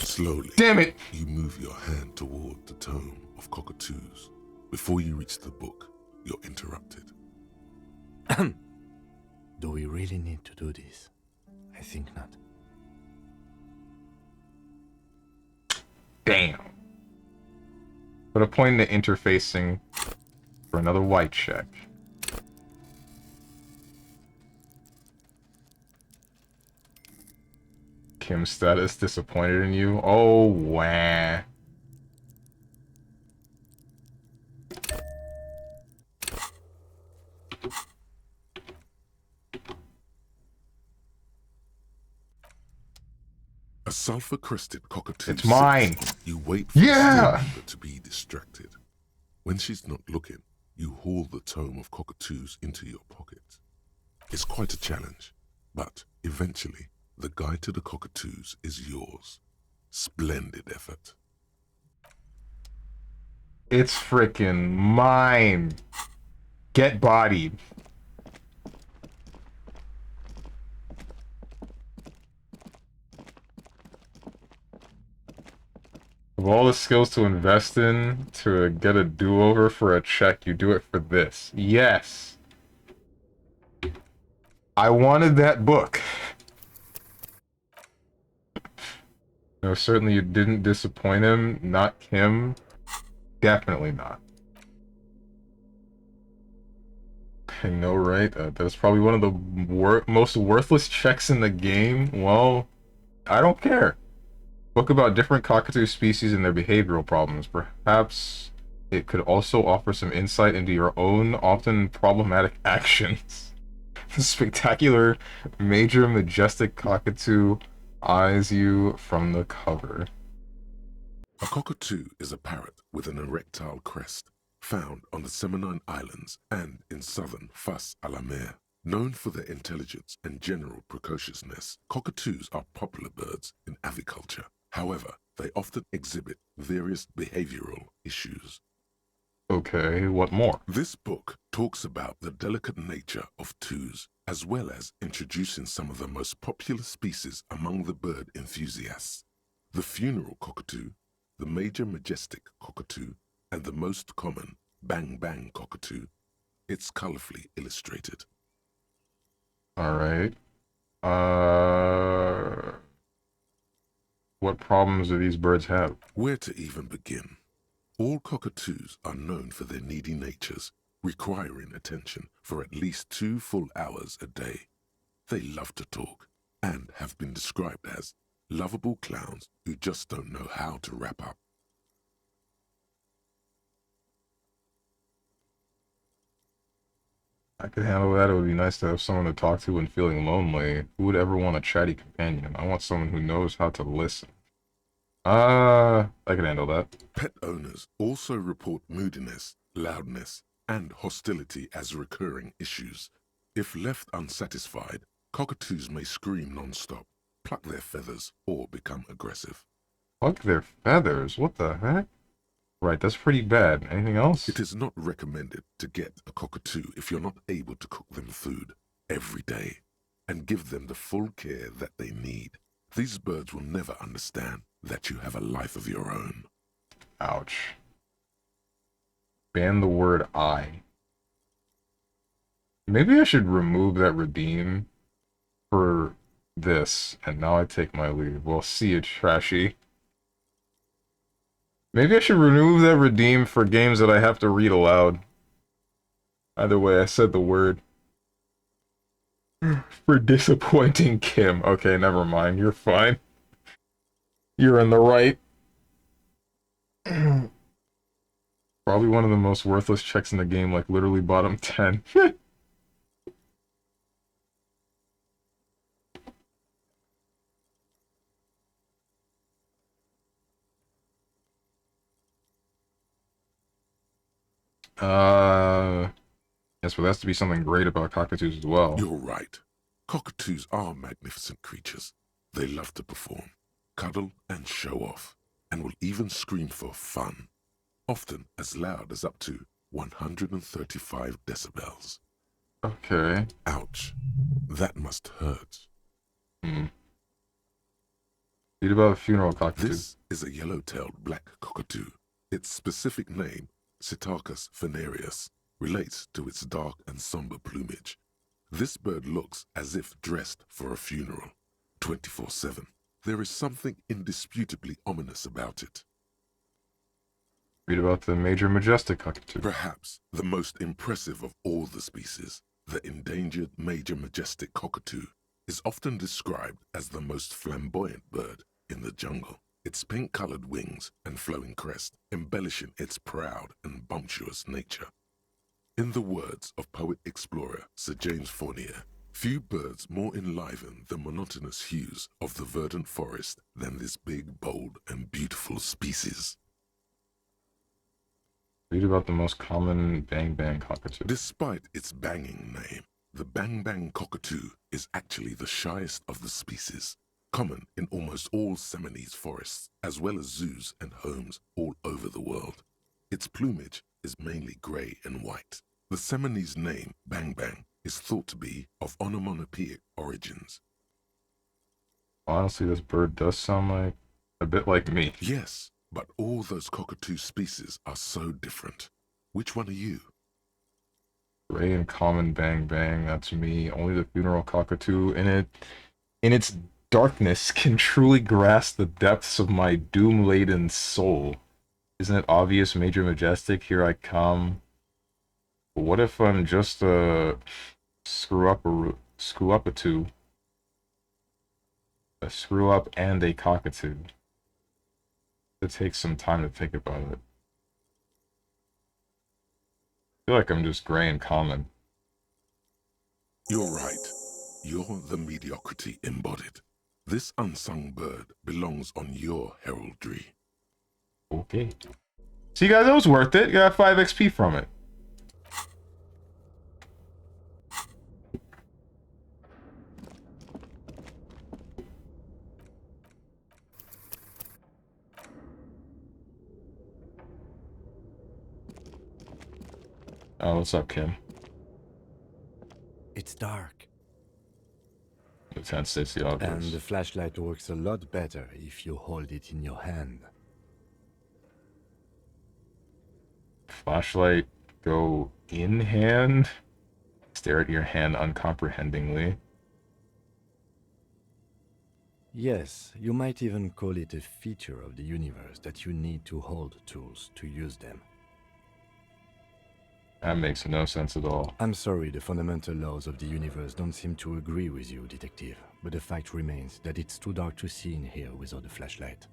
Slowly, damn it! You move your hand toward the tome of cockatoos. Before you reach the book, you're interrupted. Do we really need to do this? I think not. Damn. Put a point in the interfacing for another white check. Kim's status disappointed in you? Oh, wah. A sulfur-crested cockatoo. It's mine. You wait for the member to be distracted. When she's not looking, you haul the tome of cockatoos into your pocket. It's quite a challenge, but eventually, the guide to the cockatoos is yours. Splendid effort. It's frickin' mine. Get bodied. Of all the skills to invest in to get a do-over for a check, you do it for this. Yes. I wanted that book. No, certainly you didn't disappoint him. Not Kim. Definitely not. I know, right? That's probably one of the most worthless checks in the game. Well, I don't care. Book about different cockatoo species and their behavioral problems. Perhaps it could also offer some insight into your own often problematic actions. The spectacular, major, majestic cockatoo eyes you from the cover. A cockatoo is a parrot with an erectile crest, found on the Seminine Islands and in southern Fas a la Mer. Known for their intelligence and general precociousness, cockatoos are popular birds in aviculture. However, they often exhibit various behavioral issues. Okay, what more? This book talks about the delicate nature of toos, as well as introducing some of the most popular species among the bird enthusiasts. The funeral cockatoo, the major majestic cockatoo, and the most common bang-bang cockatoo. It's colorfully illustrated. Alright. What problems do these birds have? Where to even begin? All cockatoos are known for their needy natures, requiring attention for at least 2 full hours a day. They love to talk, and have been described as lovable clowns who just don't know how to wrap up. I could handle that. It would be nice to have someone to talk to when feeling lonely. Who would ever want a chatty companion? I want someone who knows how to listen. I can handle that. Pet owners also report moodiness, loudness, and hostility as recurring issues. If left unsatisfied, cockatoos may scream non-stop, pluck their feathers, or become aggressive. Pluck their feathers? What the heck? Right, that's pretty bad. Anything else? It is not recommended to get a cockatoo if you're not able to cook them food every day and give them the full care that they need. These birds will never understand that you have a life of your own. Ouch. Ban the word I. Maybe I should remove that redeem for this, and now I take my leave. Well, see you, Trashy. Maybe I should remove that redeem for games that I have to read aloud. Either way, I said the word. For disappointing Kim. Okay, never mind. You're fine. You're in the right. Probably one of the most worthless checks in the game, like literally bottom 10. Yes, but that's to be something great about cockatoos as well. You're right. Cockatoos are magnificent creatures. They love to perform, cuddle, and show off, and will even scream for fun, often as loud as up to 135 decibels. Okay. Ouch. That must hurt. Read about a funeral cockatoo. This is a yellow-tailed black cockatoo. Its specific name, Psittacus venereus, relates to its dark and somber plumage. This bird looks as if dressed for a funeral, 24/7. There is something indisputably ominous about it. Read about the major majestic cockatoo. Perhaps the most impressive of all the species, the endangered major majestic cockatoo, is often described as the most flamboyant bird in the jungle. Its pink-colored wings and flowing crest embellishing its proud and bumptious nature. In the words of poet-explorer Sir James Fournier, few birds more enliven the monotonous hues of the verdant forest than this big, bold, and beautiful species. Read about the most common bang-bang cockatoo. Despite its banging name, the bang-bang cockatoo is actually the shyest of the species, common in almost all Seminoles forests, as well as zoos and homes all over the world. Its plumage is mainly grey and white. The Seminoles name, bang-bang, is thought to be of onomatopoeic origins. Honestly, this bird does sound like a bit like me. Yes, but all those cockatoo species are so different. Which one are you? Gray and common bang-bang, that's me. Only the funeral cockatoo in its darkness can truly grasp the depths of my doom-laden soul. Isn't it obvious, Major Majestic? Here I come. But what if I'm just a screw-up-a-two? A screw-up and a cockatoo. It takes some time to think about it. I feel like I'm just gray and common. You're right. You're the mediocrity embodied. This unsung bird belongs on your heraldry. Okay. See, guys, it was worth it. You got 5 XP from it. Oh, what's up, Kim? It's dark. Lieutenant states the obvious. And the flashlight works a lot better if you hold it in your hand. Flashlight go in hand? Stare at your hand uncomprehendingly. Yes, you might even call it a feature of the universe that you need to hold tools to use them. That makes no sense at all. I'm sorry, the fundamental laws of the universe don't seem to agree with you, Detective, but the fact remains that it's too dark to see in here without a flashlight.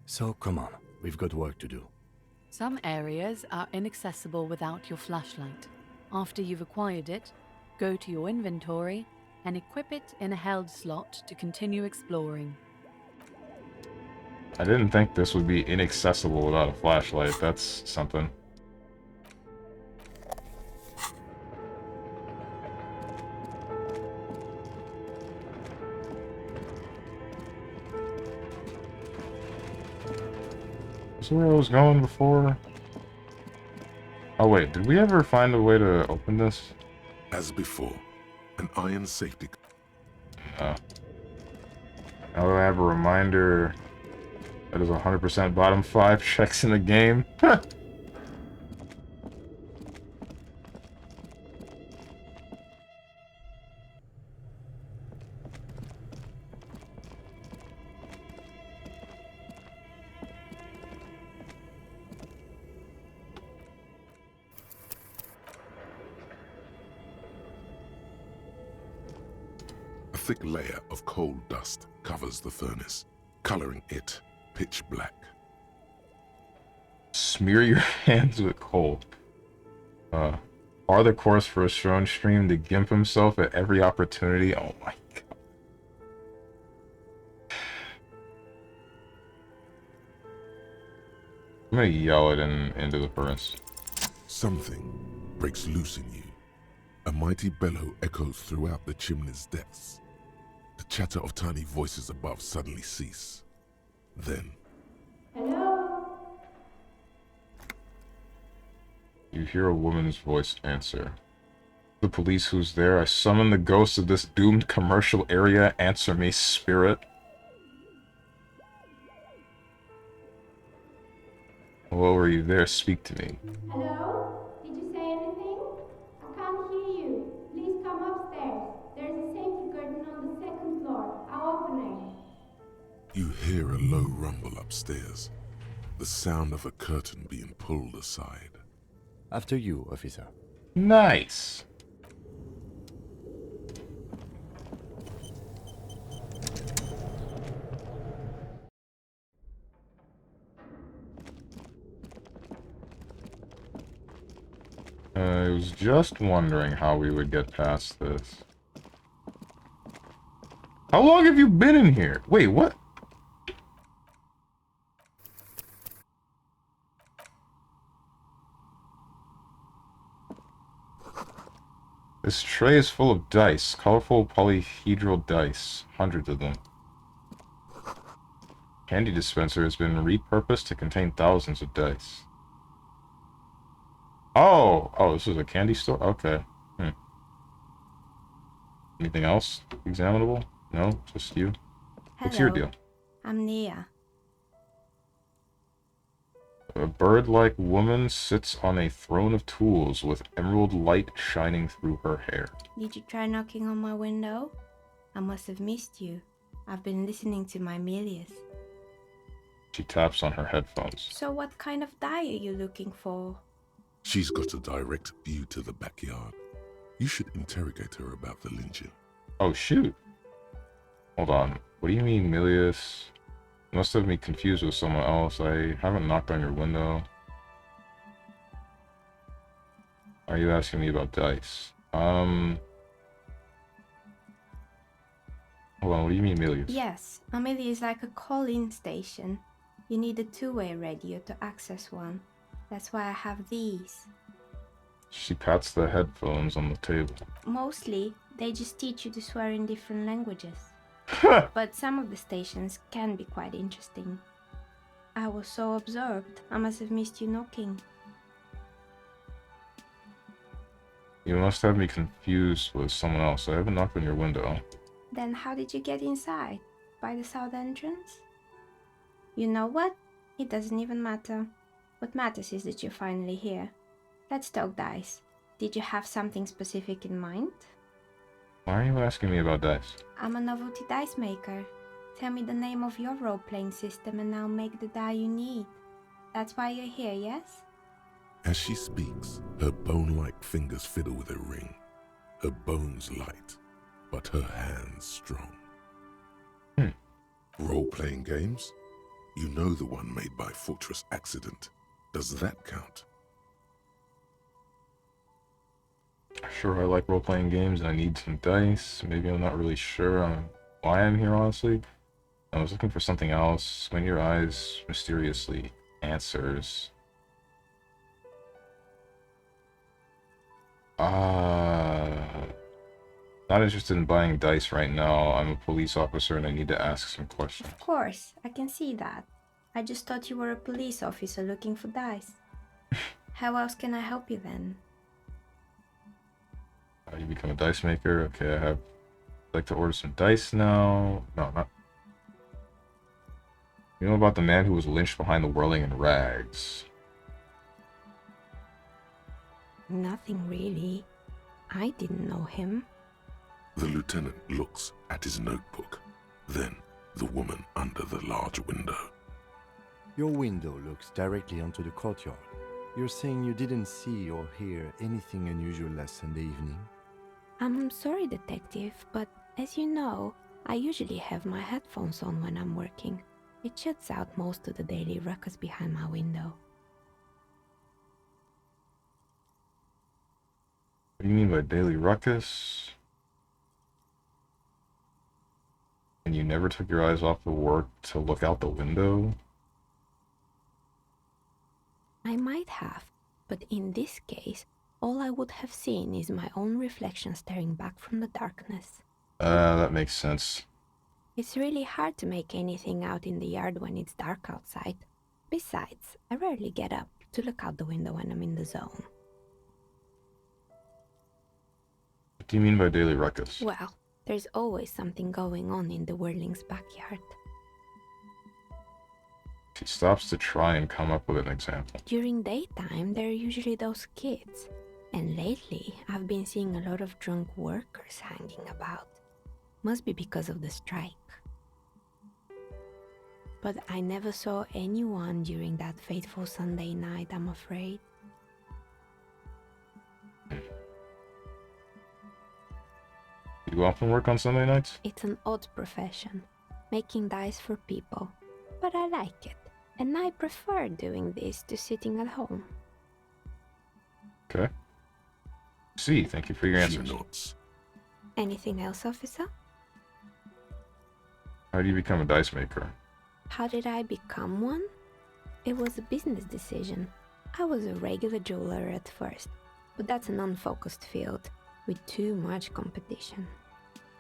So come on, we've got work to do. Some areas are inaccessible without your flashlight. After you've acquired it, go to your inventory and equip it in a held slot to continue exploring. I didn't think this would be inaccessible without a flashlight. That's something. Is where I was going before? Oh wait, did we ever find a way to open this? As before, an iron safety... No. Now that I have a reminder that is 100% bottom 5 checks in the game. A thick layer of coal dust covers the furnace, coloring it pitch black. Smear your hands with coal. Farther course for a strong stream to gimp himself at every opportunity. Oh my god. I'm gonna yell it into the furnace. Something breaks loose in you. A mighty bellow echoes throughout the chimney's depths. The chatter of tiny voices above suddenly cease. Then... You hear a woman's voice answer. The police who's there. I summon the ghost of this doomed commercial area. Answer me, spirit. Hello, are you there? Speak to me. Hello? Did you say anything? I can't hear you. Please come upstairs. There's a safety curtain on the second floor. I'll open it. You hear a low rumble upstairs, the sound of a curtain being pulled aside. After you, officer. Nice. I was just wondering how we would get past this. How long have you been in here? Wait, what? This tray is full of dice. Colorful polyhedral dice. Hundreds of them. Candy dispenser has been repurposed to contain thousands of dice. Oh! Oh, this is a candy store? Okay. Anything else examinable? No? Just you? What's your deal? I'm Nia. A bird-like woman sits on a throne of tools with emerald light shining through her hair. Did you try knocking on my window? I must have missed you. I've been listening to my Milius. She taps on her headphones. So what kind of die are you looking for? She's got a direct view to the backyard. You should interrogate her about the lynching. Oh, shoot. Hold on. What do you mean, Milius? You must have me confused with someone else. I haven't knocked on your window. Are you asking me about dice? Hold on, what do you mean, Milius? Yes, Amelia is like a call-in station. You need a two-way radio to access one. That's why I have these. She pats the headphones on the table. Mostly, they just teach you to swear in different languages. But some of the stations can be quite interesting. I was so absorbed, I must have missed you knocking. You must have me confused with someone else. I haven't knocked on your window. Then how did you get inside? By the south entrance? You know what? It doesn't even matter. What matters is that you're finally here. Let's talk dice. Did you have something specific in mind? Why are you asking me about dice? I'm a novelty dice maker. Tell me the name of your role-playing system and I'll make the die you need. That's why you're here, yes? As she speaks, her bone-like fingers fiddle with a ring. Her bones light, but her hands strong. Role-playing games? You know the one made by Fortress Accident. Does that count? Sure, I like role-playing games and I need some dice. Maybe I'm not really sure on why I'm here, honestly. I was looking for something else. Squint your eyes mysteriously. Answers. Not interested in buying dice right now. I'm a police officer and I need to ask some questions. Of course, I can see that. I just thought you were a police officer looking for dice. How else can I help you then? You become a dice maker. Okay, I'd like to order some dice now. No, not. You know about the man who was lynched behind the whirling in rags? Nothing really. I didn't know him. The lieutenant looks at his notebook, then the woman under the large window. Your window looks directly onto the courtyard. You're saying you didn't see or hear anything unusual last Sunday evening? I'm sorry, detective, but as you know, I usually have my headphones on when I'm working. It shuts out most of the daily ruckus behind my window. What do you mean by daily ruckus? And you never took your eyes off the work to look out the window? I might have, but in this case, all I would have seen is my own reflection staring back from the darkness. That makes sense. It's really hard to make anything out in the yard when it's dark outside. Besides, I rarely get up to look out the window when I'm in the zone. do you mean by daily ruckus? Well, there's always something going on in the Whirling's backyard. She stops to try and come up with an example. During daytime, there are usually those kids. And lately, I've been seeing a lot of drunk workers hanging about. Must be because of the strike. But I never saw anyone during that fateful Sunday night, I'm afraid. You often work on Sunday nights? It's an odd profession, making dice for people. But I like it, and I prefer doing this to sitting at home. Okay. See, thank you for your answers. Notes. Anything else, officer? How do you become a dice maker? How did I become one? It was a business decision. I was a regular jeweler at first, but that's an unfocused field with too much competition.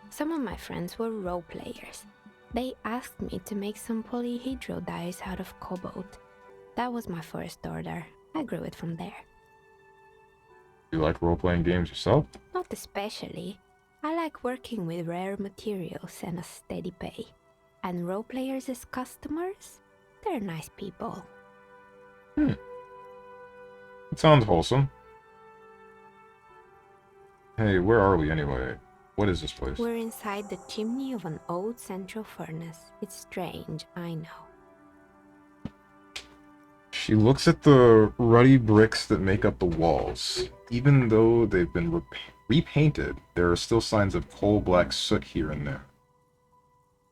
Some of my friends were role players. They asked me to make some polyhedral dice out of cobalt. That was my first order. I grew it from there. You like role-playing games yourself? Not especially. I like working with rare materials and a steady pay. And role players as customers? They're nice people. It sounds wholesome. Hey, where are we anyway? What is this place? We're inside the chimney of an old central furnace. It's strange, I know. She looks at the ruddy bricks that make up the walls. Even though they've been repainted, there are still signs of coal-black soot here and there.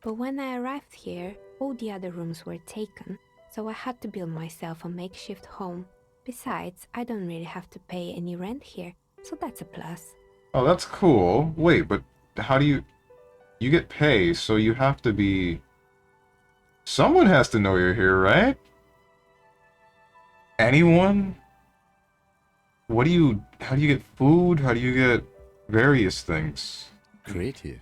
But when I arrived here, all the other rooms were taken, so I had to build myself a makeshift home. Besides, I don't really have to pay any rent here, so that's a plus. Oh, that's cool. Wait, but how do you... You get pay, so you have to be... Someone has to know you're here, right? Anyone? What do you... How do you get food? How do you get various things? Creative.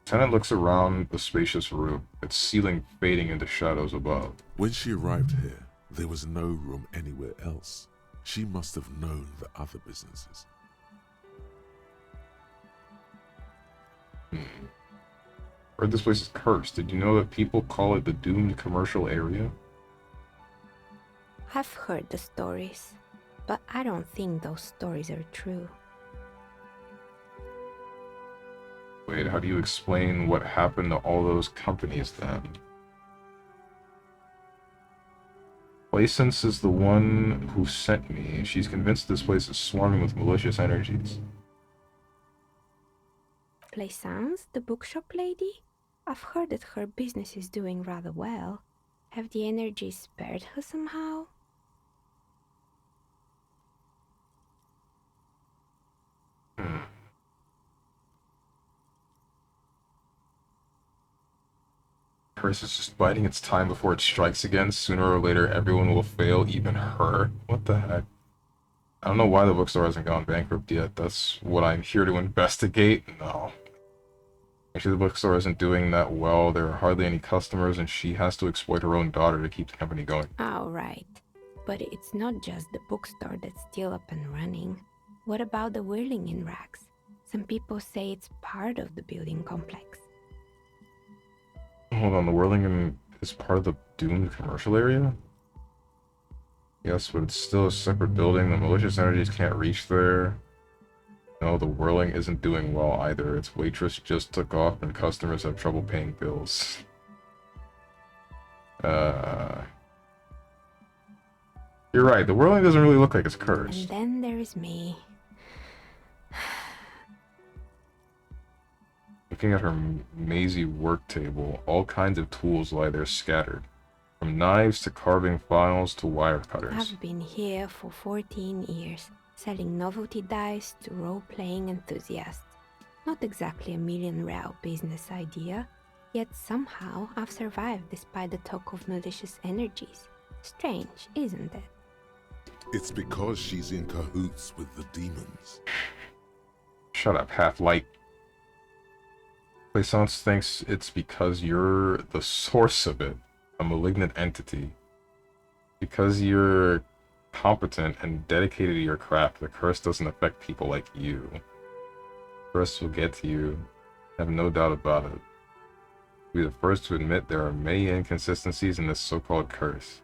Lieutenant looks around the spacious room, its ceiling fading into shadows above. When she arrived here, there was no room anywhere else. She must have known the other businesses. Heard this place is cursed. Did you know that people call it the doomed commercial area? I've heard the stories, but I don't think those stories are true. Wait, how do you explain what happened to all those companies then? Placence is the one who sent me. She's convinced this place is swarming with malicious energies. Plaisance, the bookshop lady? I've heard that her business is doing rather well. Have the energies spared her somehow? Curse is just biding its time before it strikes again. Sooner or later, everyone will fail, even her. What the heck? I don't know why the bookstore hasn't gone bankrupt yet. That's what I'm here to investigate? No. Actually, the bookstore isn't doing that well. There are hardly any customers, and she has to exploit her own daughter to keep the company going. Oh, right. But it's not just the bookstore that's still up and running. What about the whirling in rags? Some people say it's part of the building complex. Hold on, the Whirlingen is part of the doomed commercial area? Yes, but it's still a separate building. The malicious energies can't reach there. No, the Whirling isn't doing well either. Its waitress just took off and customers have trouble paying bills. You're right, the Whirling doesn't really look like it's cursed. And then there is me. Looking at her mazy work table, all kinds of tools lie there scattered. From knives to carving files to wire cutters. I've been here for 14 years, selling novelty dice to role-playing enthusiasts. Not exactly a million-real business idea, yet somehow I've survived despite the talk of malicious energies. Strange, isn't it? It's because she's in cahoots with the demons. Shut up, half-light. Plaisance thinks it's because you're the source of it, a malignant entity. Because you're competent and dedicated to your craft, the curse doesn't affect people like you. The curse will get to you. I have no doubt about it. I'll be the first to admit there are many inconsistencies in this so-called curse.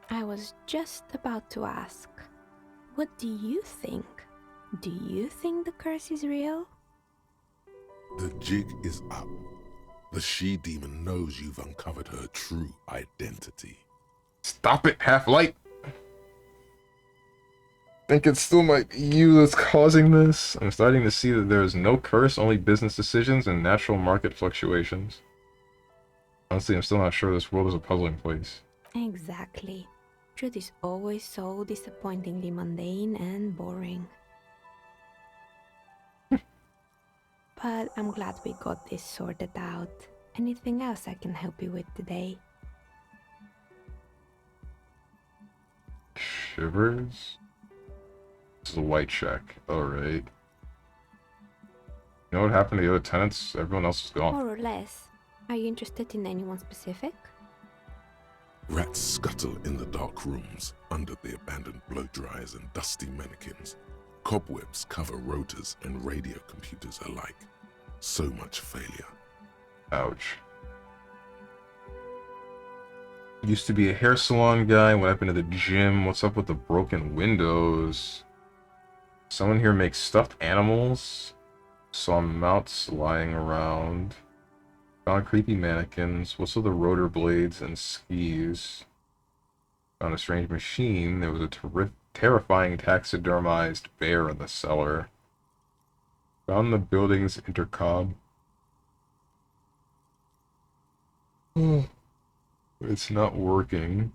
I was just about to ask, what do you think? Do you think the curse is real? The jig is up. The she-demon knows you've uncovered her true identity. Stop it, Half-Light! Think it still might be you that's causing this? I'm starting to see that there is no curse, only business decisions and natural market fluctuations. Honestly, I'm still not sure this world is a puzzling place. Exactly. Truth is always so disappointingly mundane and boring. But I'm glad we got this sorted out. Anything else I can help you with today? Shivers? This is a white check. Alright. You know what happened to the other tenants? Everyone else is gone. More or less. Are you interested in anyone specific? Rats scuttle in the dark rooms, under the abandoned blow dryers and dusty mannequins. Cobwebs cover rotors and radio computers alike. So much failure. Ouch. Used to be a hair salon guy, went up into the gym. What's up with the broken windows? Someone here makes stuffed animals. Saw mounts lying around. Found creepy mannequins. What's with the rotor blades and skis? Found a strange machine. There was a terrifying taxidermized bear in the cellar. Found the building's intercom. It's not working.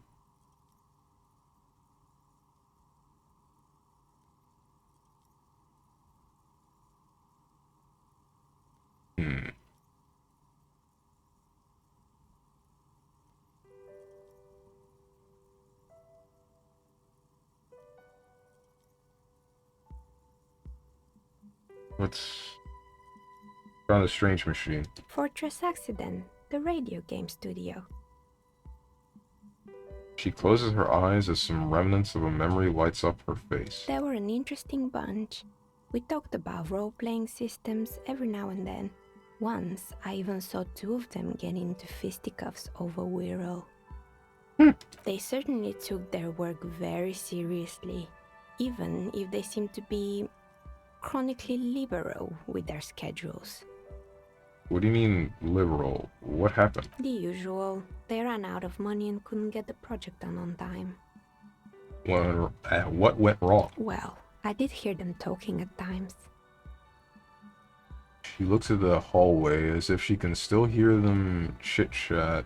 What's... Found a strange machine. Fortress Accident, the radio game studio. She closes her eyes as some remnants of a memory lights up her face. They were an interesting bunch. We talked about role-playing systems every now and then. Once, I even saw two of them get into fisticuffs over Wirral. They certainly took their work very seriously, even if they seemed to be chronically liberal with their schedules. What do you mean, liberal? What happened? The usual. They ran out of money and couldn't get the project done on time. What went wrong? Well, I did hear them talking at times. She looks at the hallway as if she can still hear them chit-chat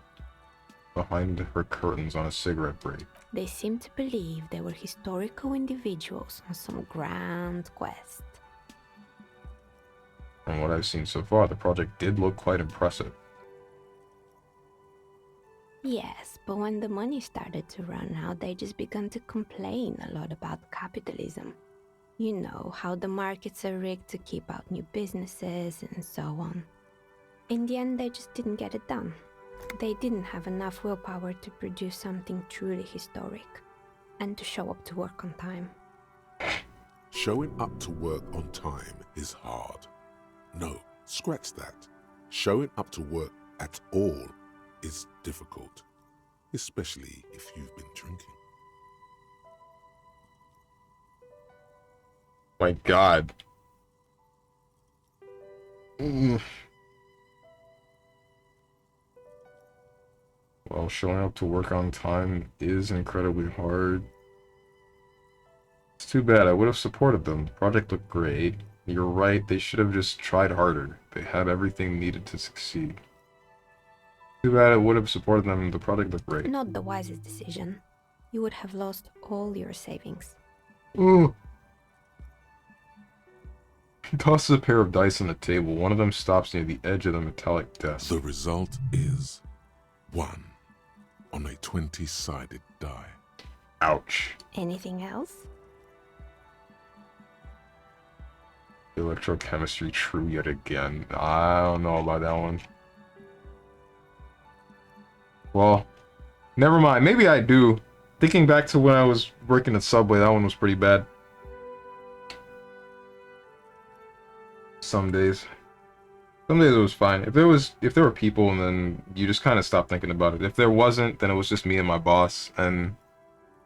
behind her curtains on a cigarette break. They seemed to believe they were historical individuals on some grand quest. From what I've seen so far, the project did look quite impressive. Yes, but when the money started to run out, they just began to complain a lot about capitalism. You know, how the markets are rigged to keep out new businesses and so on. In the end, they just didn't get it done. They didn't have enough willpower to produce something truly historic, and to show up to work on time. Showing up to work on time is hard. No, scratch that. Showing up to work at all is difficult, especially if you've been drinking. My God. Well, showing up to work on time is incredibly hard. It's too bad. I would have supported them. The project looked great. You're right, they should have just tried harder. They had everything needed to succeed. Too bad I would have supported them. The project looked great. Not the wisest decision. You would have lost all your savings. Ooh. He tosses a pair of dice on the table. One of them stops near the edge of the metallic desk. The result is 1 on a 20-sided die. Ouch. Anything else? Electrochemistry true yet again. I don't know about that one. Well, never mind. Maybe I do. Thinking back to when I was working at Subway, that one was pretty bad. Some days. Some days it was fine. If there were people, and then you just kind of stopped thinking about it. If there wasn't, then it was just me and my boss, and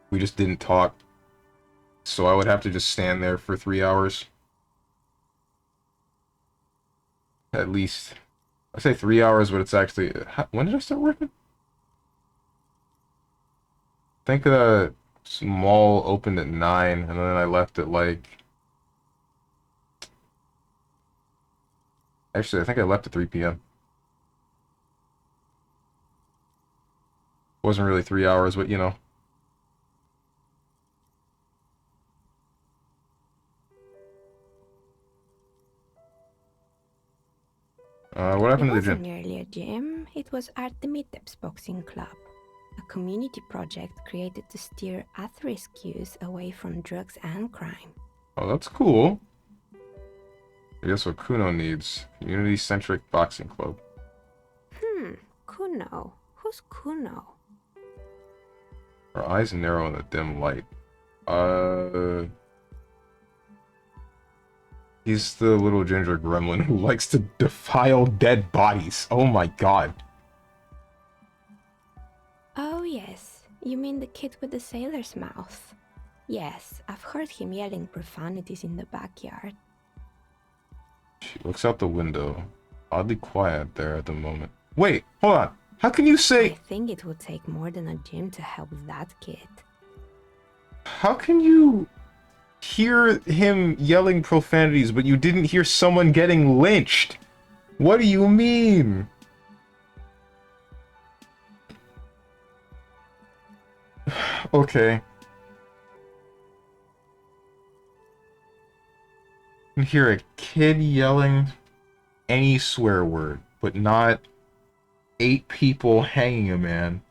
we just didn't talk. So I would have to just stand there for 3 hours. At least. I say 3 hours, but it's actually... When did I start working? I think the mall opened at 9, and then I left at like... Actually, I think I left at 3 p.m. Wasn't really 3 hours, but you know. What happened to the It gym? wasn't merely a gym, it was Artemidep's boxing club, a community project created to steer at-risk youth away from drugs and crime. Oh, that's cool. I guess what Kuno needs. Community-centric boxing club. Kuno. Who's Kuno? Her eyes narrow in the dim light. He's the little ginger gremlin who likes to defile dead bodies. Oh my god. Oh yes, you mean the kid with the sailor's mouth. Yes, I've heard him yelling profanities in the backyard. She looks out the window. Oddly quiet there at the moment. Wait, hold on. How can you say... I think it would take more than a gym to help that kid. How can you hear him yelling profanities, but you didn't hear someone getting lynched? What do you mean? Okay. You can hear a kid yelling any swear word, but not 8 people hanging a man.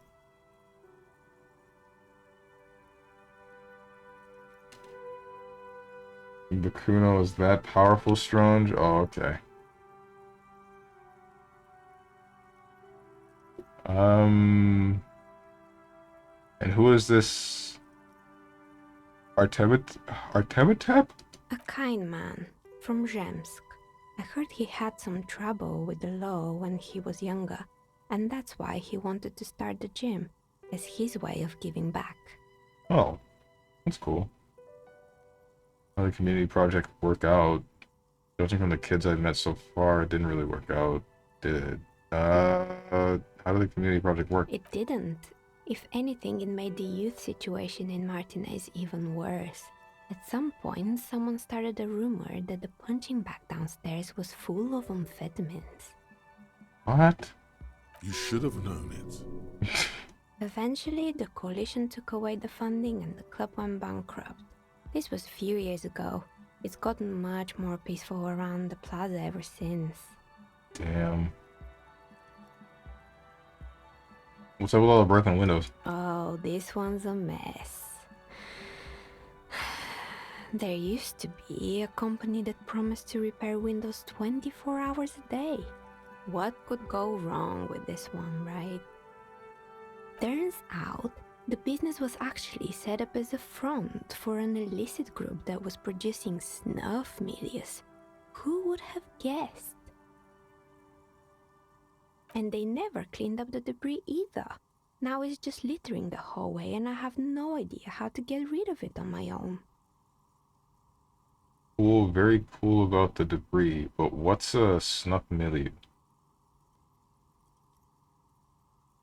Bakuno is that powerful, Strange? Oh, okay. And who is this? Artemitep? A kind man from Zemsk. I heard he had some trouble with the law when he was younger, and that's why he wanted to start the gym, as his way of giving back. Oh, that's cool. How the community project work out? Judging from the kids I've met so far, it didn't really work out, did it? How did the community project work? It didn't. If anything, it made the youth situation in Martinez even worse. At some point, someone started a rumor that the punching bag downstairs was full of amphetamines. What? You should have known it. Eventually, the coalition took away the funding and the club went bankrupt. This was a few years ago. It's gotten much more peaceful around the plaza ever since. Damn. What's up with all the broken windows? Oh, this one's a mess. There used to be a company that promised to repair windows 24 hours a day. What could go wrong with this one, right? Turns out, the business was actually set up as a front for an illicit group that was producing snuff milias. Who would have guessed? And they never cleaned up the debris either. Now it's just littering the hallway and I have no idea how to get rid of it on my own. Cool, very cool about the debris, but what's a snuff millie?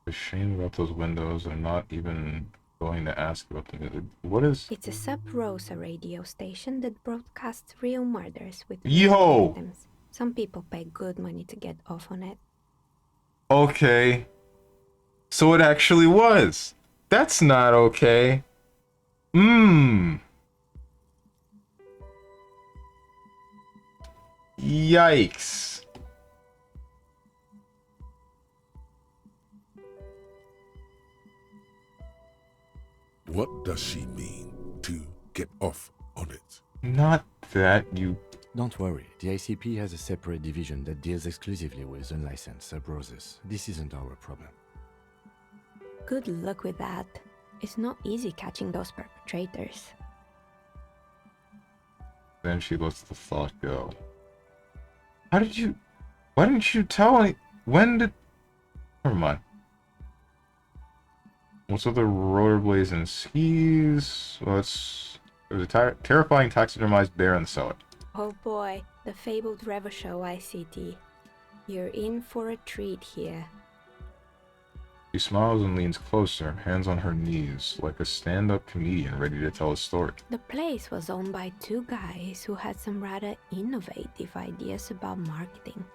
A shame about those windows. I'm not even going to ask about the millie. What is... It's a sub-Rosa radio station that broadcasts real murders with Yo! victims. Some people pay good money to get off on it. Okay. So it actually was. That's not okay. Yikes. What does she mean to get off on it? Not that you... Don't worry, the ICP has a separate division that deals exclusively with unlicensed sub-roses. This isn't our problem. Good luck with that. It's not easy catching those perpetrators. Then she lets the thought go. How did you... Why didn't you tell any... When did... Never mind. What's with the rollerblades and skis? Well, there's a terrifying taxidermized bear in the cellar. Oh boy, the fabled Revachol ICT. You're in for a treat here. She smiles and leans closer, hands on her knees, like a stand-up comedian ready to tell a story. The place was owned by two guys who had some rather innovative ideas about marketing.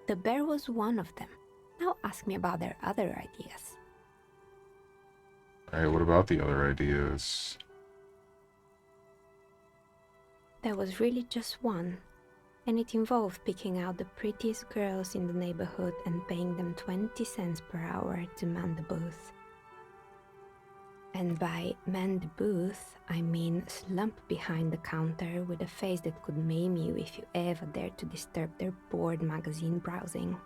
The bear was one of them. Now ask me about their other ideas. Alright, what about the other ideas? There was really just one, and it involved picking out the prettiest girls in the neighborhood and paying them 20 cents per hour to man the booth. And by man the booth, I mean slump behind the counter with a face that could maim you if you ever dared to disturb their bored magazine browsing.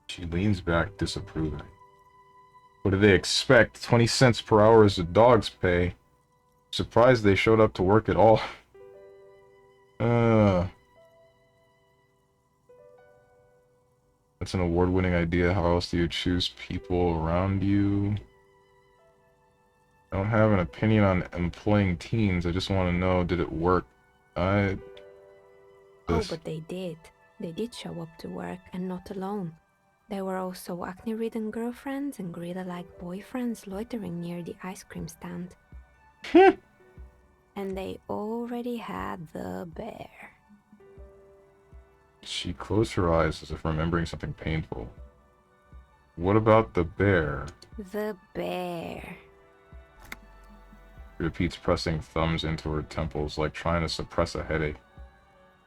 She leans back, disapproving. What do they expect? 20 cents per hour is the dog's pay. Surprised they showed up to work at all. That's an award-winning idea. How else do you choose people around you? I don't have an opinion on employing teens. I just want to know, did it work? Oh, but they did. They did show up to work, and not alone. There were also acne-ridden girlfriends and gorilla-like boyfriends loitering near the ice cream stand. And they already had the bear. She closed her eyes as if remembering something painful. What about the bear? The bear. She repeats, pressing thumbs into her temples like trying to suppress a headache.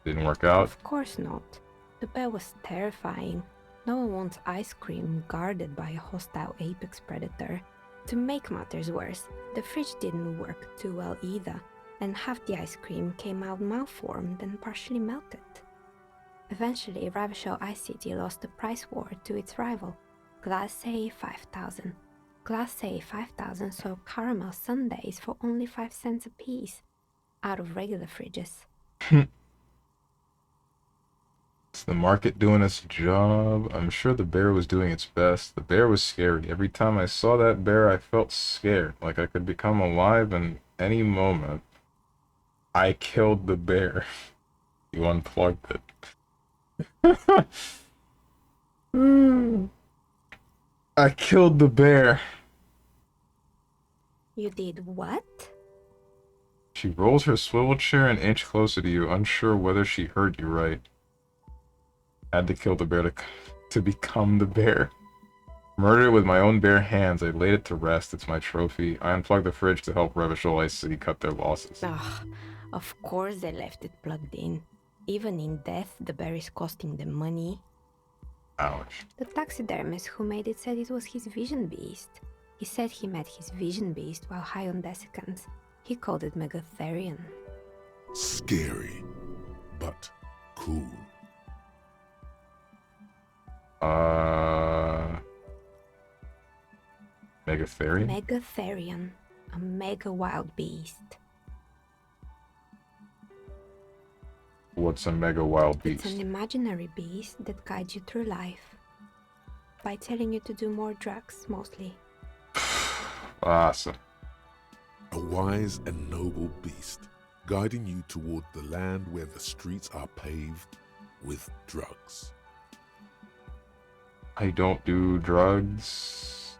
Didn't work out? Of course not. The bear was terrifying. No one wants ice cream guarded by a hostile apex predator. To make matters worse, the fridge didn't work too well either, and half the ice cream came out malformed and partially melted. Eventually, Revachol ICT lost the price war to its rival, Glace 5000. Glace 5000 sold caramel sundaes for only 5 cents a piece, out of regular fridges. Is the market doing its job? I'm sure the bear was doing its best. The bear was scary. Every time I saw that bear, I felt scared, like I could become alive in any moment. I killed the bear. You unplugged it. I killed the bear. You did what? She rolls her swivel chair an inch closer to you, unsure whether she heard you right. Had to kill the bear to become the bear. Murdered it with my own bare hands. I laid it to rest. It's my trophy. I unplugged the fridge to help Revachol ICT cut their losses. Of course they left it plugged in. Even in death, the bear is costing them money. Ouch. The taxidermist who made it said it was his vision beast. He said he met his vision beast while high on desiccants. He called it Megatherion. Scary, but cool. Megatherion? Megatherion, a mega wild beast. What's a mega wild beast? It's an imaginary beast that guides you through life. By telling you to do more drugs, mostly. Awesome. A wise and noble beast, guiding you toward the land where the streets are paved with drugs. I don't do drugs.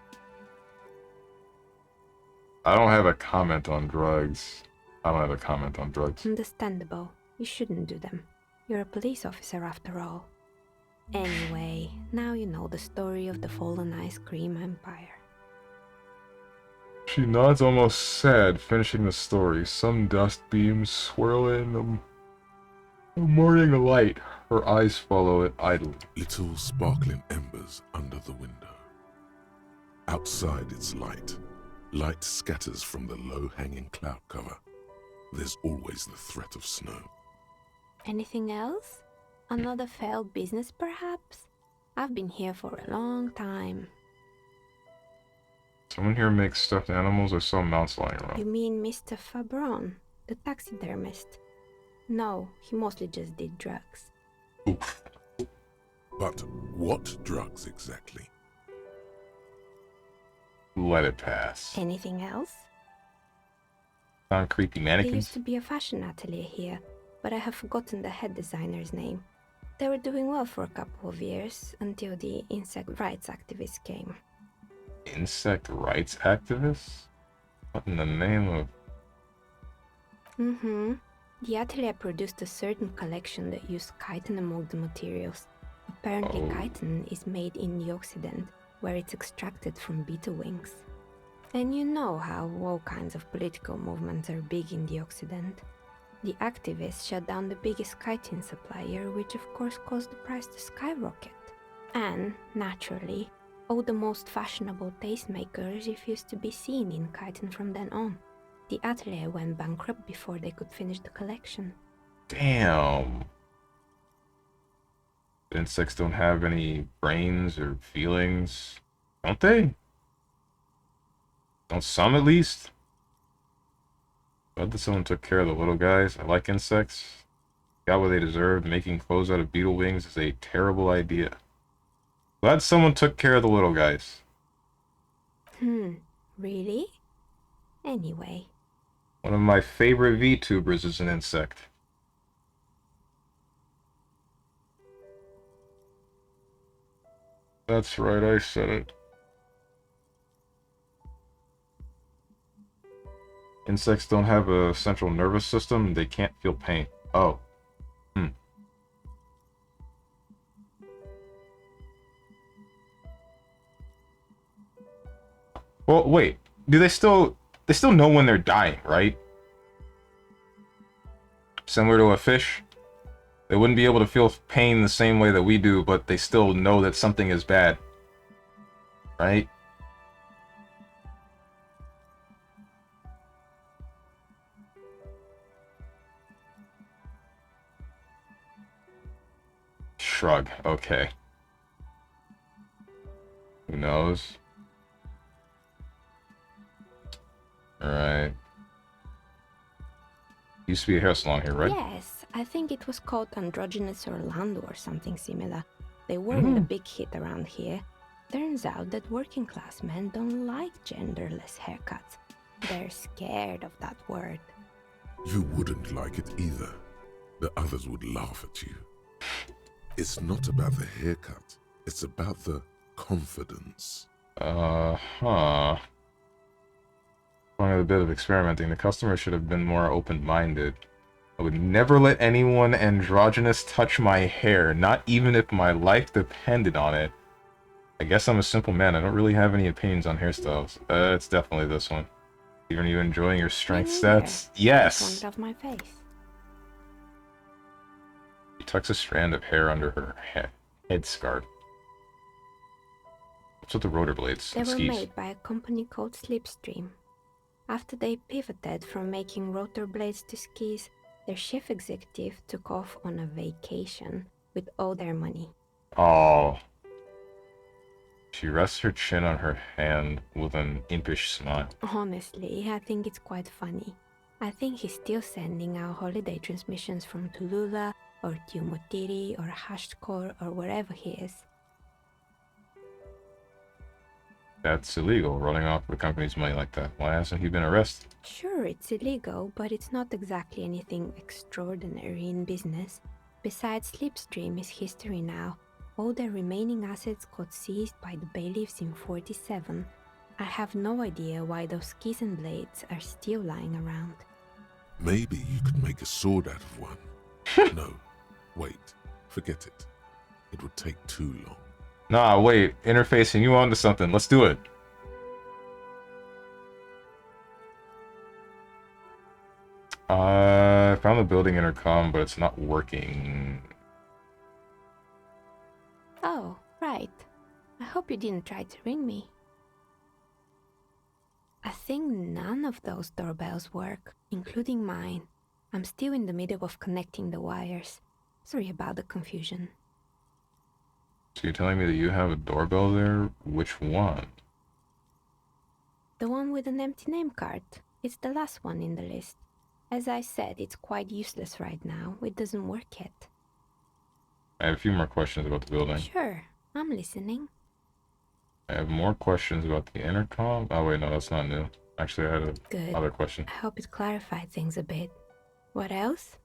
I don't have a comment on drugs. Understandable. You shouldn't do them. You're a police officer after all. Anyway, now you know the story of the fallen ice cream empire. She nods almost sad, finishing the story. Some dust beams swirl in a morning light. Her eyes follow it idly. Little sparkling embers under the window. Outside it's light. Light scatters from the low-hanging cloud cover. There's always the threat of snow. Anything else? Another failed business, perhaps? I've been here for a long time. Someone here makes stuffed animals. I saw mounts lying around. You mean Mr. Fabron, the taxidermist? No, he mostly just did drugs. Oof. But what drugs exactly? Let it pass. Anything else? Found creepy There mannequins. used to be a fashion atelier here, but I have forgotten the head designer's name. They were doing well for a couple of years, until the insect rights activists came. Insect rights activists? What in the name of... Mm-hmm. The atelier produced a certain collection that used chitin among the materials. Apparently chitin is made in the Occident, where it's extracted from beetle wings. And you know how all kinds of political movements are big in the Occident. The activists shut down the biggest chitin supplier, which of course caused the price to skyrocket. And, naturally, all the most fashionable tastemakers refused to be seen in chitin from then on. The atelier went bankrupt before they could finish the collection. Damn. Insects don't have any brains or feelings, don't they? Don't some at least? Glad that someone took care of the little guys. I like insects. Got what they deserved. Making clothes out of beetle wings is a terrible idea. Glad someone took care of the little guys. Really? Anyway. One of my favorite VTubers is an insect. That's right, I said it. Insects don't have a central nervous system. They can't feel pain. Oh. Well, wait. Do they still know when they're dying, right? Similar to a fish? They wouldn't be able to feel pain the same way that we do, but they still know that something is bad. Right? Shrug. Okay. Who knows? Alright. Used to be a hair salon here, right? Yes, I think it was called Androgynous Orlando or something similar. They weren't a big hit around here. Turns out that working class men don't like genderless haircuts. They're scared of that word. You wouldn't like it either. The others would laugh at you. It's not about the haircut. It's about the confidence. Following a bit of experimenting, the customer should have been more open-minded. I would never let anyone androgynous touch my hair, not even if my life depended on it. I guess I'm a simple man. I don't really have any opinions on hairstyles. It's definitely this one. Even you enjoying your strength stats? Yes! Off my face. She tucks a strand of hair under her headscarf. What's with the rotor blades? They were Skis. made by a company called Slipstream. After they pivoted from making rotor blades to skis, their chief executive took off on a vacation with all their money. Oh. She rests her chin on her hand with an impish smile. Honestly, I think it's quite funny. I think he's still sending out holiday transmissions from Tulula or Tiumotiri or Hashkor or wherever he is. That's illegal, running off the company's money like that. Why hasn't he been arrested? Sure, it's illegal, but it's not exactly anything extraordinary in business. Besides, Slipstream is history now. All their remaining assets got seized by the bailiffs in 47. I have no idea why those skis and blades are still lying around. Maybe you could make a sword out of one. No, wait, forget it. It would take too long. Nah, wait. Interfacing you onto something. Let's do it. I found the building intercom, but it's not working. Oh, right. I hope you didn't try to ring me. I think none of those doorbells work, including mine. I'm still in the middle of connecting the wires. Sorry about the confusion. So you're telling me that you have a doorbell there? Which one? The one with an empty name card. It's the last one in the list. As I said, it's quite useless right now. It doesn't work yet. I have a few more questions about the building. Sure, I'm listening. I have more questions about the intercom. Oh wait, no, that's not new. Actually, I had Good. another question. I hope it clarified things a bit. What else?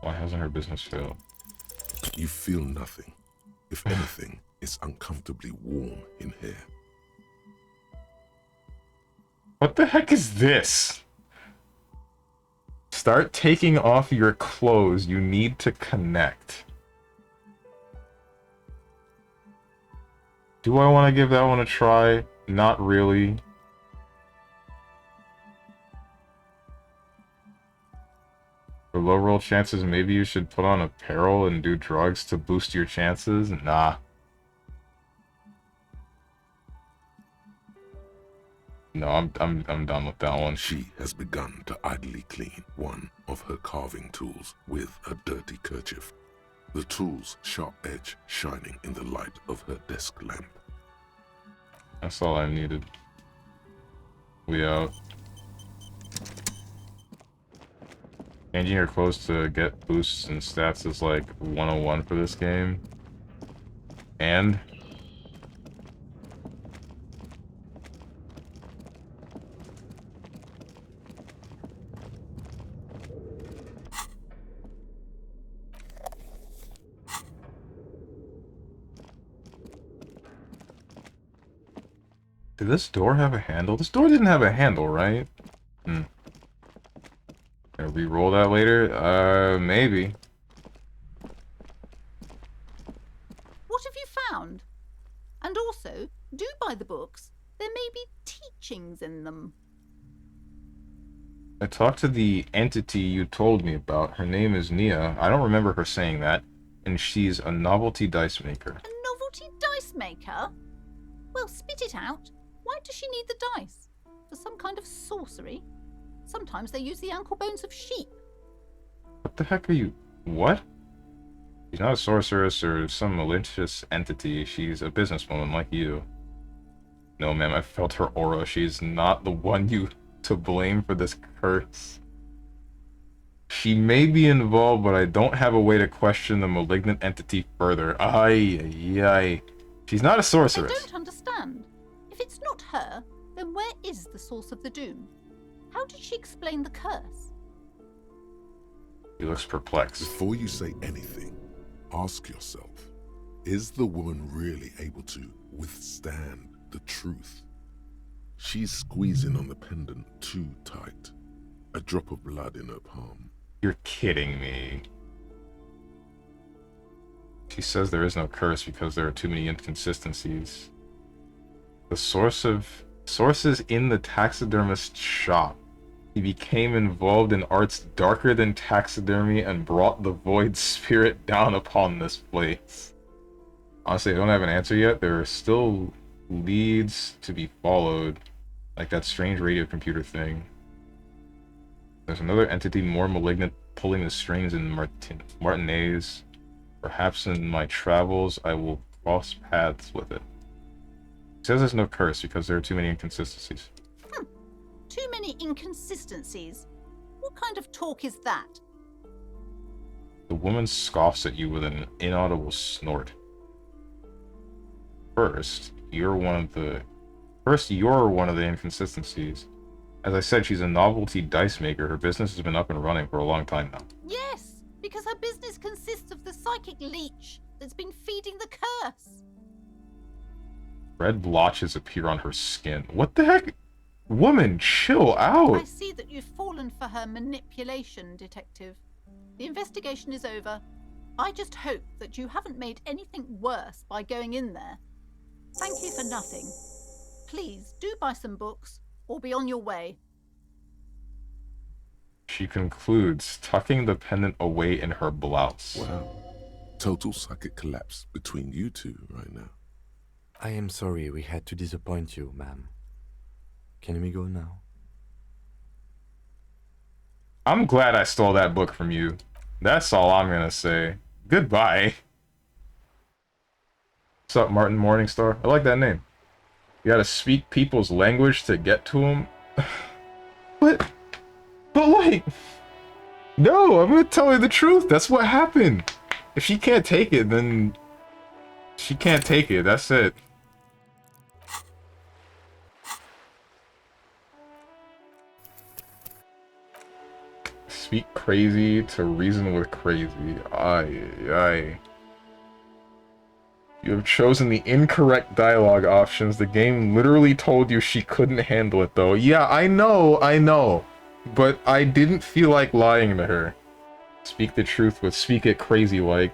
Why hasn't her business failed? You feel nothing. If anything, it's uncomfortably warm in here. What the heck is this? Start taking off your clothes. You need to connect. Do I want to give that one a try? Not really. For low roll chances, maybe you should put on apparel and do drugs to boost your chances? Nah. No, I'm done with that one. She has begun to idly clean one of her carving tools with a dirty kerchief. The tool's sharp edge shining in the light of her desk lamp. That's all I needed. We out. Changing your clothes to get boosts and stats is like 101 for this game. And did this door have a handle? This door didn't have a handle, right? Gonna re-roll that later? Maybe. What have you found? And also, do buy the books. There may be teachings in them. I talked to the entity you told me about. Her name is Nia. I don't remember her saying that. And she's a novelty dice maker. A novelty dice maker? Well, spit it out. Why does she need the dice? For some kind of sorcery? Sometimes they use the ankle bones of sheep. What the heck are you... What? She's not a sorceress or some malicious entity. She's a businesswoman like you. No, ma'am, I felt her aura. She's not the one you to blame for this curse. She may be involved, but I don't have a way to question the malignant entity further. Ay. She's not a sorceress. I don't understand. If it's not her, then where is the source of the doom? How did she explain the curse? He looks perplexed. Before you say anything, ask yourself, is the woman really able to withstand the truth? She's squeezing on the pendant too tight. A drop of blood in her palm. You're kidding me. She says there is no curse because there are too many inconsistencies. The source is in the taxidermist's shop. He became involved in arts darker than taxidermy and brought the void spirit down upon this place. Honestly, I don't have an answer yet. There are still leads to be followed, like that strange radio computer thing. There's another entity more malignant pulling the strings in Martinez. Perhaps in my travels I will cross paths with it. It says there's no curse because there are too many inconsistencies. Too many inconsistencies? What kind of talk is that? The woman scoffs at you with an inaudible snort. First, you're one of the inconsistencies. As I said, she's a novelty dice maker. Her business has been up and running for a long time now. Yes, because her business consists of the psychic leech that's been feeding the curse. Red blotches appear on her skin. What the heck? Woman, chill out! I see that you've fallen for her manipulation, Detective. The investigation is over. I just hope that you haven't made anything worse by going in there. Thank you for nothing. Please, do buy some books, or be on your way. She concludes, tucking the pendant away in her blouse. Wow. Total psychic collapse between you two right now. I am sorry we had to disappoint you, ma'am. Can we go now? I'm glad I stole that book from you. That's all I'm gonna say. Goodbye. What's up, Martin Morningstar? I like that name. You gotta speak people's language to get to them. But like, no, I'm gonna tell her the truth. That's what happened. If she can't take it, then she can't take it. That's it. Speak crazy to reason with crazy. Aye. You have chosen the incorrect dialogue options. The game literally told you she couldn't handle it, though. Yeah, I know. But I didn't feel like lying to her. Speak the truth, but speak it crazy like.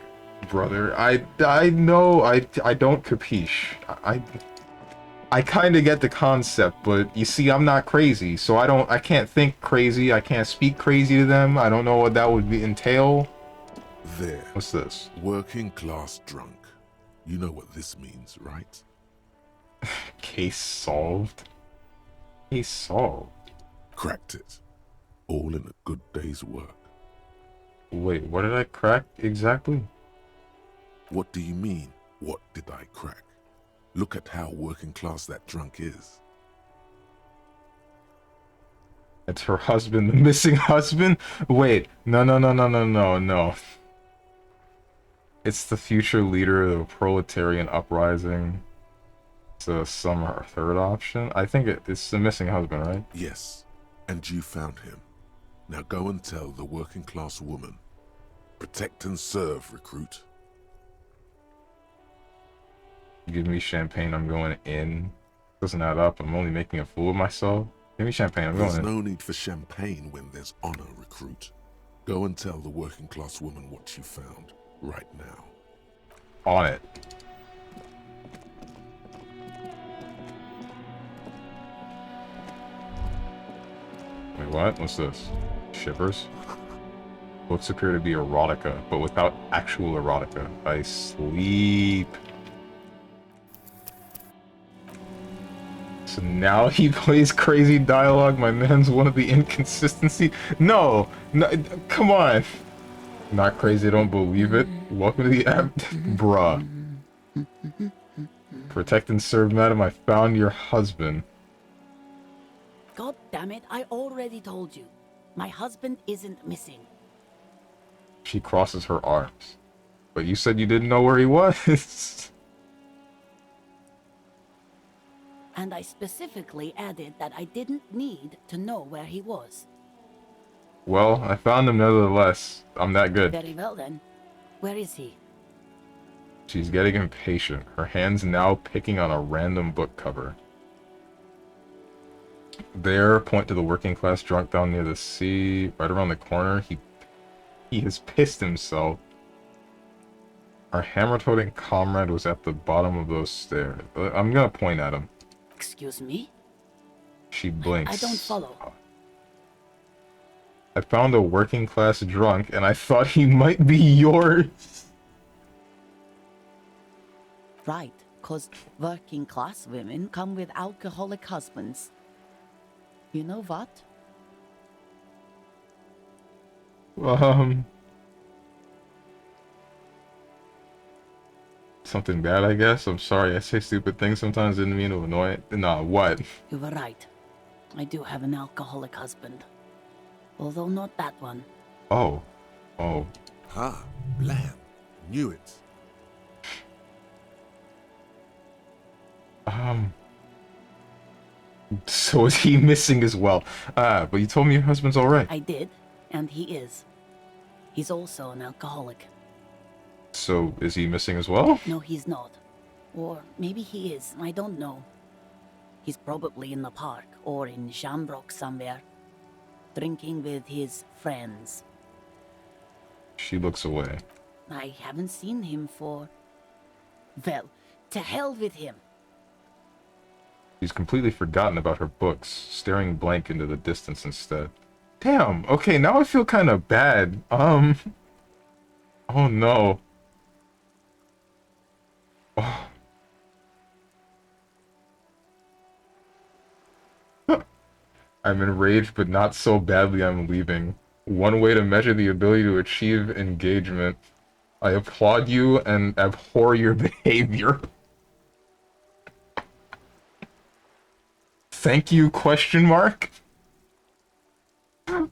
Brother, I know, I don't capiche. I kind of get the concept, but you see, I'm not crazy, so I can't think crazy, I can't speak crazy to them, I don't know what that would entail. There. What's this? Working class drunk. You know what this means, right? Case solved? Case solved? Cracked it. All in a good day's work. Wait, what did I crack exactly? What do you mean, what did I crack? Look at how working class that drunk is. It's her husband, the missing husband? Wait, no. It's the future leader of the proletarian uprising. It's some third option? I think it's the missing husband, right? Yes, and you found him. Now go and tell the working class woman. Protect and serve, recruit. Give me champagne, I'm going in. Doesn't add up, I'm only making a fool of myself. Give me champagne, I'm going in. There's no need for champagne when there's honor, recruit. Go and tell the working class woman what you found, right now. On it. Wait, what? What's this? Shippers? Books appear to be erotica, but without actual erotica. I sleep. So now he plays crazy dialogue. My man's one of the inconsistency. No, come on. Not crazy, I don't believe it. Welcome to the app. Bruh. Protect and serve, madam. I found your husband. God damn it, I already told you. My husband isn't missing. She crosses her arms. But you said you didn't know where he was. And I specifically added that I didn't need to know where he was. Well, I found him nevertheless. I'm that good. Very well then. Where is he? She's getting impatient. Her hands now picking on a random book cover. There, point to the working class drunk down near the sea. Right around the corner. He has pissed himself. Our hammer-toting comrade was at the bottom of those stairs. I'm gonna point at him. Excuse me? She blinks. I don't follow. I found a working class drunk and I thought he might be yours. Right, 'cause working class women come with alcoholic husbands. You know what? Something bad, I guess. I'm sorry, I say stupid things sometimes, didn't mean to annoy it. Nah, what? You were right. I do have an alcoholic husband. Although not that one. Oh. Ha, blam. Knew it. So is he missing as well? But you told me your husband's alright. I did, and he is. He's also an alcoholic. So is he missing as well? No, he's not. Or maybe he is, I don't know. He's probably in the park, or in Shamrock somewhere. Drinking with his friends. She looks away. I haven't seen him for... Well, to hell with him. She's completely forgotten about her books, staring blank into the distance instead. Damn, okay, now I feel kind of bad. Oh no. Oh. I'm enraged, but not so badly I'm leaving. One way to measure the ability to achieve engagement. I applaud you and abhor your behavior. Thank you, question mark? Tim,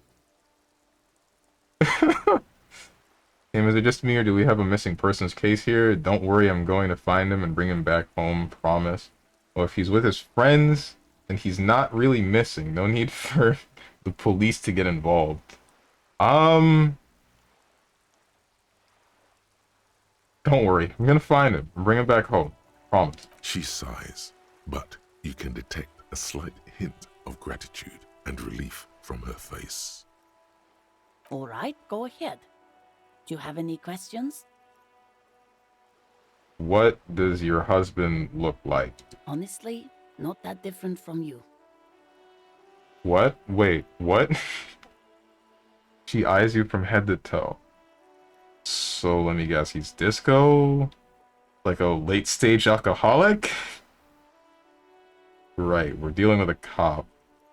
is it just me or do we have a missing persons case here? Don't worry, I'm going to find him and bring him back home, promise. Well, if he's with his friends, then he's not really missing. No need for the police to get involved. Don't worry, I'm gonna find him and bring him back home, promise. She sighs, but you can detect a slight hint of gratitude and relief from her face. All right, go ahead. Do you have any questions? What does your husband look like? Honestly, not that different from you. What? Wait, what? She eyes you from head to toe. So let me guess, he's disco? Like a late-stage alcoholic? Right, we're dealing with a cop.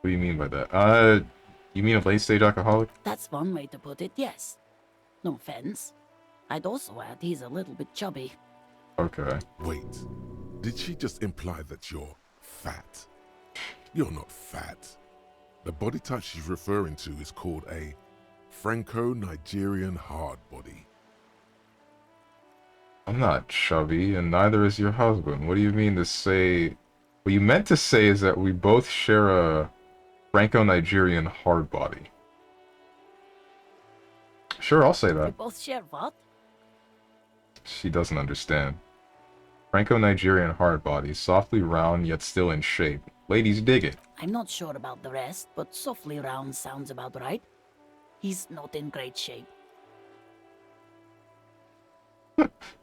What do you mean by that? You mean a late-stage alcoholic? That's one way to put it, yes. No offense. I'd also add he's a little bit chubby. Okay. Wait, did she just imply that you're fat? You're not fat. The body type she's referring to is called a Franco-Nigerian hard body. I'm not chubby, and neither is your husband. What do you mean to say... What you meant to say is that we both share a Franco-Nigerian hard body. Sure, I'll say We that. both share what? She doesn't understand. Franco-Nigerian hard body, softly round yet still in shape. Ladies dig it. I'm not sure about the rest, but softly round sounds about right. He's not in great shape.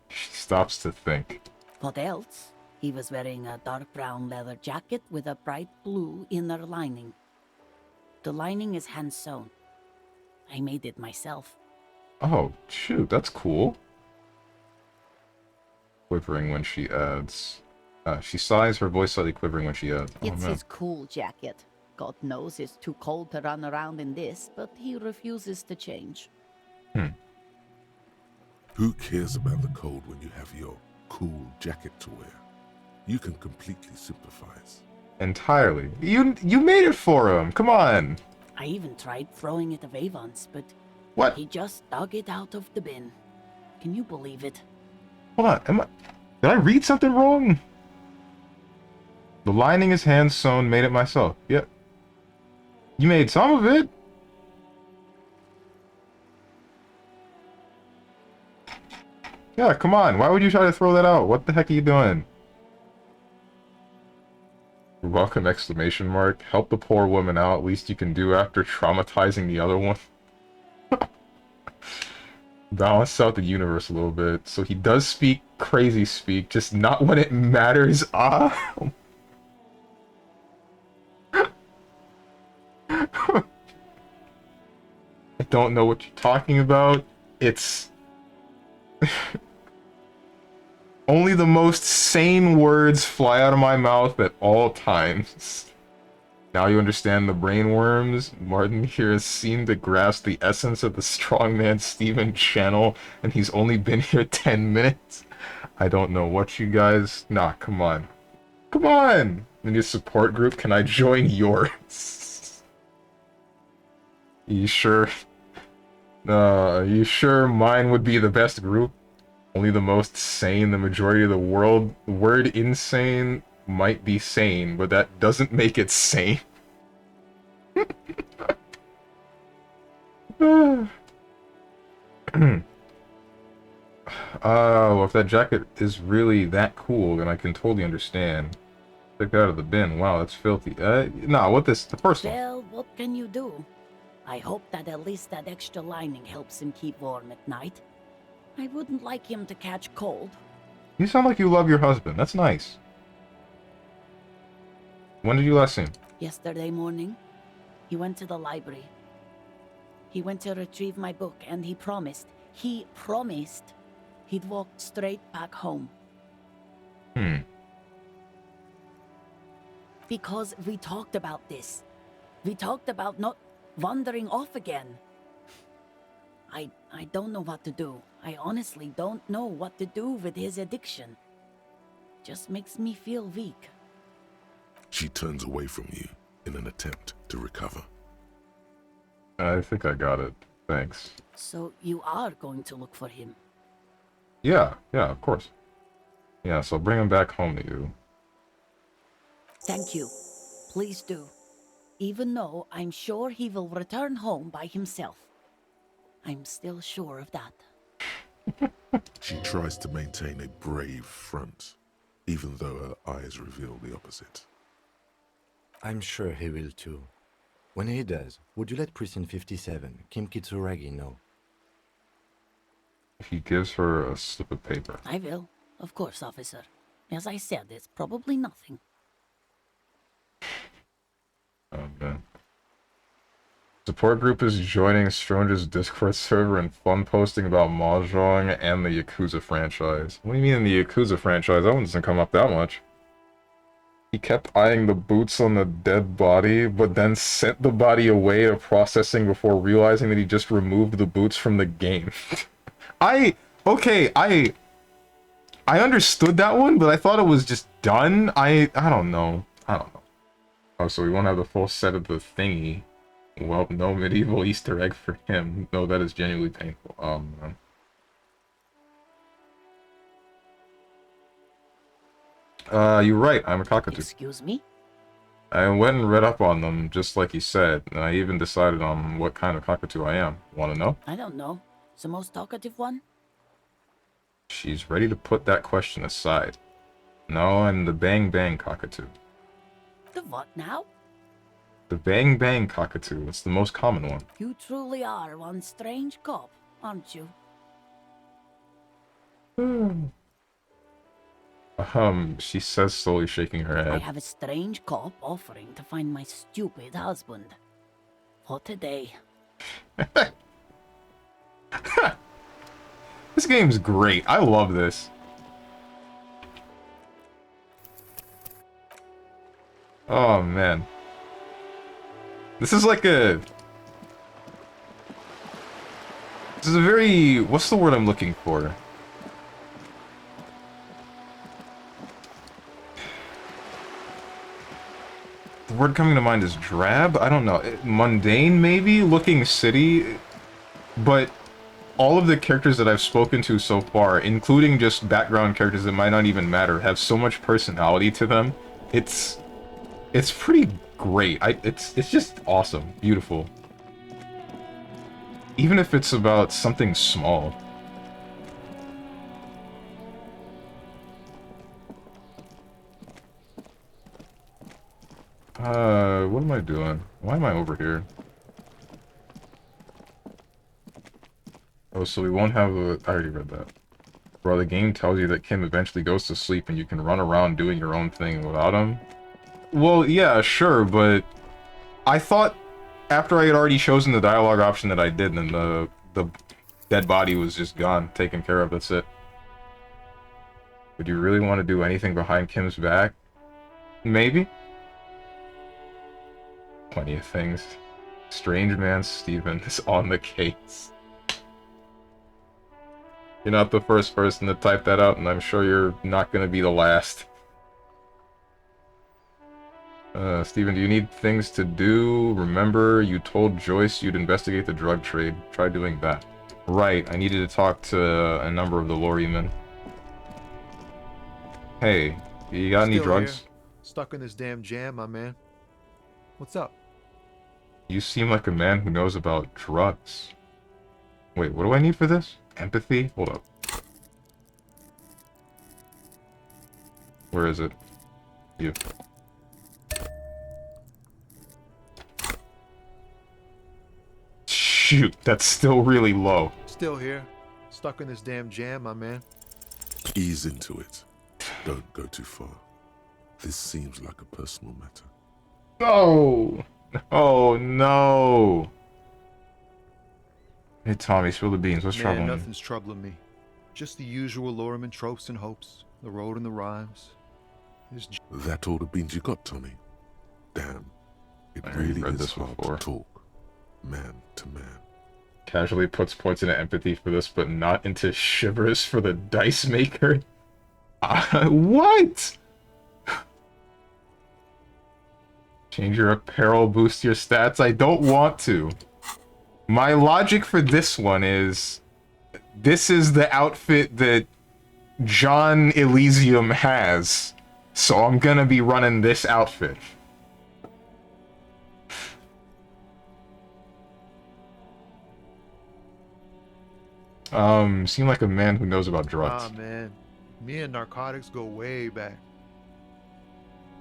She stops to think. What else? He was wearing a dark brown leather jacket with a bright blue inner lining. The lining is hand-sewn. I made it myself. Oh, shoot, that's cool. Quivering when she adds. She sighs, her voice slightly quivering when she adds. Oh, It's man. his cool jacket. God knows it's too cold to run around in this, but he refuses to change. Who cares about the cold when you have your cool jacket to wear? You can completely sympathize. Entirely. You made it for him. Come on. I even tried throwing it away once, but What? he just dug it out of the bin. Can you believe it? Hold on. Did I read something wrong? The lining is hand sewn. Made it myself. Yep. You made some of it. Yeah, come on. Why would you try to throw that out? What the heck are you doing? You're welcome, exclamation mark. Help the poor woman out. Least you can do after traumatizing the other one. Balance out the universe a little bit. So he does speak crazy speak, just not when it matters. Ah. I don't know what you're talking about. It's... Only the most sane words fly out of my mouth at all times. Now you understand the brainworms? Martin here has seemed to grasp the essence of the StrongmanSteven channel, and he's only been here 10 minutes. I don't know what you guys... Nah, come on. Come on! In your support group, can I join yours? You sure? You sure mine would be the best group? Only the most sane, the majority of the world. The word insane might be sane, but that doesn't make it sane. Well, if that jacket is really that cool, then I can totally understand. Take it out of the bin. Wow, that's filthy. Nah, what this? The first one. Well, what can you do? I hope that at least that extra lining helps him keep warm at night. I wouldn't like him to catch cold. You sound like you love your husband. That's nice. When did you last see him? Yesterday morning, he went to the library. He went to retrieve my book, and he promised he'd walk straight back home. Because we talked about this. We talked about not wandering off again. I don't know what to do. I honestly don't know what to do with his addiction. Just makes me feel weak. She turns away from you in an attempt to recover. I think I got it. Thanks. So you are going to look for him? Yeah, of course. Yeah, so bring him back home to you. Thank you. Please do. Even though I'm sure he will return home by himself. I'm still sure of that. She tries to maintain a brave front, even though her eyes reveal the opposite. I'm sure he will too. When he does, would you let Precinct 57, Kim Kitsuragi, know? He gives her a slip of paper. I will. Of course, officer. As I said, it's probably nothing. Oh, man. Support group is joining Stranger's Discord server and fun posting about Mahjong and the Yakuza franchise. What do you mean in the Yakuza franchise? That one doesn't come up that much. He kept eyeing the boots on the dead body, but then sent the body away to processing before realizing that he just removed the boots from the game. I understood that one, but I thought it was just done. I don't know. Oh, so we won't have the full set of the thingy. Well, no medieval Easter egg for him. No, that is genuinely painful. Man. You're right. I'm a cockatoo. Excuse me? I went and read up on them, just like you said, and I even decided on what kind of cockatoo I am. Want to know? I don't know. The most talkative one? She's ready to put that question aside. No, I'm the Bang Bang cockatoo. The what now? The Bang Bang cockatoo. It's the most common one. You truly are one strange cop, aren't you? She says, slowly shaking her I head. have a strange cop offering to find my stupid husband. What a day. This game's great. I love this. Oh, man. This is like a... This is a very... What's the word I'm looking for? The word coming to mind is drab? I don't know. Mundane, maybe? Looking city? But all of the characters that I've spoken to so far, including just background characters that might not even matter, have so much personality to them. It's pretty great. It's just awesome. Beautiful. Even if it's about something small. What am I doing? Why am I over here? Oh, so we won't have a... I already read that. Bro, the game tells you that Kim eventually goes to sleep and you can run around doing your own thing without him. Well, yeah, sure, but I thought after I had already chosen the dialogue option that I did, then the dead body was just gone, taken care of, that's it. Would you really want to do anything behind Kim's back? Maybe? Plenty of things. StrongmanSteven is on the case. You're not the first person to type that out, and I'm sure you're not going to be the last. Steven, do you need things to do? Remember, you told Joyce you'd investigate the drug trade. Try doing that. Right, I needed to talk to a number of the lorrymen. Hey, you got any drugs? Here. Stuck in this damn jam, my man. What's up? You seem like a man who knows about drugs. Wait, what do I need for this? Empathy? Hold up. Where is it? You. Shoot, that's still really low. Still here. Stuck in this damn jam, my man. Ease into it. Don't go too far. This seems like a personal matter. No! Oh, no! Hey, Tommy, spill the beans. What's troubling you? Nothing's troubling me. Just the usual Lorriman tropes and hopes. The road and the rhymes. That all the beans you got, Tommy? Damn. It really is hard to talk. Man to man. Casually puts points into empathy for this, but not into shivers for the dice maker? What? Change your apparel, boost your stats. I don't want to. My logic for this one is, this is the outfit that John Elysium has, so I'm gonna be running this outfit. Seem like a man who knows about drugs. Ah, man. Me and narcotics go way back.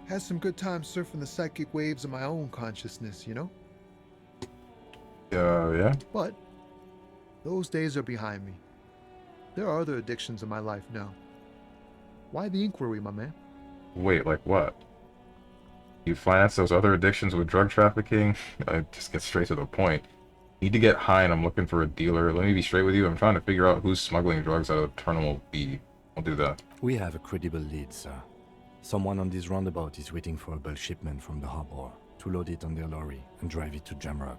Had some good times surfing the psychic waves of my own consciousness, you know? Yeah? But those days are behind me. There are other addictions in my life now. Why the inquiry, my man? Wait, like what? You finance those other addictions with drug trafficking? I just get straight to the point. Need to get high and I'm looking for a dealer. Let me be straight with you. I'm trying to figure out who's smuggling drugs out of Terminal B. I'll do that. We have a credible lead, sir. Someone on this roundabout is waiting for a bulk shipment from the harbor to load it on their lorry and drive it to Jamrock.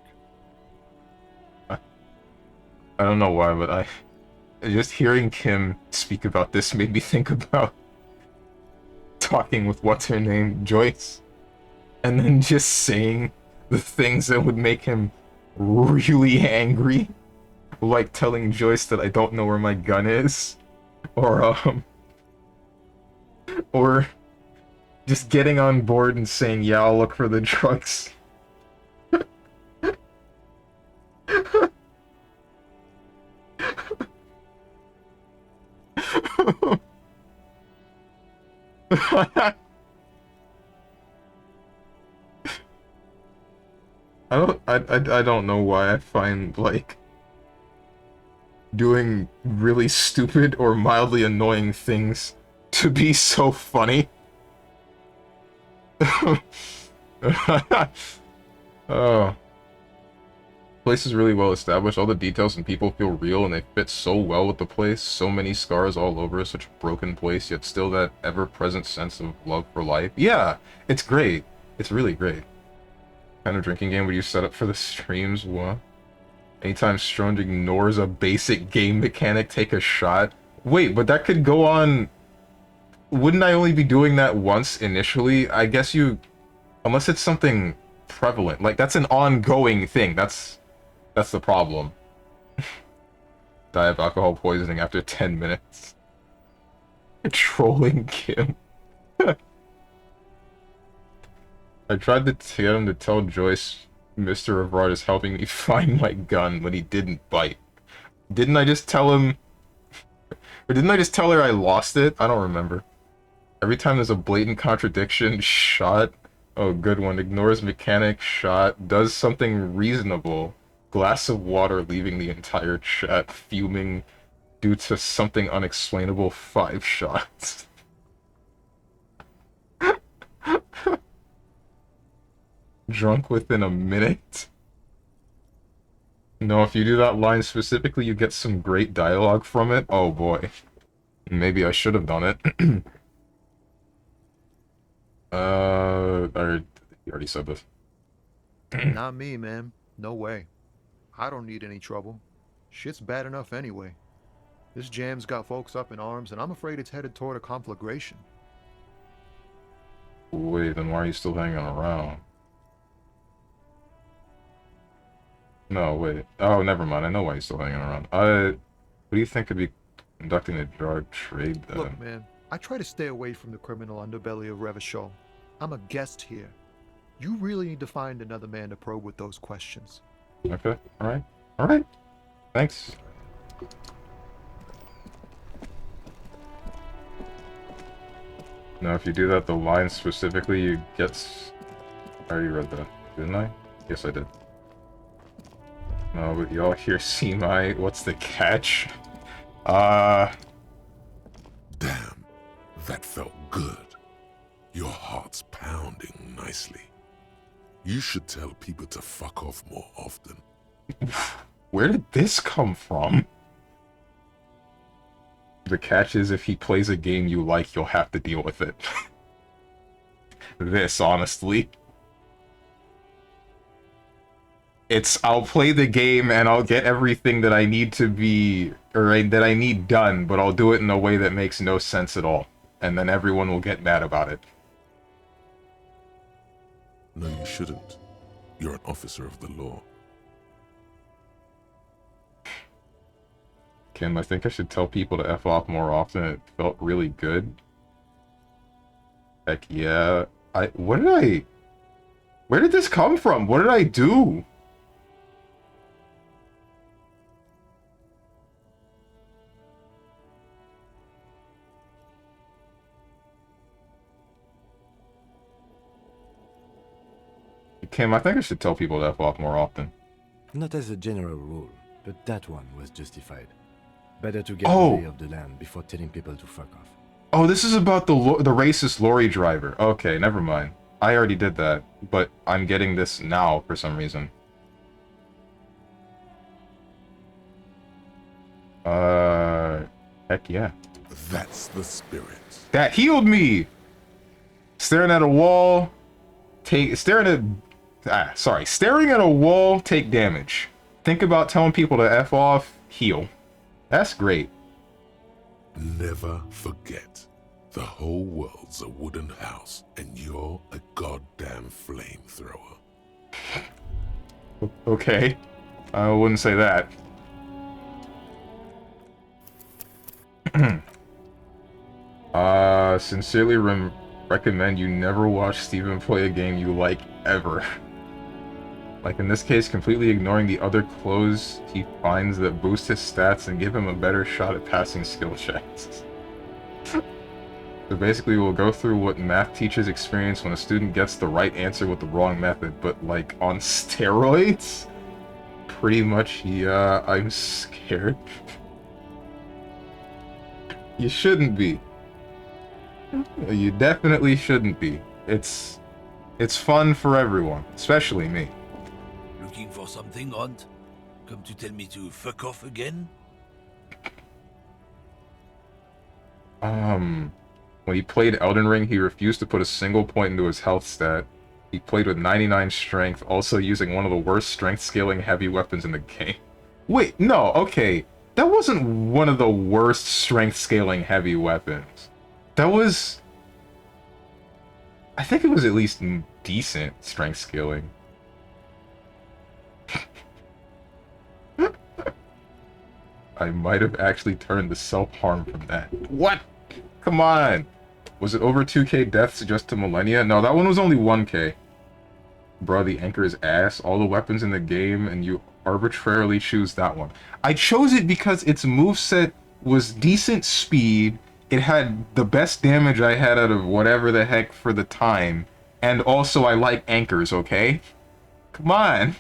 I don't know why, but just hearing Kim speak about this made me think about talking with what's-her-name, Joyce, and then just saying the things that would make him really angry, like telling Joyce that I don't know where my gun is, or just getting on board and saying, yeah, I'll look for the drugs. I don't know why I find, like, doing really stupid or mildly annoying things to be so funny. Oh. Place is really well established. All the details and people feel real and they fit so well with the place. So many scars all over, such a broken place, yet still that ever-present sense of love for life. Yeah, it's great. It's really great. Kind of drinking game would you set up for the streams? What? Anytime Strong ignores a basic game mechanic, take a shot. Wait, but that could go on... Wouldn't I only be doing that once initially? I guess you... Unless it's something prevalent. Like, that's an ongoing thing. That's the problem. Die of alcohol poisoning after 10 minutes. Trolling Kim. I tried to get him to tell Joyce Mr. Everard is helping me find my gun, but he didn't bite. Didn't I just tell him... Or didn't I just tell her I lost it? I don't remember. Every time there's a blatant contradiction, shot. Oh, good one. Ignores mechanic, shot. Does something reasonable. Glass of water leaving the entire chat. Fuming due to something unexplainable. 5 shots. Drunk within a minute? No, if you do that line specifically, you get some great dialogue from it. Oh boy. Maybe I should have done it. You already said this. Not me, man. No way. I don't need any trouble. Shit's bad enough anyway. This jam's got folks up in arms, and I'm afraid it's headed toward a conflagration. Wait, then why are you still hanging around? No, wait. Oh, never mind. I know why you're still hanging around. What do you think could be conducting a drug trade, then? Look, man, I try to stay away from the criminal underbelly of Revachol. I'm a guest here. You really need to find another man to probe with those questions. Okay, alright. Alright. Thanks. Now, if you do that, the line specifically, you get... I already read that, didn't I? Yes, I did. No, but y'all hear see my... What's the catch? Damn, that felt good. Your heart's pounding nicely. You should tell people to fuck off more often. Where did this come from? The catch is if he plays a game you like, you'll have to deal with it. This, honestly. It's, I'll play the game and I'll get everything that I need to be, or that I need done, but I'll do it in a way that makes no sense at all. And then everyone will get mad about it. No, you shouldn't. You're an officer of the law. Kim, I think I should tell people to F off more often. It felt really good. Heck yeah. Where did this come from? What did I do? Kim, I think I should tell people to F off more often. Not as a general rule, but that one was justified. Better to get the lay of the land before telling people to fuck off. Oh, this is about the racist lorry driver. Okay, never mind. I already did that, but I'm getting this now for some reason. Heck yeah. That's the spirit. That healed me! Staring at a wall, staring at a wall, take damage. Think about telling people to F off, heal. That's great. Never forget, the whole world's a wooden house, and you're a goddamn flamethrower. Okay. I wouldn't say that. Sincerely recommend you never watch Steven play a game you like, ever. Like in this case, completely ignoring the other clothes he finds that boost his stats and give him a better shot at passing skill checks. So basically, we'll go through what math teachers experience when a student gets the right answer with the wrong method, but like on steroids? Pretty much, yeah, I'm scared. You shouldn't be. You definitely shouldn't be. It's fun for everyone, especially me. Looking for something, Hunt? Come to tell me to fuck off again? When he played Elden Ring, he refused to put a single point into his health stat. He played with 99 strength, also using one of the worst strength scaling heavy weapons in the game. Wait, no, okay. That wasn't one of the worst strength scaling heavy weapons. That was... I think it was at least decent strength scaling. I might have actually turned to self-harm from that. What? Come on! Was it over 2k deaths just to Millennia? No, that one was only 1k. Bro, the anchor is ass. All the weapons in the game, and you arbitrarily choose that one. I chose it because its moveset was decent speed, it had the best damage I had out of whatever the heck for the time, and also I like anchors, okay? Come on!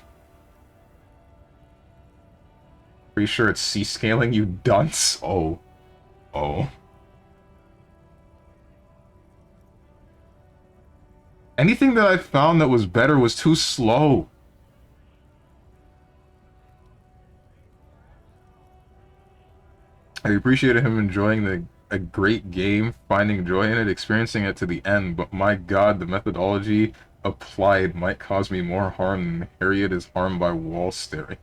Pretty sure it's C-scaling, you dunce? Oh. Oh. Anything that I found that was better was too slow. I appreciated him enjoying a great game, finding joy in it, experiencing it to the end, but my god, the methodology applied might cause me more harm than Harriet is harmed by wall staring.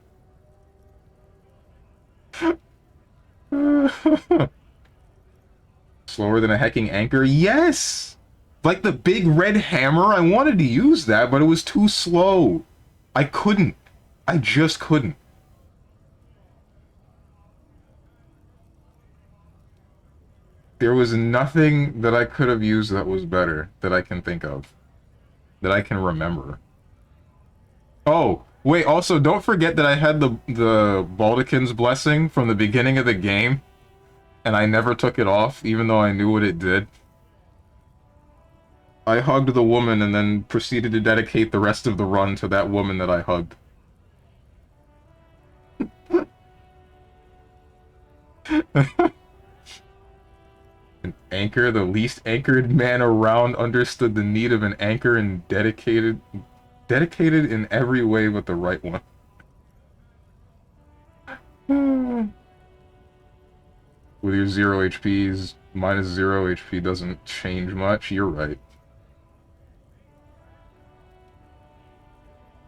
Slower than a hecking anchor? Yes! Like the big red hammer, I wanted to use that, but it was too slow. I couldn't. I just couldn't. There was nothing that I could have used that was better, that I can think of. That I can remember. Oh, wait, also, don't forget that I had the Baldekin's blessing from the beginning of the game, and I never took it off, even though I knew what it did. I hugged the woman and then proceeded to dedicate the rest of the run to that woman that I hugged. An anchor, the least anchored man around, understood the need of an anchor and dedicated in every way but the right one. With your 0 HPs, minus 0 HP doesn't change much, you're right.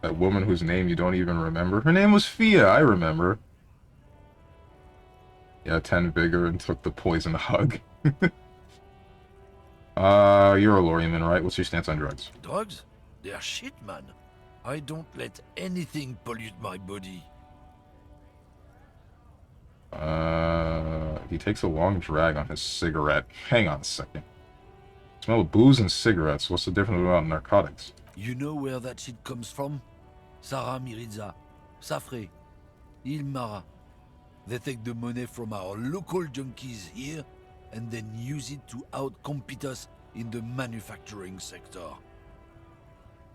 That woman whose name you don't even remember. Her name was Fia, I remember. Yeah, 10 vigor and took the poison hug. You're a Loriman, right? What's your stance on drugs? Drugs? They're shit, man. I don't let anything pollute my body. He takes a long drag on his cigarette. Hang on a second. Smell of booze and cigarettes. What's the difference about narcotics? You know where that shit comes from? Sarah Miriza, Safre, Ilmara. They take the money from our local junkies here and then use it to outcompete us in the manufacturing sector.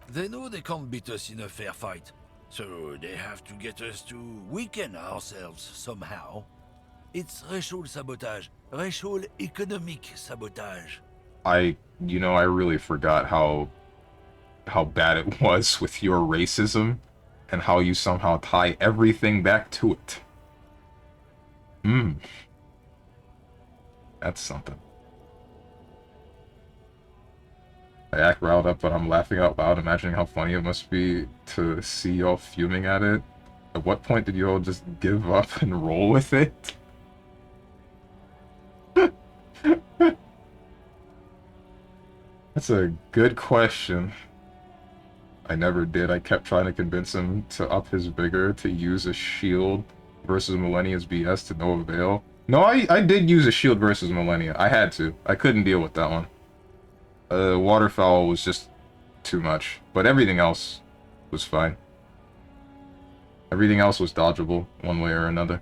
They know they can't beat us in a fair fight, so they have to get us to weaken ourselves somehow. It's racial sabotage, racial economic sabotage. I really forgot how bad it was with your racism and how you somehow tie everything back to it. That's something. I act riled up, but I'm laughing out loud, imagining how funny it must be to see y'all fuming at it. At what point did y'all just give up and roll with it? That's a good question. I never did. I kept trying to convince him to up his vigor, to use a shield versus Millennia's BS to no avail. No, I did use a shield versus Millennia. I had to. I couldn't deal with that one. Waterfowl was just too much. But everything else was fine. Everything else was dodgeable, one way or another.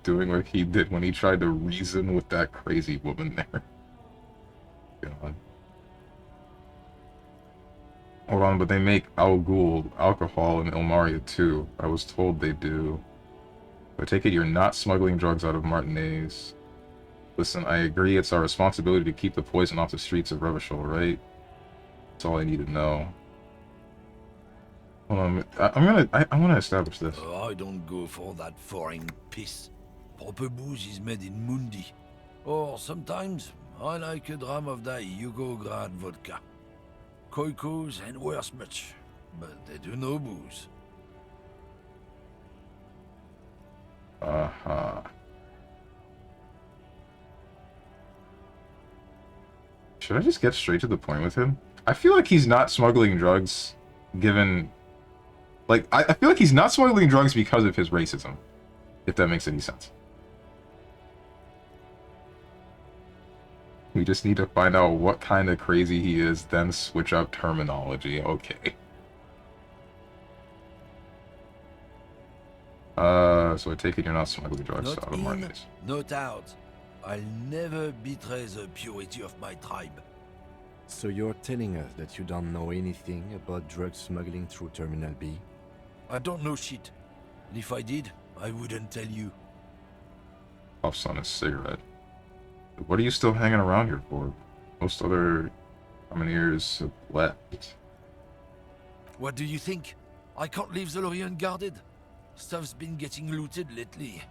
Doing what he did when he tried to reason with that crazy woman there. God. Hold on, but they make Al Ghul alcohol in Ilmaria too. I was told they do. I take it you're not smuggling drugs out of Martinez. Listen, I agree it's our responsibility to keep the poison off the streets of Revachol, right? That's all I need to know. Hold on, I want to establish this. I don't go for that foreign piss. Proper booze is made in Mundi. Or sometimes, I like a dram of that Yugograd vodka. Koikos and worse much, but they do no booze. Should I just get straight to the point with him? I feel like he's not smuggling drugs, given... Like, I feel like he's not smuggling drugs because of his racism, if that makes any sense. We just need to find out what kind of crazy he is, then switch up terminology. Okay. So I take it you're not smuggling drugs out of Martinez. Not out. I'll never betray the purity of my tribe. So you're telling us that you don't know anything about drug smuggling through Terminal B? I don't know shit. And if I did, I wouldn't tell you. Puffs on his cigarette. What are you still hanging around here for? Most other commoneers have left. What do you think? I can't leave the Lorient guarded. Stuff's been getting looted lately.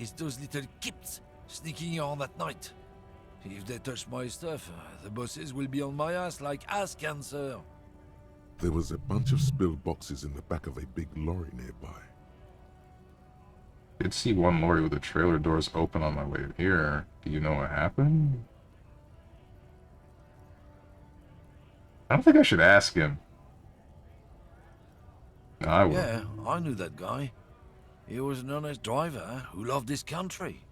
It's those little kips sneaking on at night. If they touch my stuff, the bosses will be on my ass like ass cancer. There was a bunch of spilled boxes in the back of a big lorry nearby. I did see one lorry with the trailer doors open on my way here. Do you know what happened? I don't think I should ask him. No, I will. Yeah, I knew that guy. He was an honest driver who loved this country.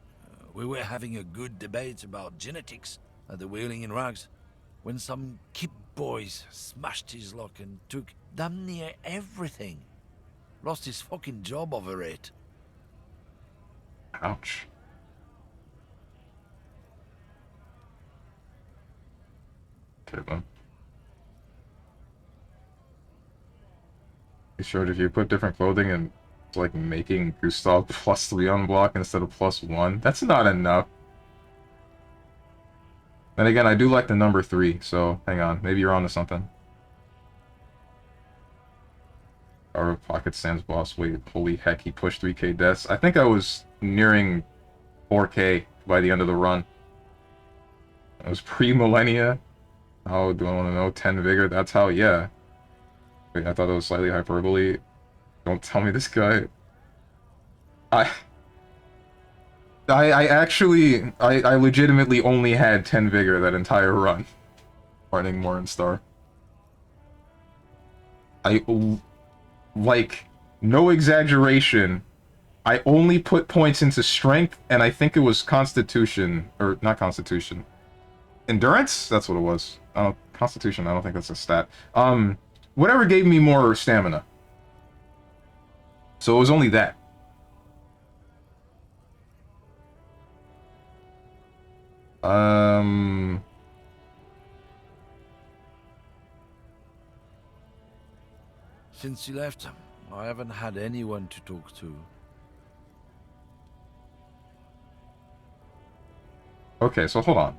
We were having a good debate about genetics at the Wheeling in Rags when some kip boys smashed his lock and took damn near everything. Lost his fucking job over it. Ouch. Okay, then. You showed if you put different clothing and like making Gustav +3 on block instead of +1. That's not enough. Then again, I do like the number 3, so hang on. Maybe you're onto something. Our Pocket Sands boss, wait, holy heck, he pushed 3k deaths. I think I was nearing 4k by the end of the run. It was pre-millennia. How do I want to know? 10 vigor, that's how, yeah. Wait, I thought that was slightly hyperbole. Don't tell me this guy... I legitimately only had 10 vigor that entire run. Running Morningstar. Like, no exaggeration, I only put points into strength, and I think it was constitution, or not constitution. Endurance? That's what it was. Constitution, I don't think that's a stat. Whatever gave me more stamina. So it was only that. Since you left, I haven't had anyone to talk to. Okay, so hold on.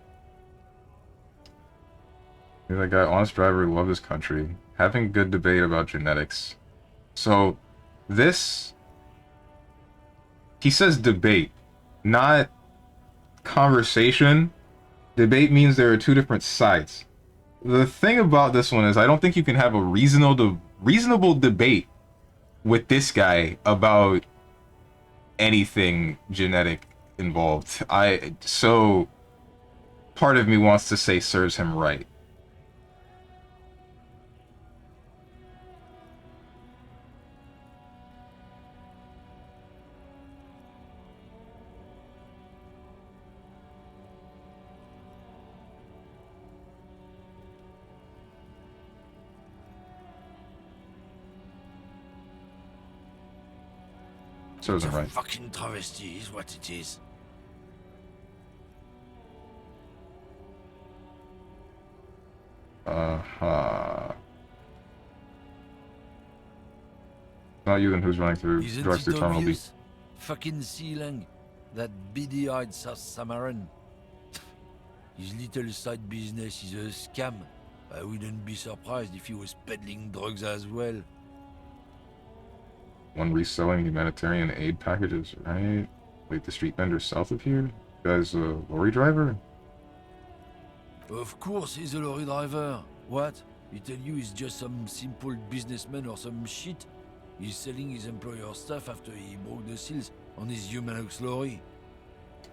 He's that guy, honest driver who loved his country. Having good debate about genetics. So, this... He says debate, not conversation. Debate means there are two different sides. The thing about this one is I don't think you can have a reasonable debate with this guy about anything genetic involved. So part of me wants to say serves him right. Serves him right. Fucking travesty is what it is. Not you, then who's running through Isn't drugs through it Terminal B? obvious? Fucking Sealang, that beady-eyed South Samaran. His little side business is a scam. I wouldn't be surprised if he was peddling drugs as well. One reselling humanitarian aid packages, right? Wait, the street vendor south of here? Guy's a lorry driver? Of course he's a lorry driver. What? He tell you he's just some simple businessman or some shit? He's selling his employer stuff after he broke the seals on his Humanox lorry.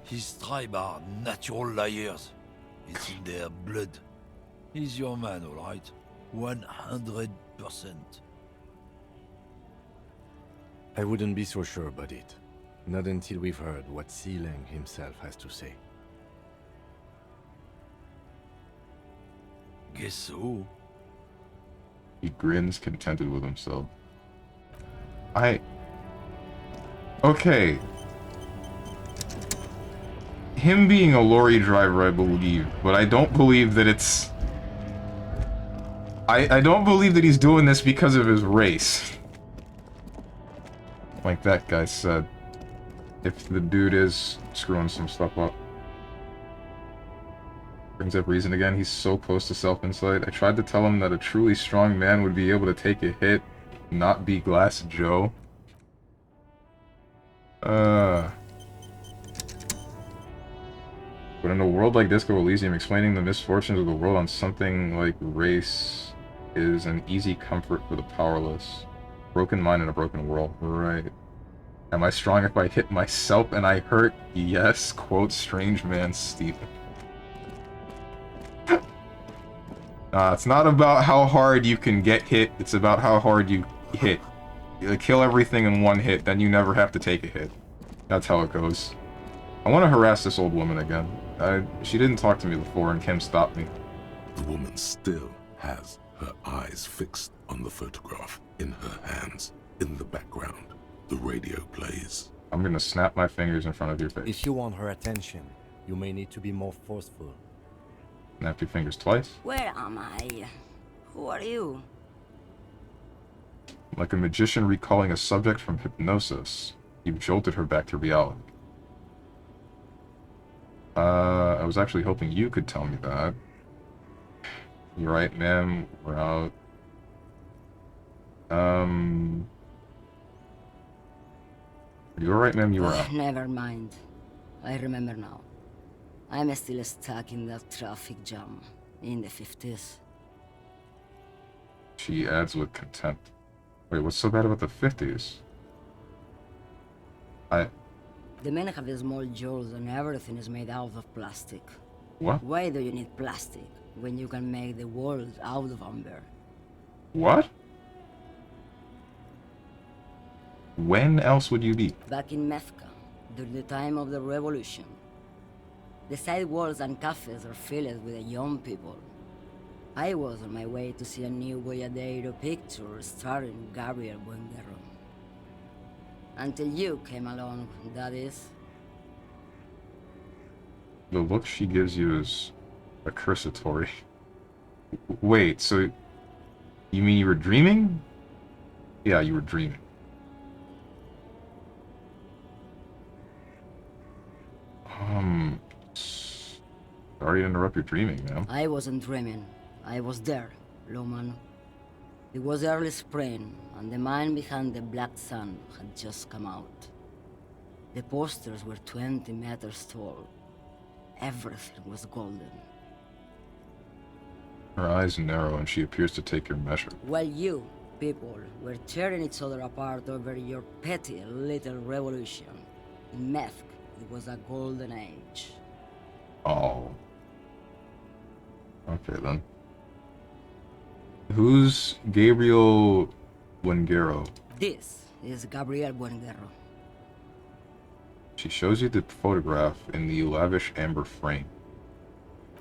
His tribe are natural liars. It's in their blood. He's your man, alright? 100%. I wouldn't be so sure about it. Not until we've heard what Sealang himself has to say. Guess so. He grins, contented with himself. Okay. Him being a lorry driver, I believe, but I don't believe that it's... I don't believe that he's doing this because of his race. Like that guy said. If the dude is screwing some stuff up. Brings up reason again, he's so close to self-insight. I tried to tell him that a truly strong man would be able to take a hit, not be Glass Joe. But in a world like Disco Elysium, explaining the misfortunes of the world on something like race is an easy comfort for the powerless. Broken mind in a broken world. Right. Am I strong if I hit myself and I hurt? Yes, quote StrongmanSteven. It's not about how hard you can get hit, it's about how hard you hit. You kill everything in one hit, then you never have to take a hit. That's how it goes. I want to harass this old woman again. She didn't talk to me before, and Kim stopped me. The woman still has her eyes fixed on the photograph in her hands. In the background, the radio plays. I'm gonna snap my fingers in front of your face. If you want her attention, you may need to be more forceful. Snap your fingers twice. Where am I? Who are you? Like a magician recalling a subject from hypnosis, you've jolted her back to reality. I was actually hoping you could tell me that. You're right, ma'am. We're out. Are you alright, ma'am? You were out. Never mind. I remember now. I'm still stuck in that traffic jam in the 50s. She adds with contempt. Wait, what's so bad about the 50s? The men have small jaws and everything is made out of plastic. What? Why do you need plastic when you can make the world out of amber? What? When else would you be? Back in Methka, during the time of the revolution. The sidewalks and cafes are filled with young people. I was on my way to see a new Boyadero picture starring Gabriel Buenguerro. Until you came along, that is. The look she gives you is accusatory. Wait, so you mean you were dreaming? Yeah, you were dreaming. Sorry to interrupt your dreaming, ma'am. I wasn't dreaming. I was there, Loman. It was early spring, and the man behind the Black Sun had just come out. The posters were 20 meters tall. Everything was golden. Her eyes narrow and she appears to take your measure. While you, people, were tearing each other apart over your petty little revolution, in Methk, it was a golden age. Oh. Okay, then. Who's Gabriel Buenguerro? This is Gabriel Buenguerro. She shows you the photograph in the lavish amber frame.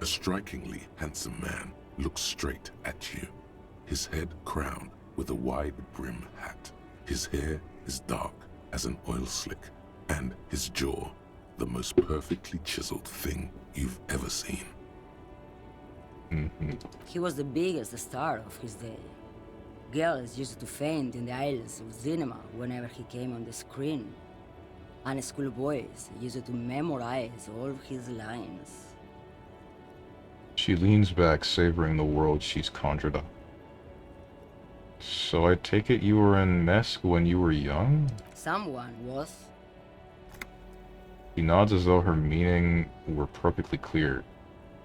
A strikingly handsome man looks straight at you, his head crowned with a wide brim hat. His hair is dark as an oil slick, and his jaw the most perfectly chiseled thing you've ever seen. He was the biggest star of his day. Girls used to faint in the aisles of cinema whenever he came on the screen. And schoolboys used to memorize all of his lines. She leans back, savoring the world she's conjured up. So I take it you were in Mesk when you were young? Someone was. She nods as though her meaning were perfectly clear.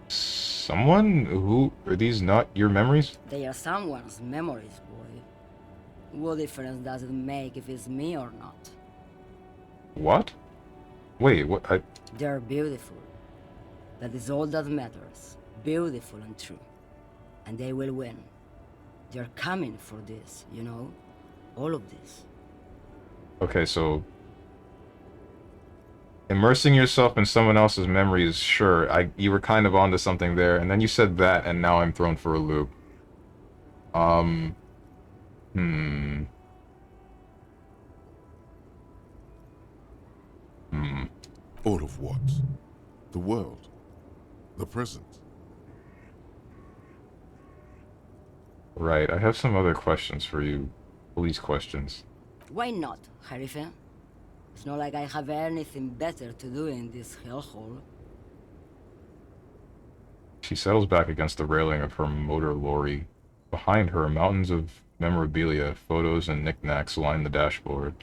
Someone? Who? Are these not your memories? They are someone's memories, boy. What difference does it make if it's me or not? What? Wait, what? They're beautiful. That is all that matters. Beautiful and true. And they will win. They're coming for this, you know? All of this. Okay, so immersing yourself in someone else's memories, sure, you were kind of onto something there, and then you said that, and now I'm thrown for a loop. All of what? The world. The present. Right, I have some other questions for you. Police questions. Why not, Harife? It's not like I have anything better to do in this hellhole. She settles back against the railing of her motor lorry. Behind her, mountains of memorabilia, photos, and knickknacks line the dashboard.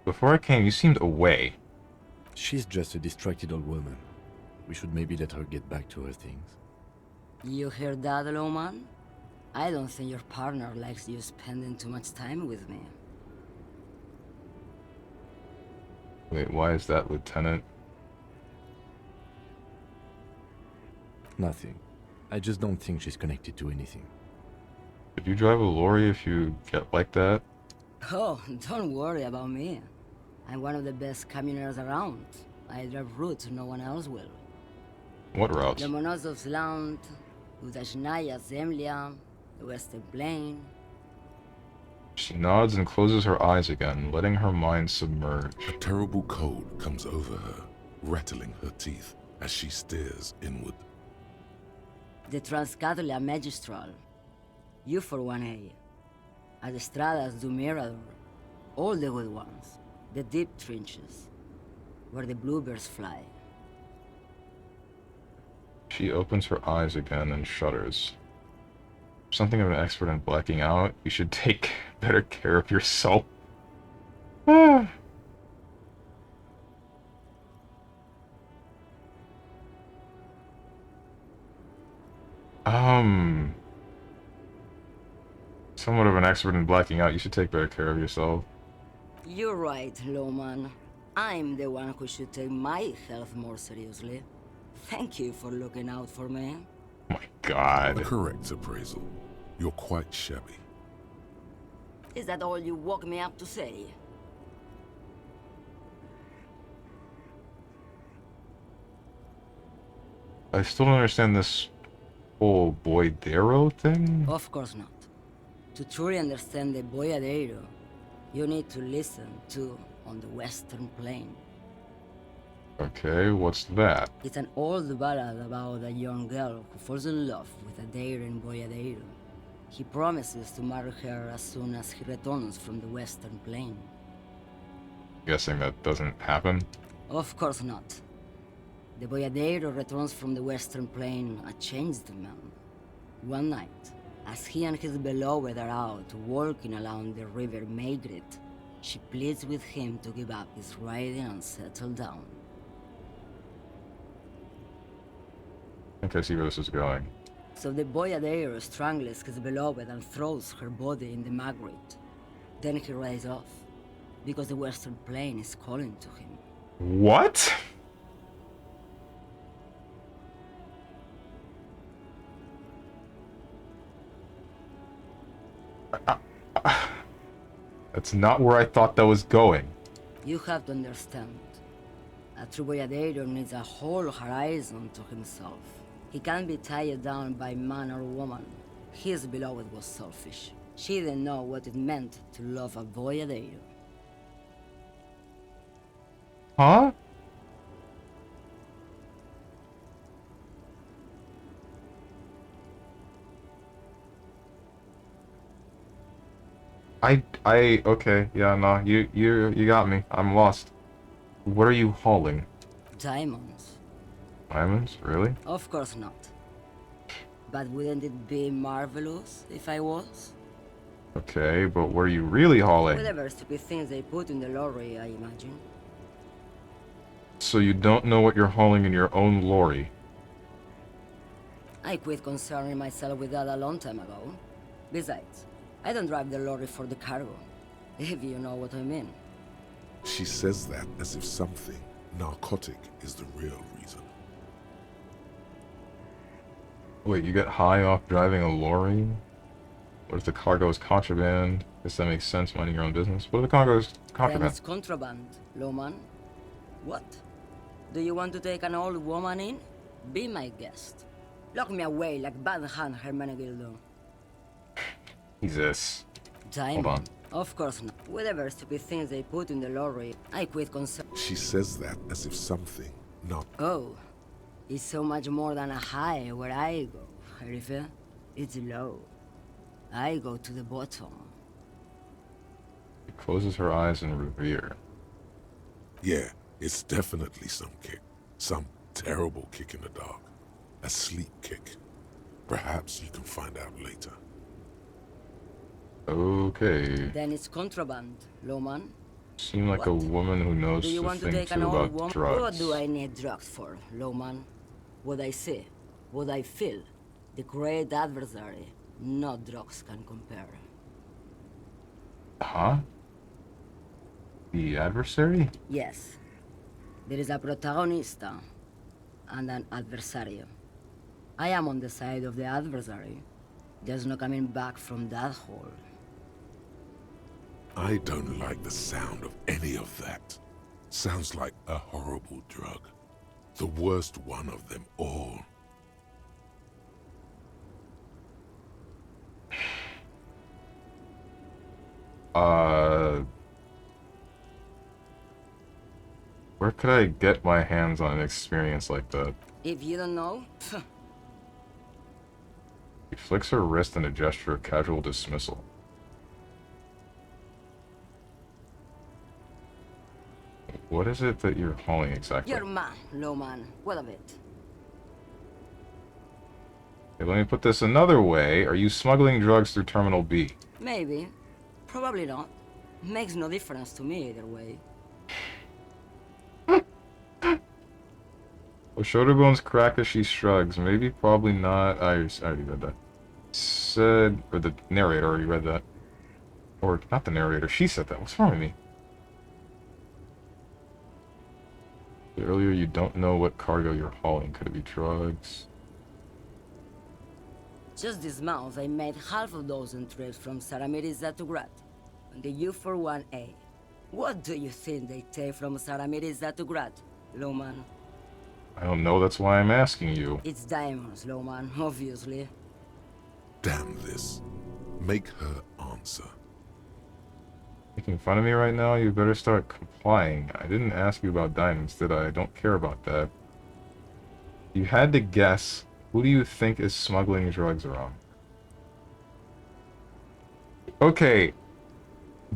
Before I came, you seemed away. She's just a distracted old woman. We should maybe let her get back to her things. You hear that, Loman? I don't think your partner likes you spending too much time with me. Wait, why is that, Lieutenant? Nothing. I just don't think she's connected to anything. Could you drive a lorry if you get like that? Oh, don't worry about me. I'm one of the best camioners around. I drive routes no one else will. What routes? The Monosovsland, Udashnaya Zemlya, the Western Plain. She nods and closes her eyes again, letting her mind submerge. A terrible cold comes over her, rattling her teeth as she stares inward. The Transcatolia Magistral. You for 1A. Adestradas do Mirador. All the good ones. The deep trenches. Where the bluebirds fly. She opens her eyes again and shudders. Something of an expert in blacking out. You should take better care of yourself. Somewhat of an expert in blacking out. You should take better care of yourself. You're right, Lowman. I'm the one who should take my health more seriously. Thank you for looking out for me. Oh my god. A correct appraisal. You're quite shabby. Is that all you woke me up to say? I still don't understand this whole Boydero thing. Of course not. To truly understand the Boyadero, you need to listen to On the Western Plain. Okay, what's that? It's an old ballad about a young girl who falls in love with a daring Boyadero. He promises to marry her as soon as he returns from the Western Plain. Guessing that doesn't happen. Of course not. The Boyadero returns from the Western Plain a changed man. One night, as he and his beloved are out walking along the river Maigret, she pleads with him to give up his riding and settle down. I think I see where this is going. So the Boyadero strangles his beloved and throws her body in the Maigret. Then he rides off, because the Western Plain is calling to him. What? That's not where I thought that was going. You have to understand. A true Boyadero needs a whole horizon to himself. He can't be tied down by man or woman. His beloved was selfish. She didn't know what it meant to love a Boyadero. Huh? Okay, yeah, no, you got me. I'm lost. What are you hauling? Diamonds. Diamonds? Really? Of course not. But wouldn't it be marvelous if I was? Okay, but what are you really hauling? Whatever stupid things they put in the lorry, I imagine. So you don't know what you're hauling in your own lorry? I quit concerning myself with that a long time ago. Besides, I don't drive the lorry for the cargo, if you know what I mean. She says that as if something narcotic is the real reason. Wait, you get high off driving a lorry? What if the cargo is contraband? Guess that makes sense, minding your own business. What if the cargo is Then contraband? it's contraband, Lowman. What? Do you want to take an old woman in? Be my guest. Lock me away like bad hand Hermenegildo. Jesus. Diamond? Hold on. Of course not. Whatever stupid things they put in the lorry, I quit concern. She says that as if something not. Oh, it's so much more than a high where I go, Herife. It's low. I go to the bottom. She closes her eyes in revere. Yeah, it's definitely some kick. Some terrible kick in the dark. A sleep kick. Perhaps you can find out later. Okay. Then it's contraband, Lowman. Seem like a woman who knows Do you the want to thing take an too old about woman? drugs. What do I need drugs for, Lowman? What I see, what I feel, the great adversary, no drugs can compare. Huh? The adversary? Yes. There is a protagonista and an adversario. I am on the side of the adversary. There's no coming back from that hole. I don't like the sound of any of that. Sounds like a horrible drug. The worst one of them all. Where could I get my hands on an experience like that? If you don't know, She flicks her wrist in a gesture of casual dismissal. What is it that you're hauling exactly? you're man, Lowman. What of it? Okay, let me put this another way. Are you smuggling drugs through Terminal B? Maybe. Probably not. Makes no difference to me either way. Her shoulder bones crack as she shrugs. Maybe, probably not. I already read that. Said, or the narrator already read that. Or, not the narrator, she said that. What's wrong with me? Earlier, you don't know what cargo you're hauling. Could it be drugs? Just this month, I made half a dozen trips from Saramiriza to Grat, on the U41A. What do you think they take from Saramiriza to Grat, Lowman? I don't know, that's why I'm asking you. It's diamonds, Lowman, obviously. Damn this. Make her answer. Making fun of me right now? You better start complying. I didn't ask you about diamonds, did I? I don't care about that. You had to guess. Who do you think is smuggling drugs around? Okay.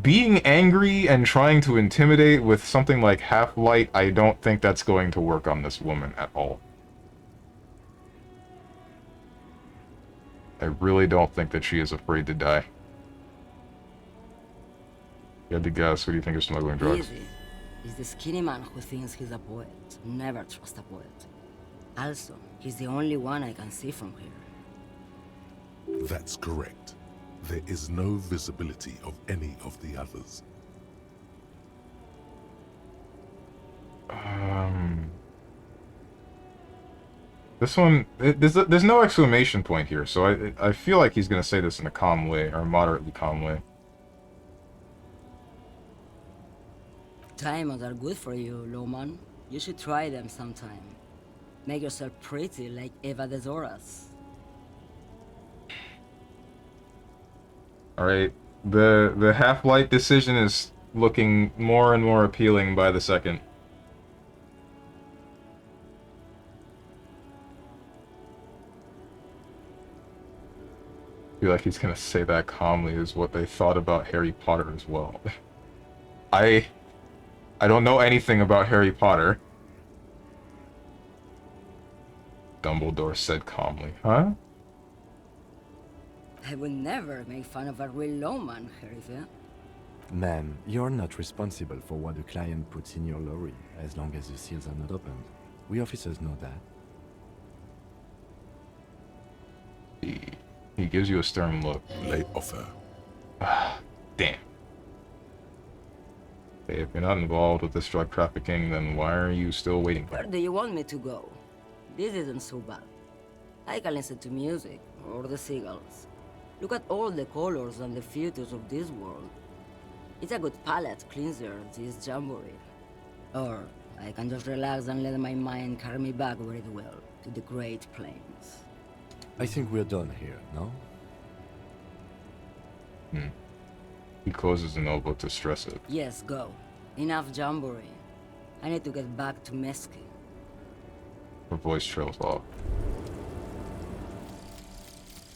Being angry and trying to intimidate with something like Half-Light, I don't think that's going to work on this woman at all. I really don't think that she is afraid to die. You had to guess, who do you think is smuggling drugs? Easy. He's the skinny man who thinks he's a poet. Never trust a poet. Also, he's the only one I can see from here. That's correct. There is no visibility of any of the others. This one, there's no exclamation point here, so I feel like he's gonna say this in a calm way, or a moderately calm way. Diamonds are good for you, Lowman. You should try them sometime. Make yourself pretty like Eva de Zoras. Alright, the Half-Light decision is looking more and more appealing by the second. I feel like he's gonna say that calmly is what they thought about Harry Potter as well. I don't know anything about Harry Potter. Dumbledore said calmly. Huh? I would never make fun of a real lawman, Harry. Ma'am, you're not responsible for what a client puts in your lorry, as long as the seals are not opened. We officers know that. He gives you a stern look. Lay off her. Damn. Hey, if you're not involved with this drug trafficking, then why are you still waiting for Where do you want me to go? This isn't so bad. I can listen to music, or the seagulls. Look at all the colors and the futures of this world. It's a good palate cleanser, this jamboree. Or I can just relax and let my mind carry me back where it will, to the Great Plains. I think we're done here, no? He closes the notebook to stress it. Yes, go. Enough jamboree. I need to get back to Mesky. Her voice trails off.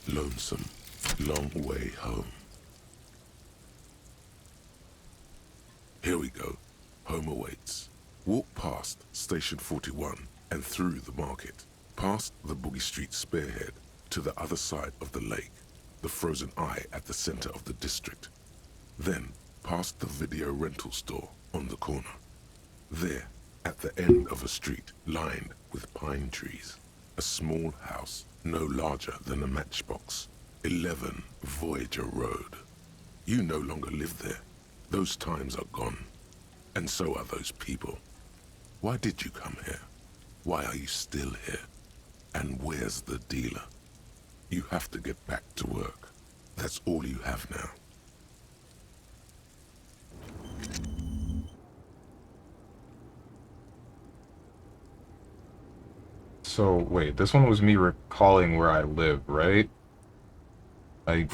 Lonesome. Long way home. Here we go. Home awaits. Walk past Station 41 and through the market. Past the Boogie Street spearhead to the other side of the lake. The frozen eye at the center of the district. Then past the video rental store on the corner. There, at the end of a street lined with pine trees. A small house no larger than a matchbox. 11 Voyager Road. You no longer live there. Those times are gone. And so are those people. Why did you come here? Why are you still here? And where's the dealer? You have to get back to work. That's all you have now. So, wait, this one was me recalling where I live, right? I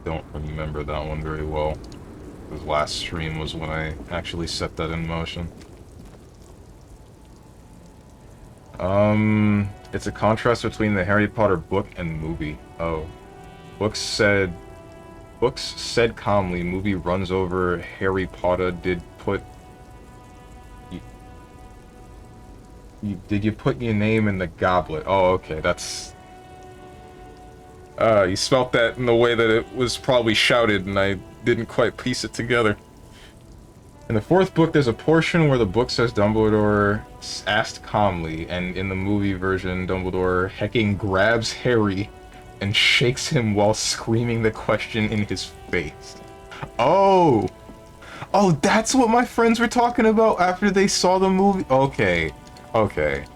don't remember that one very well. This last stream was when I actually set that in motion. It's a contrast between the Harry Potter book and movie. Oh. Books said calmly, movie runs over Harry Potter did put... Did you put your name in the goblet? Oh, okay, that's... you spelt that in the way that it was probably shouted, and I didn't quite piece it together. In the fourth book, there's a portion where the book says Dumbledore asked calmly, and in the movie version, Dumbledore hecking grabs Harry and shakes him while screaming the question in his face. Oh! Oh, that's what my friends were talking about after they saw the movie? Okay. Okay.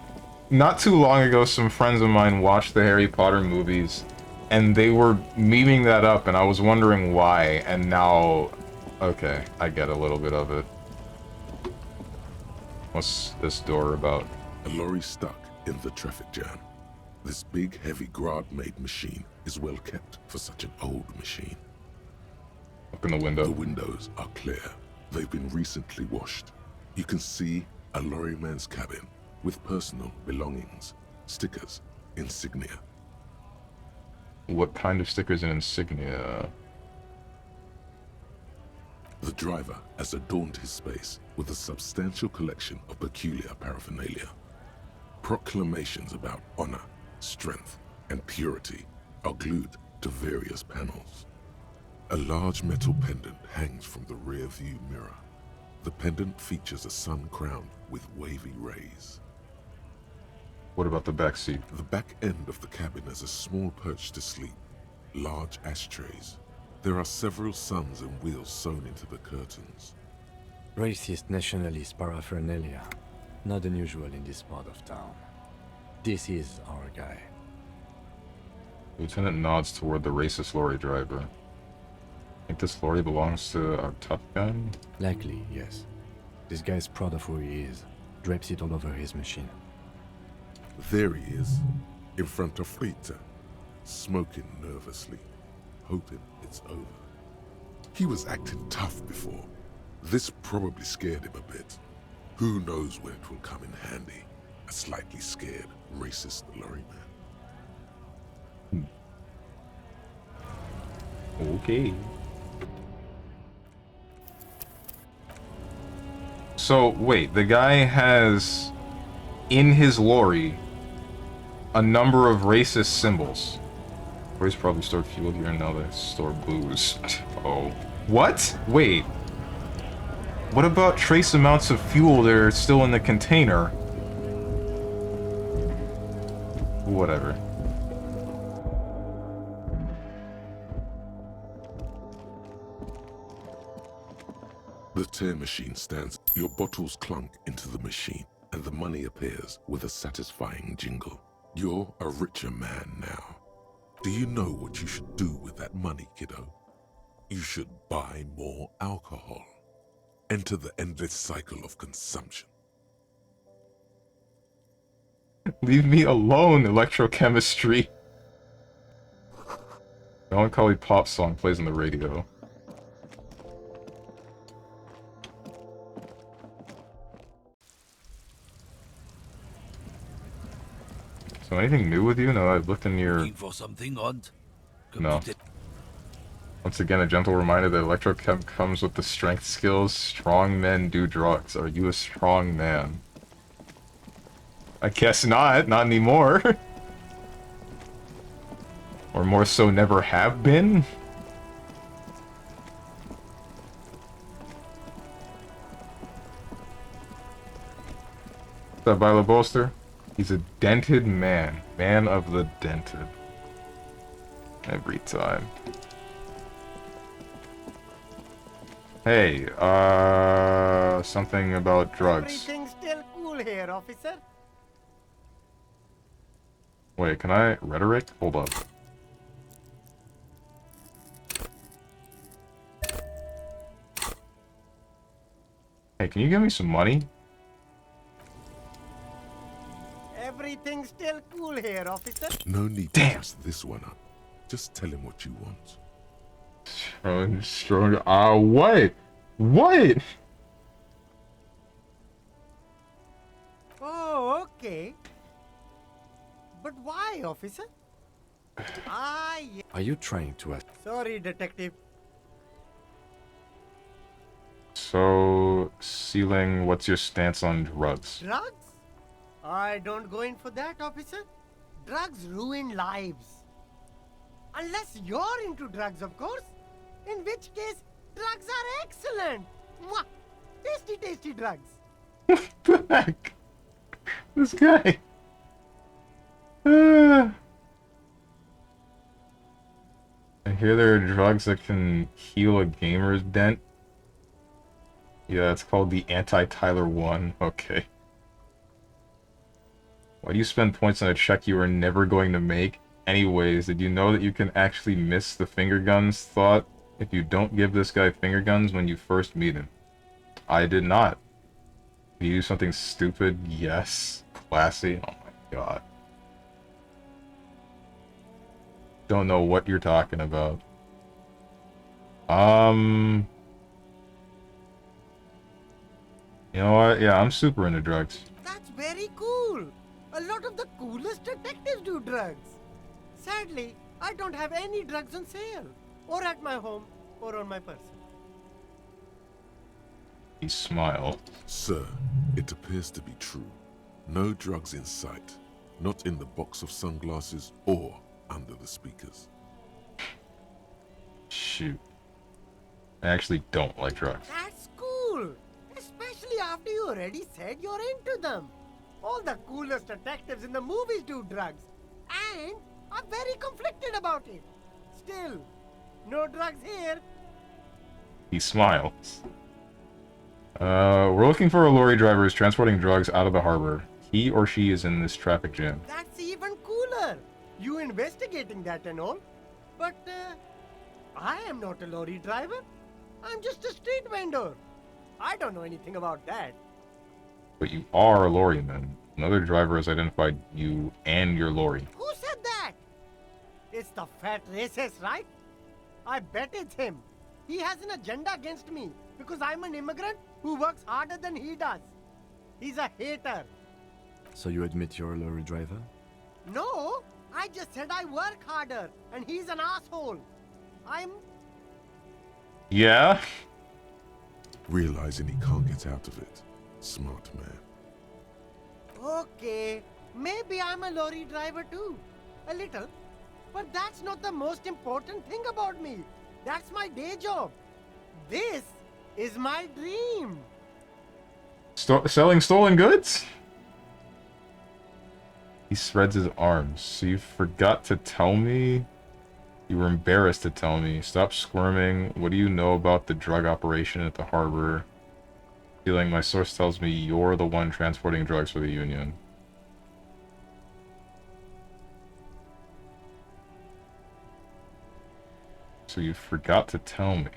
Not too long ago, some friends of mine watched the Harry Potter movies, and they were memeing that up, and I was wondering why, and now... Okay, I get a little bit of it. What's this door about? A lorry stuck in the traffic jam. This big, heavy Grad-made machine is well kept for such an old machine. Look in the window. The windows are clear. They've been recently washed. You can see a lorryman's cabin with personal belongings, stickers, insignia. What kind of stickers and insignia? The driver has adorned his space with a substantial collection of peculiar paraphernalia. Proclamations about honor, strength, and purity are glued to various panels. A large metal pendant hangs from the rear view mirror. The pendant features a sun crowned with wavy rays. What about the back seat? The back end of the cabin has a small perch to sleep, large ashtrays. There are several suns and wheels sewn into the curtains. Racist nationalist paraphernalia. Not unusual in this part of town. This is our guy. Lieutenant nods toward the racist lorry driver. Think this lorry belongs to our tough guy? Likely, yes. This guy's proud of who he is. Drapes it all over his machine. There he is, in front of Rita, smoking nervously, hoping it's over. He was acting tough before. This probably scared him a bit. Who knows when it will come in handy? A slightly scared, racist lorryman. Okay. So, wait, the guy has, in his lorry, a number of racist symbols. Lorry's probably stored fuel here, and now they store booze. Oh. What? Wait. What about trace amounts of fuel that are still in the container? Whatever. The tear machine stands. Your bottles clunk into the machine, and the money appears with a satisfying jingle. You're a richer man now. Do you know what you should do with that money, kiddo? You should buy more alcohol. Enter the endless cycle of consumption. Leave me alone, electrochemistry. The melancholy pop song plays on the radio. So anything new with you? No, I've looked in your... Looking for something, Hunt? No. Once again, a gentle reminder that electrochem comes with the strength skills. Strong men do drugs. Are you a strong man? I guess not. Not anymore. Or more so, never have been. What's up, Viola Bolster? He's a dented man. Man of the dented. Every time. Hey, something about drugs. Everything's still cool here, officer. Wait, can I rhetoric? Hold up. Hey, can you give me some money? Everything's still cool here, officer. No need to mess this one up. Just tell him what you want. Strong. What? What? Oh, okay. But why, officer? Yeah. Are you trying to ask? Sorry, detective. So, Sealing, what's your stance on drugs? Drugs? I don't go in for that, officer. Drugs ruin lives. Unless you're into drugs, of course. In which case, drugs are excellent. Mwah! Tasty, tasty drugs. What the heck? This guy. I hear there are drugs that can heal a gamer's dent. Yeah, it's called the Anti-Tyler 1. Okay. Why do you spend points on a check you were never going to make? Anyways, did you know that you can actually miss the finger guns thought if you don't give this guy finger guns when you first meet him? I did not. Did you do something stupid? Yes. Classy? Oh my god. Don't know what you're talking about. You know what? Yeah, I'm super into drugs. That's very cool. A lot of the coolest detectives do drugs. Sadly, I don't have any drugs on sale. Or at my home, or on my person. He smiled. Sir, it appears to be true. No drugs in sight. Not in the box of sunglasses or under the speakers. Shoot. I actually don't like drugs. That's cool. Especially after you already said you're into them. All the coolest detectives in the movies do drugs. And I'm very conflicted about it. Still, no drugs here. He smiles. We're looking for a lorry driver who's transporting drugs out of the harbor. He or she is in this traffic jam. That's even cooler. You investigating that and all. But, I am not a lorry driver. I'm just a street vendor. I don't know anything about that. But you are a lorryman. Another driver has identified you and your lorry. Who said that? It's the fat racist, right? I bet it's him. He has an agenda against me because I'm an immigrant who works harder than he does. He's a hater. So you admit you're a lorry driver? No, I just said I work harder and he's an asshole. Yeah? Realizing he can't get out of it. Smart man. Okay, maybe I'm a lorry driver too. A little. But that's not the most important thing about me. That's my day job. This is my dream. Selling stolen goods? He spreads his arms. So you forgot to tell me? You were embarrassed to tell me. Stop squirming. What do you know about the drug operation at the harbor? Feeling my source tells me you're the one transporting drugs for the Union. So you forgot to tell me.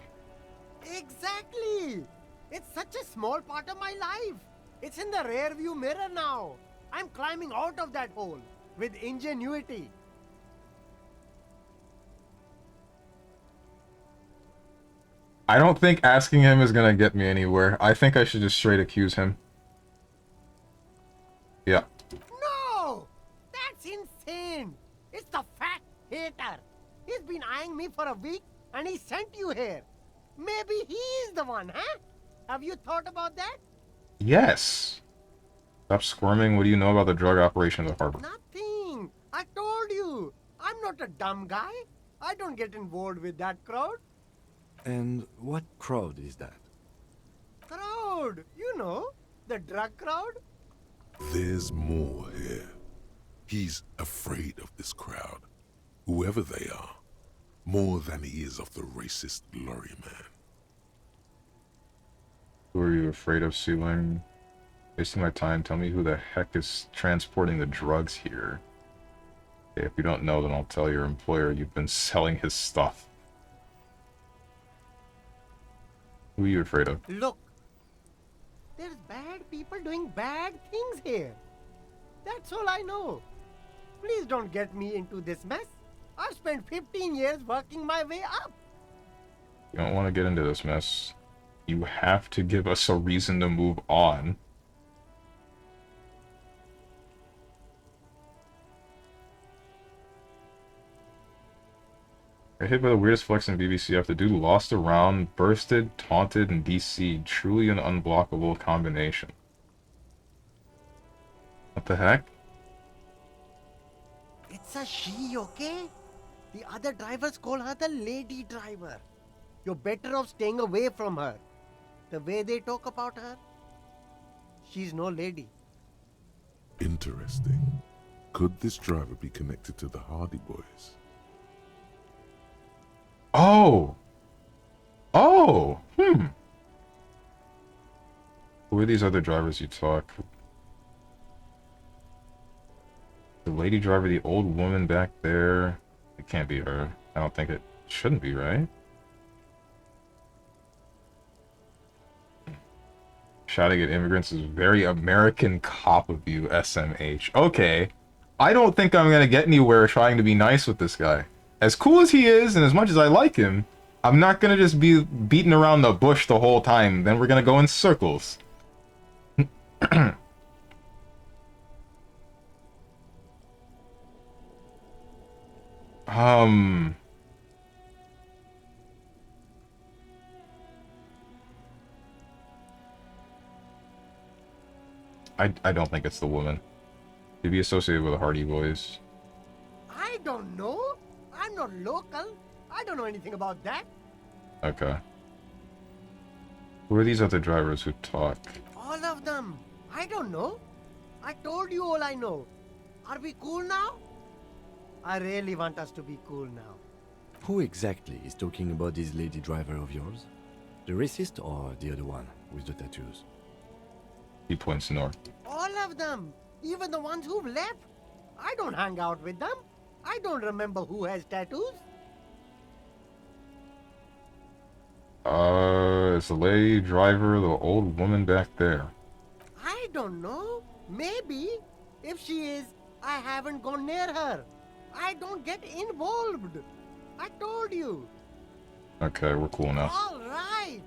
Exactly. It's such a small part of my life. It's in the rear view mirror now. I'm climbing out of that hole with ingenuity. I don't think asking him is gonna get me anywhere. I think I should just straight accuse him. Yeah. No! That's insane! It's the fat hater. He's been eyeing me for a week and he sent you here. Maybe he's the one, huh? Have you thought about that? Yes. Stop squirming. What do you know about the drug operation at the harbor? Nothing. I told you. I'm not a dumb guy. I don't get involved with that crowd. And what crowd is that? Crowd? You know, the drug crowd? There's more here. He's afraid of this crowd, whoever they are, more than he is of the racist lorry man. Who are you afraid of, Sealing? Wasting my time, tell me who the heck is transporting the drugs here. Okay, if you don't know, then I'll tell your employer you've been selling his stuff. Who are you afraid of? Look, there's bad people doing bad things here. That's all I know. Please don't get me into this mess. I've spent 15 years working my way up. You don't want to get into this mess. You have to give us a reason to move on. Got hit by the weirdest flex in BBCF. The dude lost a round, bursted, taunted, and DC'd. Truly an unblockable combination. What the heck? It's a she, okay? The other drivers call her the lady driver. You're better off staying away from her. The way they talk about her, she's no lady. Interesting. Could this driver be connected to the Hardy Boys? Oh! Oh! Who are these other drivers you talk? The lady driver, the old woman back there. It can't be her. I don't think it shouldn't be, right? Shouting at immigrants is very American cop of you, SMH. Okay. I don't think I'm gonna get anywhere trying to be nice with this guy. As cool as he is, and as much as I like him, I'm not gonna just be beating around the bush the whole time. Then we're gonna go in circles. I don't think it's the woman. To be associated with the Hardy Boys. I don't know. I'm not local. I don't know anything about that. Okay. Who are these other drivers who talk? All of them. I don't know. I told you all I know. Are we cool now? I really want us to be cool now. Who exactly is talking about this lady driver of yours? The racist or the other one with the tattoos? He points north. All of them. Even the ones who've left. I don't hang out with them. I don't remember who has tattoos. It's the lady driver, the old woman back there. I don't know. Maybe. If she is, I haven't gone near her. I don't get involved. I told you. Okay, we're cool now. All right.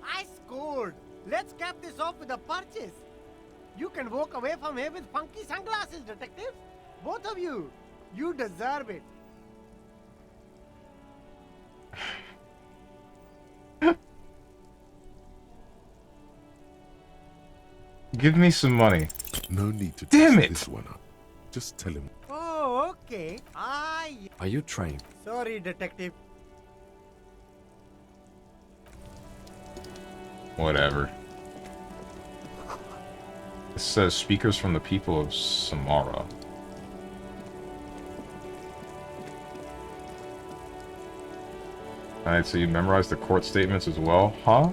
I scored. Let's cap this off with a purchase. You can walk away from here with funky sunglasses, detectives. Both of you. You deserve it. Give me some money. No need to Damn test it! this one up. Just tell him. Oh, okay. Are you trying? Sorry, detective. Whatever. It says speakers from the people of Samara. Alright, so you memorized the court statements as well, huh?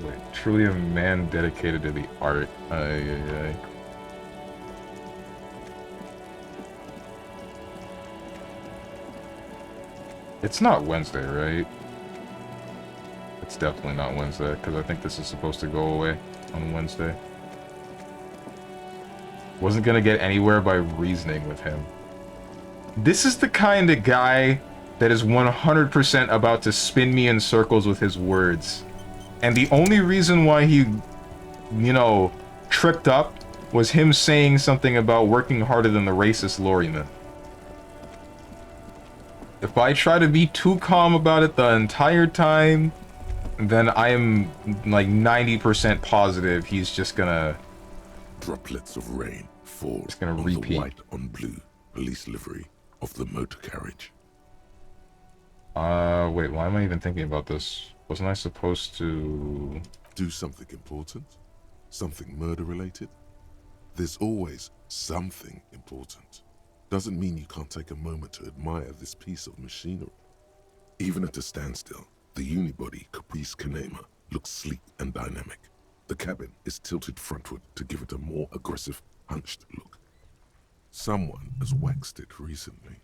Wait, truly a man dedicated to the art. It's not Wednesday, right? It's definitely not Wednesday, because I think this is supposed to go away on Wednesday. Wasn't gonna get anywhere by reasoning with him. This is the kind of guy that is 100% about to spin me in circles with his words. And the only reason why he, you know, tripped up was him saying something about working harder than the racist lorryman. If I try to be too calm about it the entire time, then I am like 90% positive he's just gonna... Droplets of rain fall just gonna on repeat. the white on blue police livery of the motor carriage. Wait, why am I even thinking about this? Wasn't I supposed to... Do something important? Something murder-related? There's always something important. Doesn't mean you can't take a moment to admire this piece of machinery. Even at a standstill, the unibody Caprice Kanema looks sleek and dynamic. The cabin is tilted frontward to give it a more aggressive, hunched look. Someone has waxed it recently.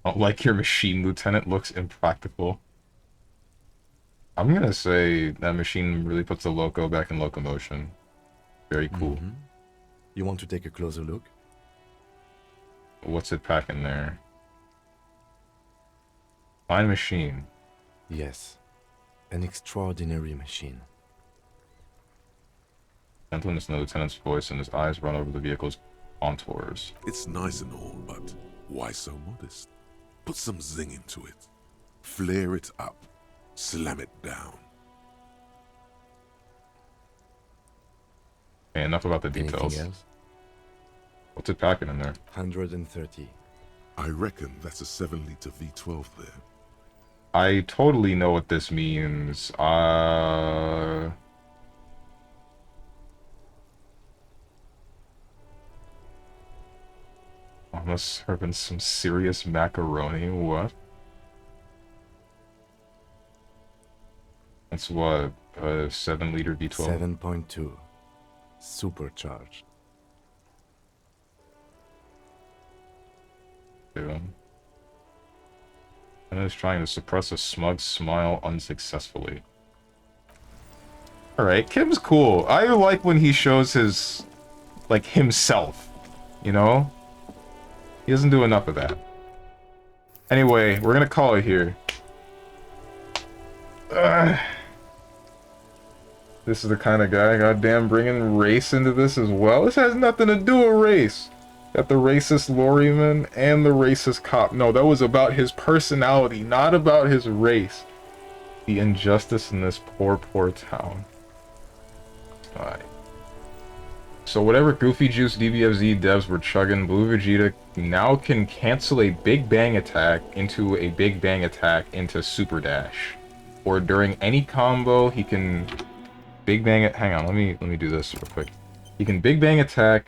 Don't like your machine, Lieutenant. Looks impractical. I'm gonna say that machine really puts the loco back in locomotion. Very cool. You want to take a closer look? What's it packing there? Fine machine. Yes. An extraordinary machine. Gentleness in the lieutenant's voice, and his eyes run over the vehicle's contours. It's nice and all, but why so modest? Put some zing into it. Flare it up. Slam it down. Okay, enough about the details. Anything else? What's it packing in there? 130. I reckon that's a 7-liter V12 there. I totally know what this means. Almost serving some serious macaroni. What? That's what, a 7-liter V12? 7.2. Supercharged. Yeah. And is trying to suppress a smug smile unsuccessfully. Alright, Kim's cool. I like when he shows his, like, himself. You know? He doesn't do enough of that. Anyway, we're gonna call it here. This is the kind of guy, goddamn, bringing race into this as well. This has nothing to do with race. Got the racist lorryman and the racist cop. No, that was about his personality, not about his race. The injustice in this poor, poor town. Alright. So whatever Goofy Juice DBFZ devs were chugging, Blue Vegeta now can cancel a Big Bang attack into a Big Bang attack into Super Dash. Or during any combo, he can Big Bang it. Hang on, let me do this real quick. He can Big Bang attack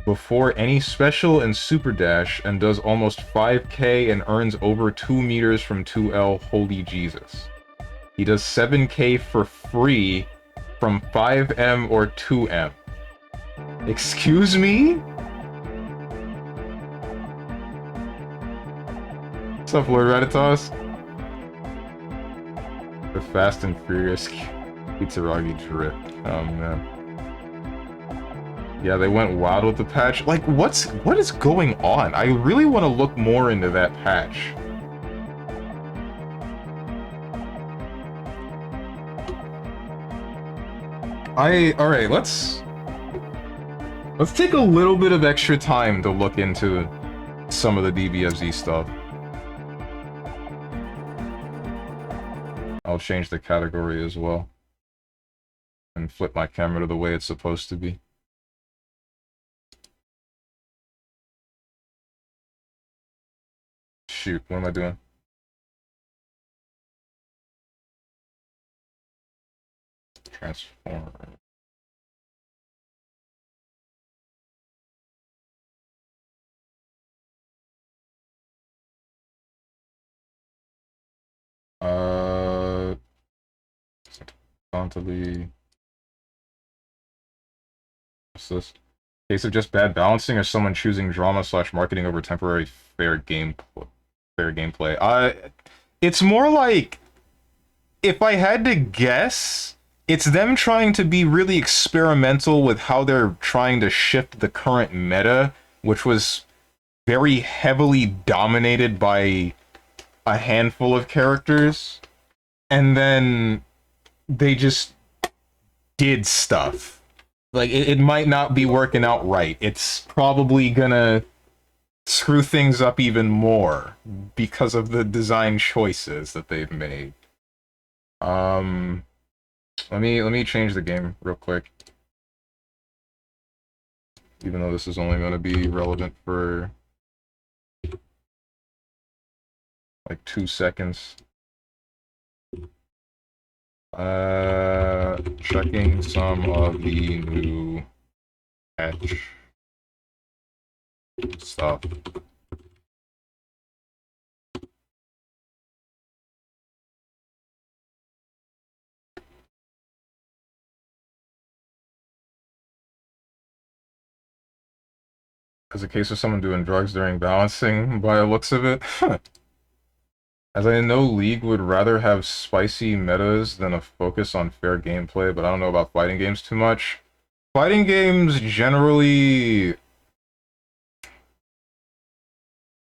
before any special and Super Dash and does almost 5k and earns over 2 meters from 2L. Holy Jesus. He does 7k for free from 5M or 2M. Excuse me? What's up, Lord Raditos? The Fast and Furious Pizzaragi drip. Oh man. Yeah, they went wild with the patch. Like, what is going on? I really want to look more into that patch. Alright, let's take a little bit of extra time to look into some of the DBFZ stuff. I'll change the category as well. And flip my camera to the way it's supposed to be. Shoot, what am I doing? Transform. Horizontally. What's this? Case of just bad balancing or someone choosing drama / marketing over temporary fair gameplay. It's more like, if I had to guess, it's them trying to be really experimental with how they're trying to shift the current meta, which was very heavily dominated by a handful of characters, and then they just did stuff. Like, it might not be working out right. It's probably gonna screw things up even more because of the design choices that they've made. Let me change the game real quick. Even though this is only gonna be relevant for like 2 seconds. Checking some of the new patch stuff. As a case of someone doing drugs during balancing, by the looks of it. As I know League would rather have spicy metas than a focus on fair gameplay, but I don't know about fighting games too much. Fighting games generally...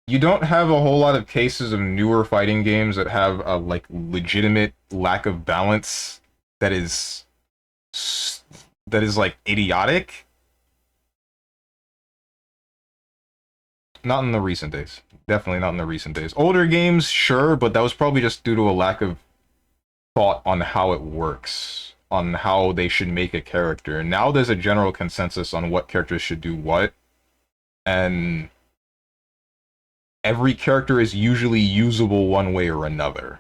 You don't have a whole lot of cases of newer fighting games that have a, like, legitimate lack of balance that is, like, idiotic. Not in the recent days. Definitely not in the recent days. Older games, sure, but that was probably just due to a lack of thought on how it works, on how they should make a character. Now there's a general consensus on what characters should do what, And every character is usually usable one way or another.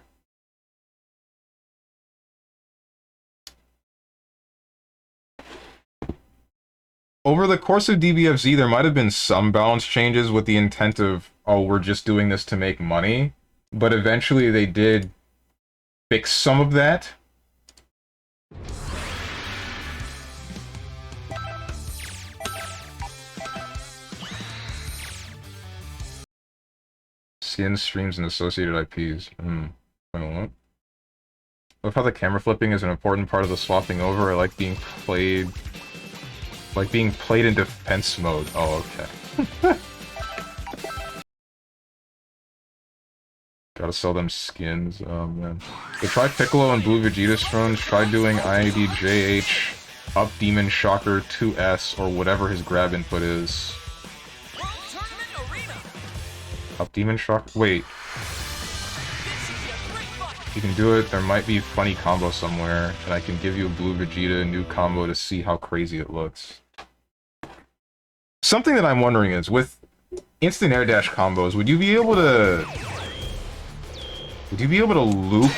Over the course of DBFZ, there might have been some balance changes with the intent of, oh, we're just doing this to make money. But eventually they did fix some of that. Skins, streams, and associated IPs. Wait a moment. Love how the camera flipping is an important part of the swapping over. I like being played in defense mode. Oh, okay. Gotta sell them skins. Oh man. So try Piccolo and Blue Vegeta Stones. Try doing IDJH, Up Demon Shocker 2S, or whatever his grab input is. Up Demon Shocker? Wait. You can do it. There might be a funny combo somewhere, and I can give you a Blue Vegeta new combo to see how crazy it looks. Something that I'm wondering is, with instant air dash combos, would you be able to loop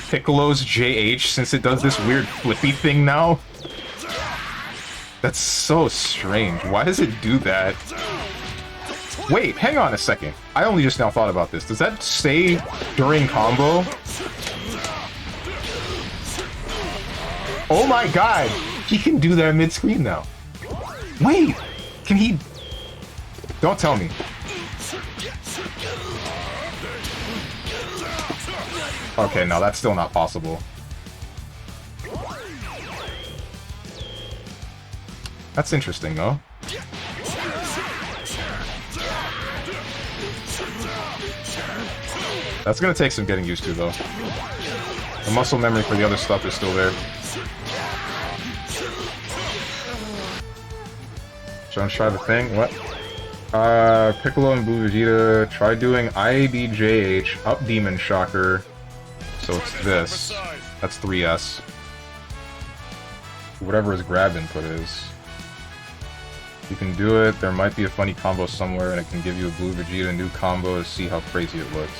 Piccolo's JH since it does this weird flippy thing now? That's so strange. Why does it do that? Wait, hang on a second. I only just now thought about this. Does that stay during combo? Oh my god! He can do that mid-screen now. Wait! Can he... Don't tell me. Okay, no, that's still not possible. That's interesting, though. That's gonna take some getting used to, though. The muscle memory for the other stuff is still there. Don't try the thing? What? Piccolo and Blue Vegeta, try doing IDJH, Up Demon Shocker. So it's this. That's 3S. Whatever his grab input is. You can do it, there might be a funny combo somewhere, and it can give you a Blue Vegeta new combo to see how crazy it looks.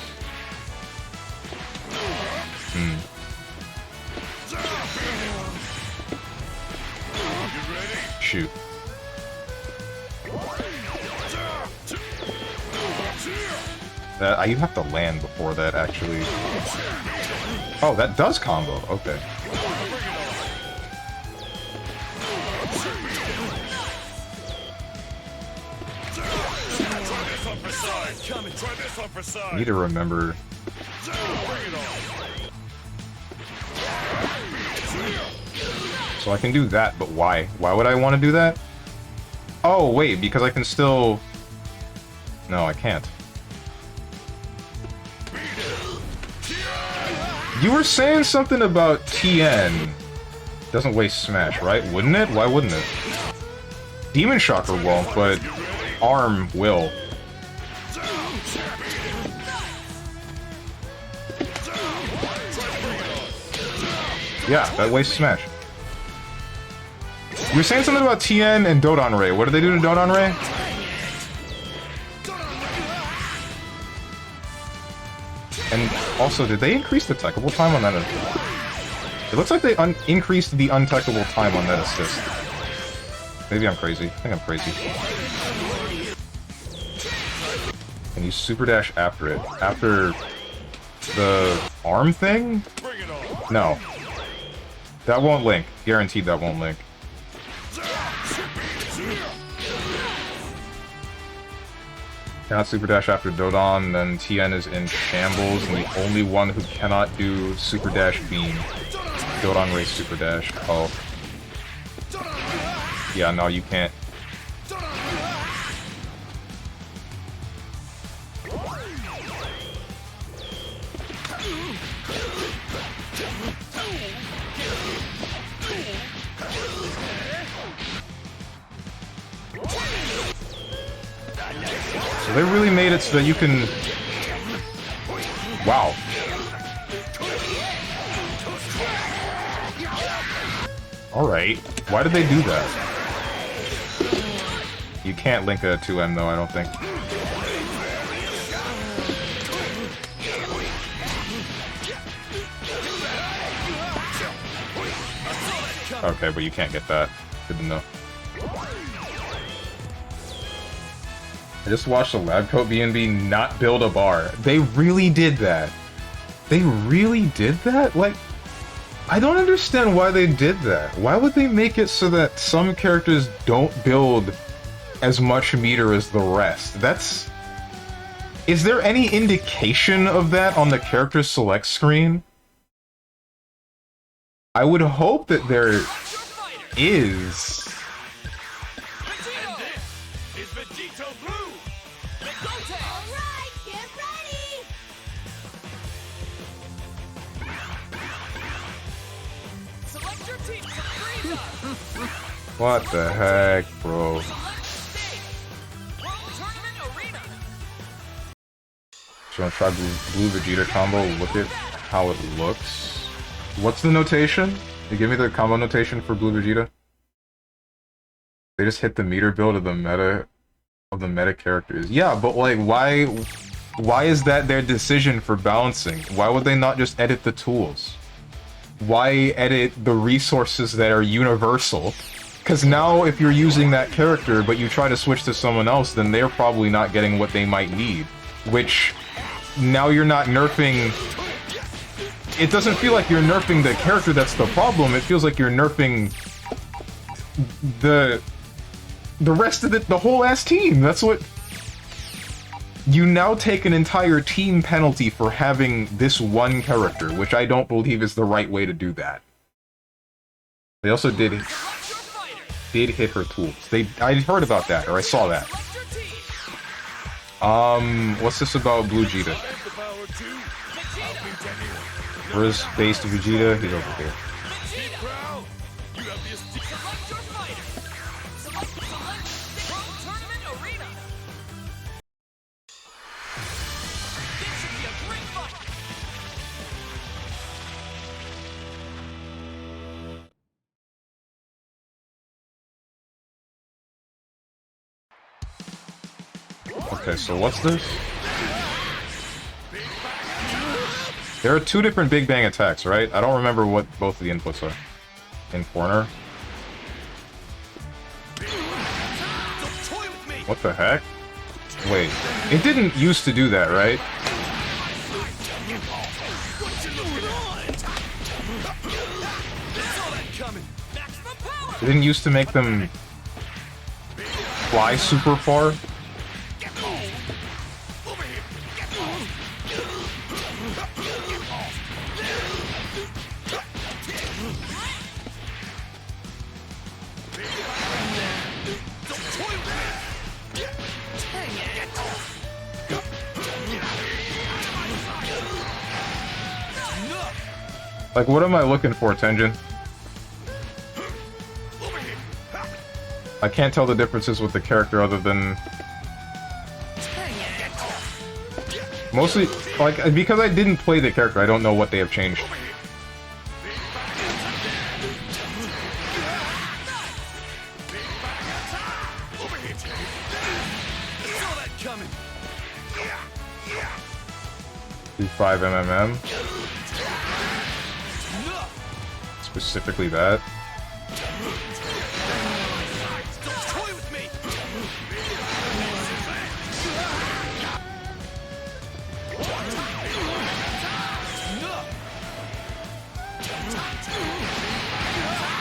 Shoot. You have to land before that, actually. Oh, that does combo. Okay. I need to remember. So I can do that, but why? Why would I want to do that? Oh, wait, because I can still... No, I can't. You were saying something about TN doesn't waste smash, right? Wouldn't it? Why wouldn't it? Demon Shocker won't, but ARM will. Yeah, that wastes smash. You were saying something about TN and Dodon Ray. What did they do to Dodon Ray? And also, did they increase the techable time on that? It looks like they increased the untechable time on that assist. Maybe I'm crazy. I think I'm crazy. Can you super dash after it? After the arm thing? No. That won't link. Guaranteed that won't link. Cannot super dash after Dodon, then TN is in shambles, and the only one who cannot do super dash beam. Dodon Ray super dash. Oh. Yeah, no, you can't. So they really made it so that you can... Wow. Alright. Why did they do that? You can't link a 2M though, I don't think. Okay, but you can't get that. Good to know. I just watched a lab coat BNB not build a bar. They really did that. They really did that? Like, I don't understand why they did that. Why would they make it so that some characters don't build as much meter as the rest? That's... Is there any indication of that on the character select screen? I would hope that there is. What the heck, bro? So I'm try blue Vegeta combo. Look at how it looks. What's the notation? You give me the combo notation for blue Vegeta. They just hit the meter build of the meta characters. Yeah, but like, why is that their decision for balancing? Why would they not just edit the tools? Why edit the resources that are universal? Because now if you're using that character, but you try to switch to someone else, then they're probably not getting what they might need. Which, now you're not nerfing... It doesn't feel like you're nerfing the character that's the problem, it feels like you're nerfing... the rest of the whole ass team. That's what... You now take an entire team penalty for having this one character, which I don't believe is the right way to do that. They also did hit her tools. I heard about that, or I saw that. What's this about Blue Vegeta? Where's base to Vegeta? He's over here. Okay, so what's this? There are two different Big Bang attacks, right? I don't remember what both of the inputs are. In corner. What the heck? Wait, it didn't used to do that, right? It didn't used to make them fly super far? Like, what am I looking for, Tenjin? I can't tell the differences with the character other than... Mostly, like, because I didn't play the character, I don't know what they have changed. D5 MMM. Specifically that.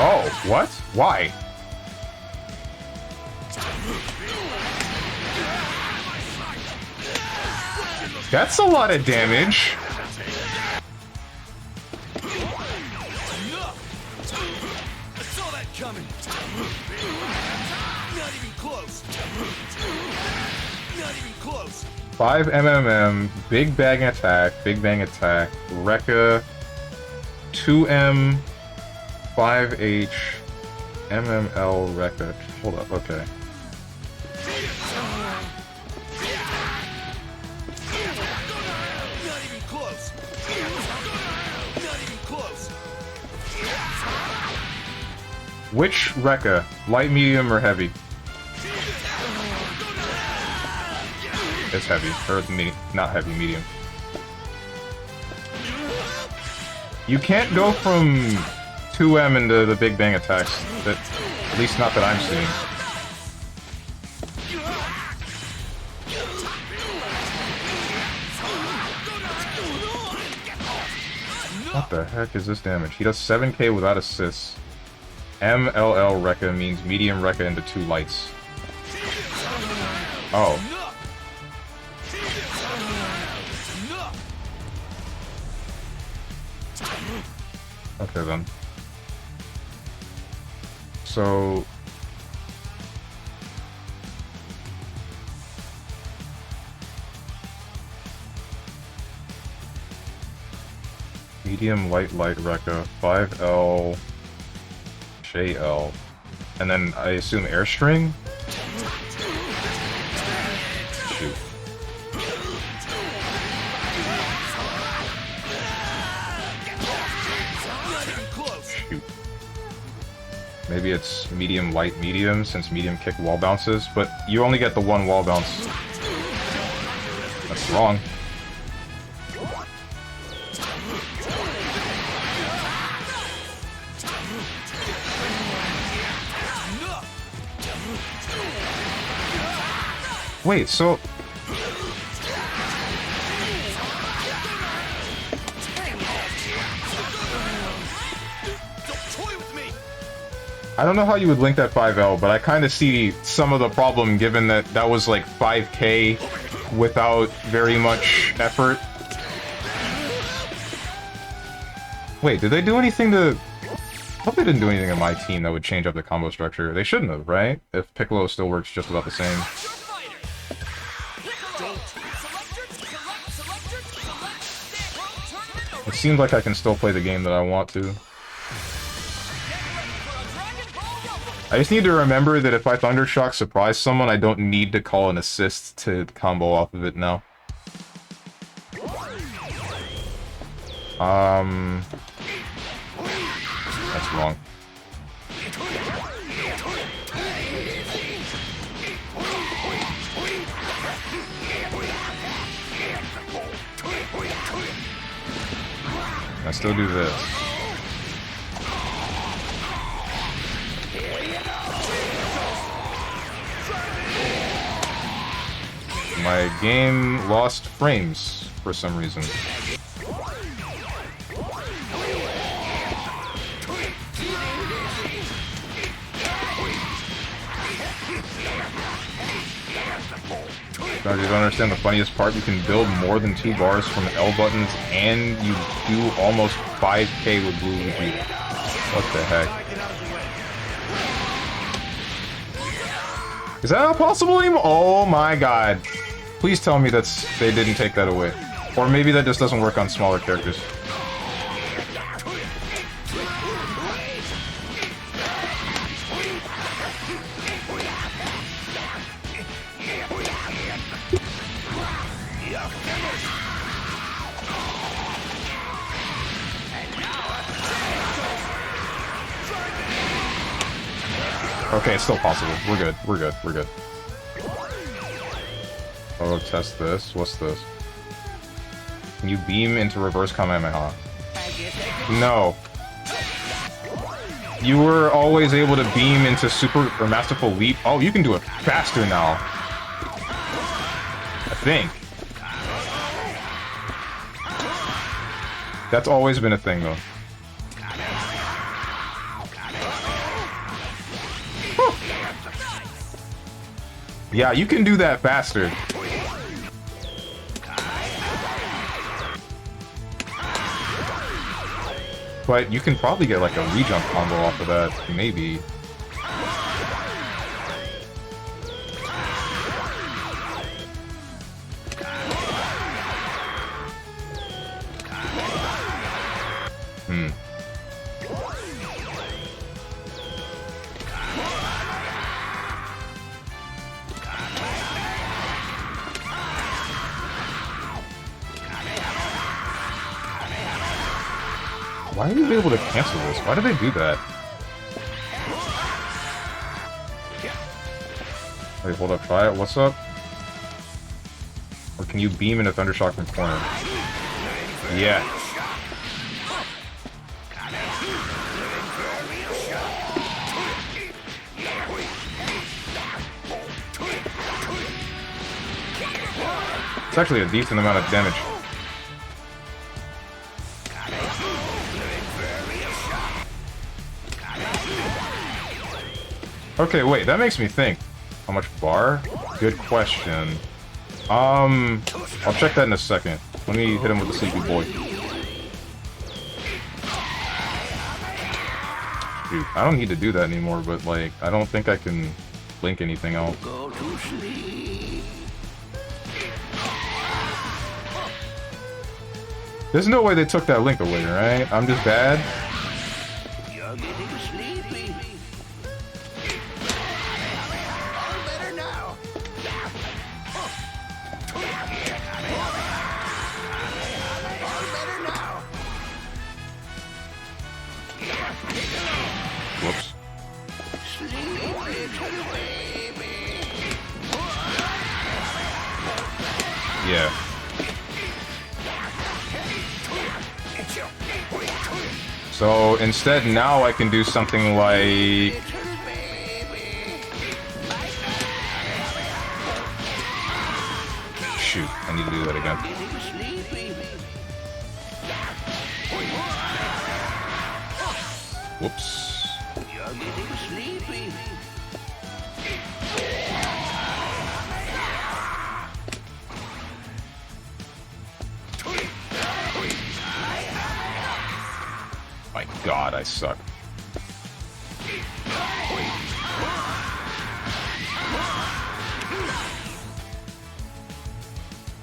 Oh, what? Why? That's a lot of damage. Coming. Not even close. Not even close. 5 MMM, Big Bang Attack, Rekka, 2M, 5H, MML, Rekka. Hold up, okay. Not even close. Not even close. Which Rekka? Light, medium, or heavy? It's heavy. Or not heavy, medium. You can't go from 2M into the Big Bang attacks. At least not that I'm seeing. What the heck is this damage? He does 7k without assists. MLL Rekka means medium Rekka into 2 lights. Oh. Okay then. So... medium light Rekka, 5L, JL, and then I assume airstring? Shoot. Shoot. Maybe it's medium light medium since medium kick wall bounces, but you only get the 1 wall bounce. That's wrong. Wait, so... I don't know how you would link that 5L, but I kind of see some of the problem given that that was like 5k without very much effort. Wait, did they do anything to... I hope they didn't do anything in my team that would change up the combo structure. They shouldn't have, right? If Piccolo still works just about the same. It seems like I can still play the game that I want to. I just need to remember that if I Thundershock surprise someone, I don't need to call an assist to combo off of it now. That's wrong. I still do this. My game lost frames for some reason. God, you don't understand the funniest part? You can build more than 2 bars from L buttons, and you do almost 5k with blue repeat. What the heck? Is that not possible anymore? Oh my god. Please tell me they didn't take that away. Or maybe that just doesn't work on smaller characters. Okay, it's still possible. We're good. We're good. We're good. I'll test this. What's this? Can you beam into reverse Kamehameha? No. You were always able to beam into super or masterful leap. Oh, you can do it faster now. I think. That's always been a thing, though. Yeah, you can do that faster. But you can probably get like a re-jump combo off of that, maybe. Why are you able to cancel this? Why did they do that? Wait, hold up, try it. What's up? Can you beam into Thundershock from corner? Yeah. It's actually a decent amount of damage. Okay, wait, that makes me think. How much bar? Good question. I'll check that in a second. Let me hit him with the Sleepy Boy. Dude, I don't need to do that anymore, but, like, I don't think I can link anything out. Go to sleep. There's no way they took that link away, right? I'm just bad? You're getting sleepy. All better now. All better now. Whoops. Sleep, little baby. Yeah. So instead, now I can do something like... Shoot, I need to do that again. Whoops. You're getting sleepy. My god, I suck.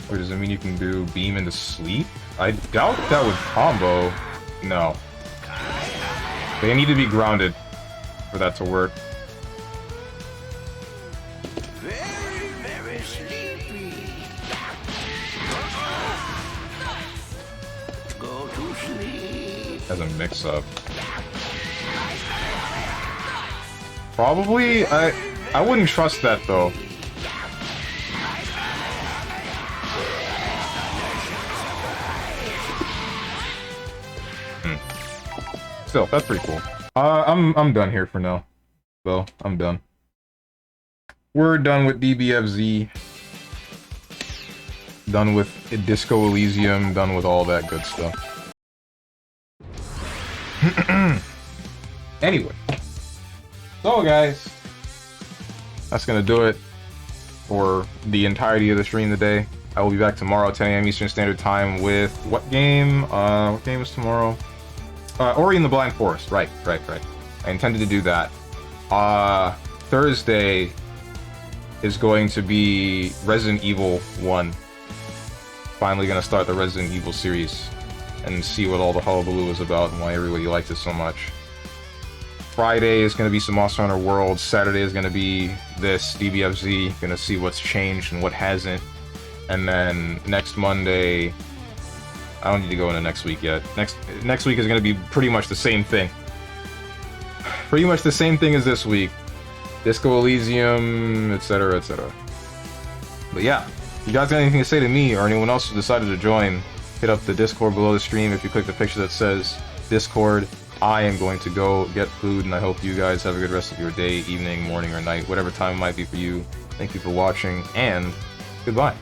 Wait, does it mean you can do beam into sleep? I doubt that would combo. No. They need to be grounded for that to work. Very, very sleepy. Go to sleep. As a mix-up. Probably? I wouldn't trust that, though. Still, that's pretty cool. I'm done here for now. So, I'm done. We're done with DBFZ. Done with Disco Elysium. Done with all that good stuff. Anyway. So, guys. That's gonna do it for the entirety of the stream today. I will be back tomorrow at 10 a.m. Eastern Standard Time with what game? What game is tomorrow? Ori and the Blind Forest. Right. I intended to do that. Thursday is going to be Resident Evil 1. Finally gonna start the Resident Evil series and see what all the hullabaloo is about and why everybody liked it so much. Friday is gonna be some Monster Hunter World. Saturday is gonna be this DBFZ. Gonna see what's changed and what hasn't. And then next Monday, I don't need to go into next week yet. Next week is going to be pretty much the same thing. Pretty much the same thing as this week. Disco Elysium, etc., etc. But yeah, if you guys got anything to say to me or anyone else who decided to join, hit up the Discord below the stream. If you click the picture that says Discord, I am going to go get food, and I hope you guys have a good rest of your day, evening, morning, or night, whatever time it might be for you. Thank you for watching, and goodbye.